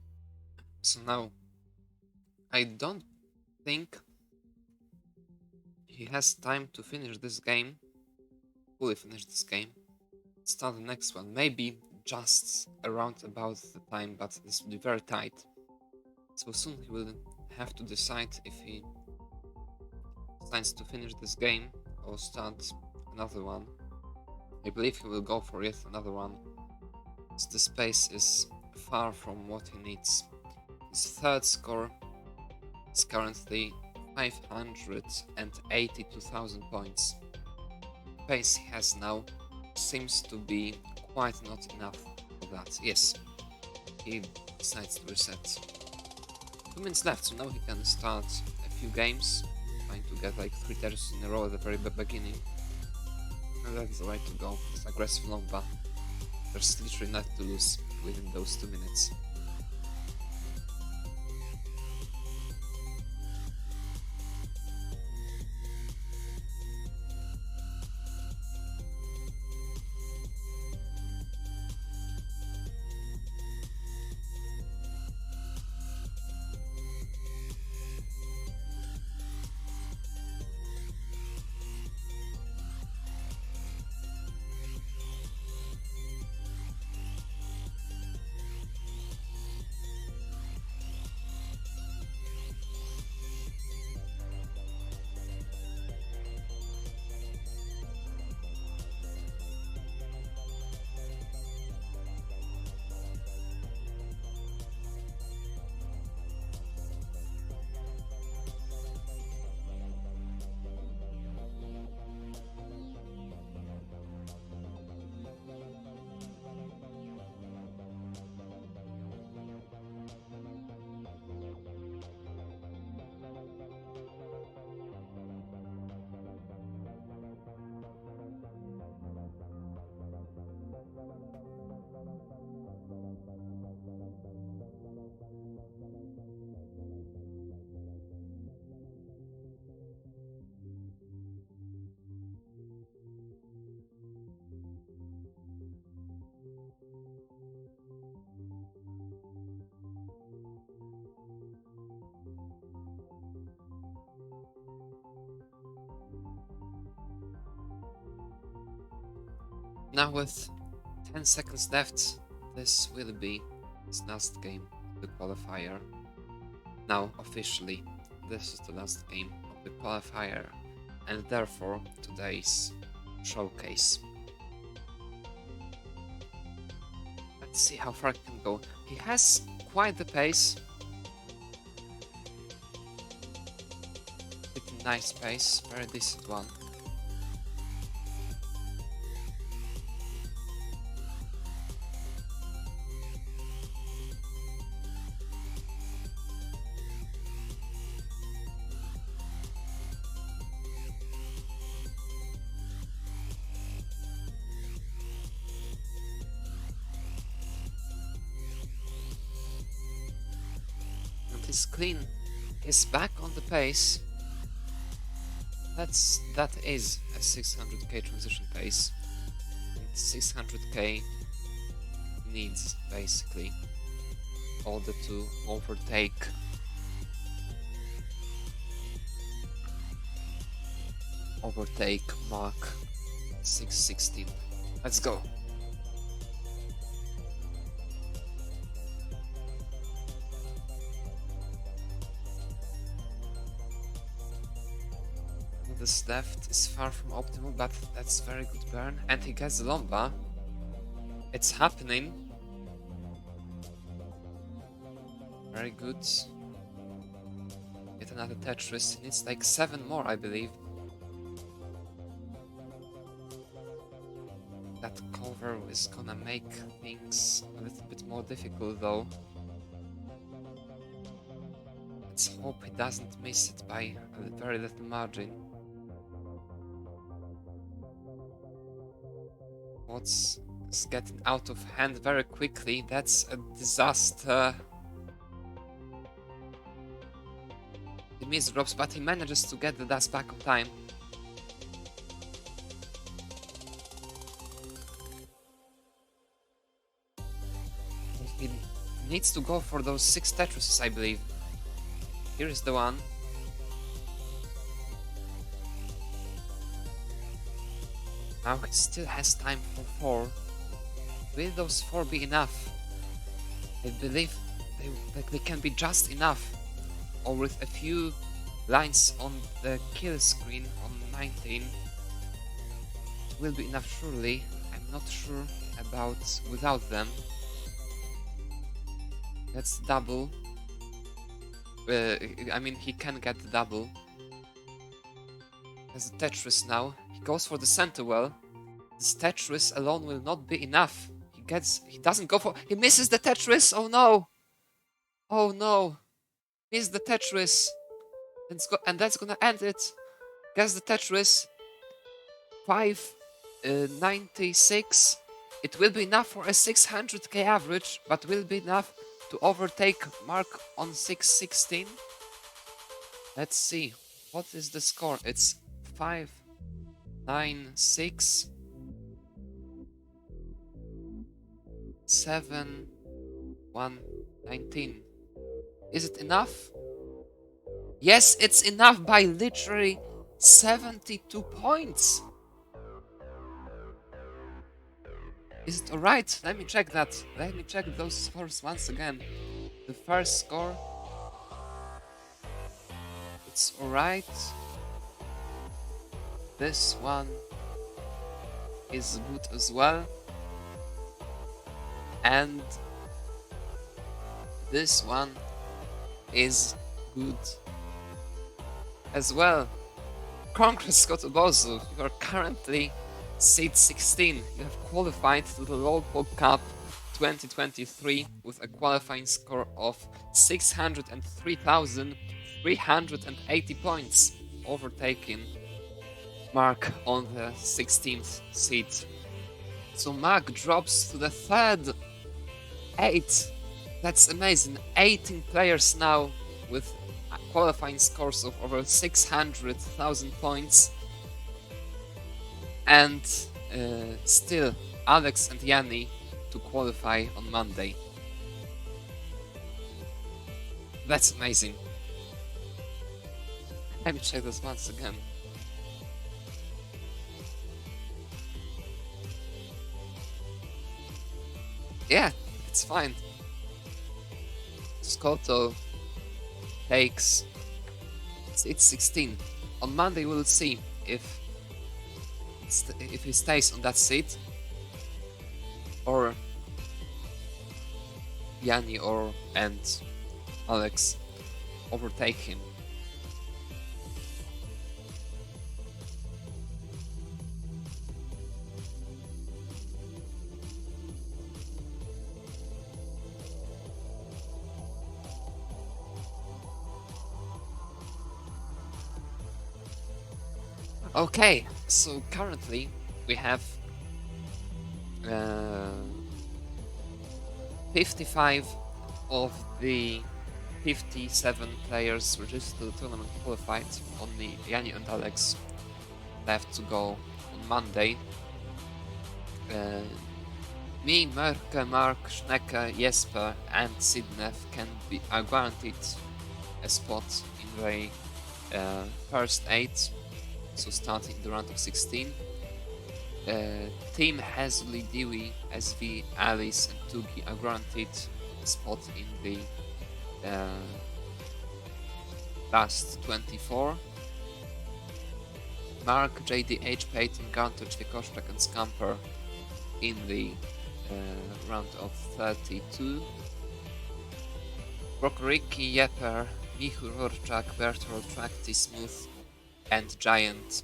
So now, I don't think he has time to finish this game. Fully finish this game. Start the next one. Maybe just around about the time, but this will be very tight. So soon he will have to decide if he decides to finish this game or start another one. I believe he will go for yet another one. So the pace is far from what he needs. His third score is currently 582,000 points. The pace he has now seems to be quite not enough for that. Yes, he decides to reset. 2 minutes left, so now he can start a few games, trying to get like 3 touches in a row at the very beginning. And that's the way to go. It's aggressive longba. There's literally nothing to lose within those 2 minutes. Now with 10 seconds left, this will be his last game of the qualifier. Now officially, this is the last game of the qualifier and therefore today's showcase. Let's see how far he can go. He has quite the pace. Pretty nice pace, very decent one. He's clean. He's back on the pace. That is a 600k transition pace. And 600k needs basically order to overtake Mark 616. Let's go. This left is far from optimal, but that's very good burn. And he gets the Lomba. It's happening. Very good. Yet another Tetris. He needs like 7 more, I believe. That cover is gonna make things a little bit more difficult though. Let's hope he doesn't miss it by a very little margin. What's getting out of hand very quickly? That's a disaster. He misdrops, but he manages to get the dust back on time. needs to go for those 6 Tetrises, I believe. Here is the one. Now he still has time for 4. Will those 4 be enough? I believe they can be just enough. Or with a few lines on the kill screen on 19. It will be enough surely. I'm not sure about without them. That's double. I mean, he can get the double. Has a Tetris now. He goes for the center well. This Tetris alone will not be enough. He doesn't go for, he misses the Tetris. Oh no! Oh no! Missed the Tetris. And that's gonna end it. Gets the Tetris. 596. It will be enough for a 600k average, but will be enough to overtake Mark on 616. Let's see. What is the score? It's 596. 7,119. Is it enough? Yes, it's enough by literally 72 points. Is it alright? Let me check that. Let me check those scores once again. The first score. It's alright. This one is good as well. And this one is good as well. Congrats, Scott Obozu. You are currently seed 16. You have qualified to the World Pog Cup 2023 with a qualifying score of 603,380 points, overtaking Mark on the 16th seed. So Mark drops to the 3rd. 8. That's amazing. 18 players now with qualifying scores of over 600,000 points. And still Alex and Yanni to qualify on Monday. That's amazing. Let me check this once again. Yeah, it's fine. Scotto takes it's 16. On Monday we'll see if he stays on that seat, or Yanni and Alex overtake him. Okay, so currently we have 55 of the 57 players registered to the tournament qualified. Only Yanni and Alex left to go on Monday. Me, Merke, Mark, Schnecke, Jesper and Sidnev are guaranteed a spot in the first 8. So starting the round of 16. Team Hazley, Dewey, SV, Alice and Tugi are granted a spot in the last 24. Mark, JDH, Peyton, Gunter, Czwiekoszczak and Scamper in the round of 32. Brokoriki, Jepper, Michu, Rorczak, Bertold, Trakti, Smooth and Giant.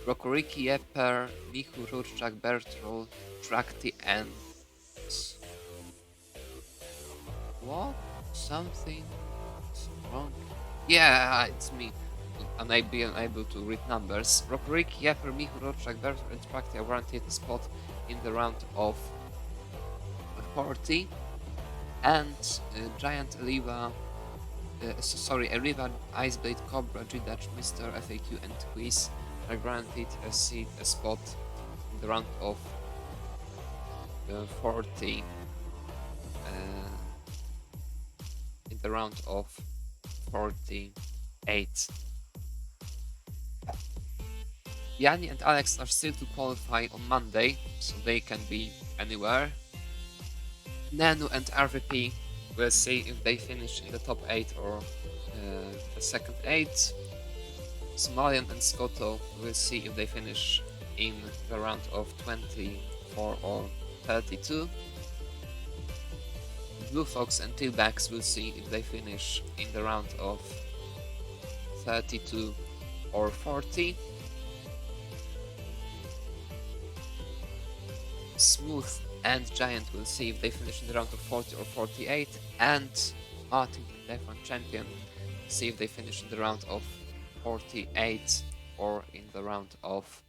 Brokoriki, Jepper, Michu, Rorczak, Bertold, Trakti and... What? Something wrong? Yeah, it's me. Unable to read numbers. Brokoriki, Jepper, Michu, Rorczak, Bertold and Trakti are guaranteed a spot in the round of 40. And Giant Eliva, Eriva, Iceblade, Cobra, G-Dutch, Mr. FAQ and Quiz are granted a spot in the round of 40 in the round of 48. Yanni and Alex are still to qualify on Monday, so they can be anywhere. Nanu and RVP, we'll see if they finish in the top 8 or the second 8. Somalian and Scotto, we'll see if they finish in the round of 24 or 32. Blue Fox and Tailbacks, we'll see if they finish in the round of 32 or 40. Smooth and Giant, will see if they finish in the round of 40 or 48. And Martin, F1 Champion, see if they finish in the round of 48 or in the round of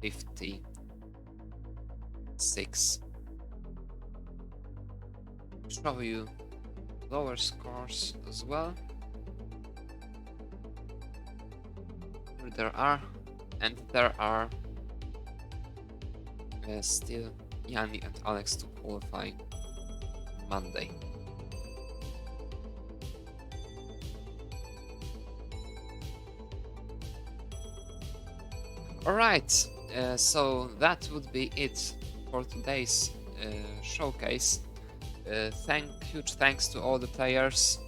56. Show you lower scores as well. Here there are, and there are still Yanni and Alex to qualify Monday. Alright, so that would be it for today's showcase. Huge thanks to all the players.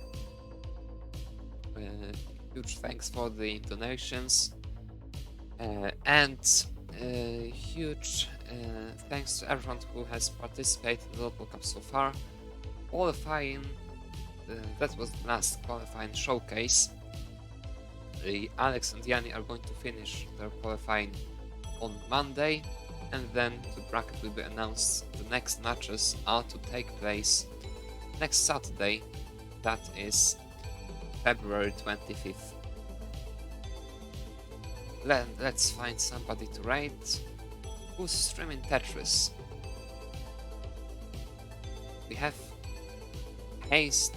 Huge thanks for the donations. And huge thanks to everyone who has participated in the Pog Cup so far. Qualifying, that was the last qualifying showcase. Alex and Yanni are going to finish their qualifying on Monday, and then the bracket will be announced. The next matches are to take place next Saturday, that is February 25th. Let's find somebody to rate. Who's streaming Tetris? We have Haste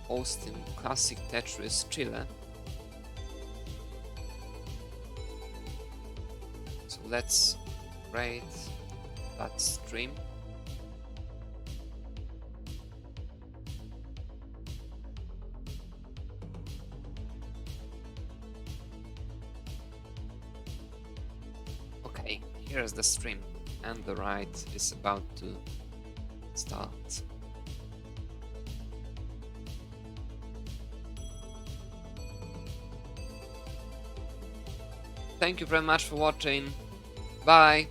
hosting Classic Tetris Chile. So let's rate that stream. Okay, here's the stream, and the ride is about to start. Thank you very much for watching. Bye.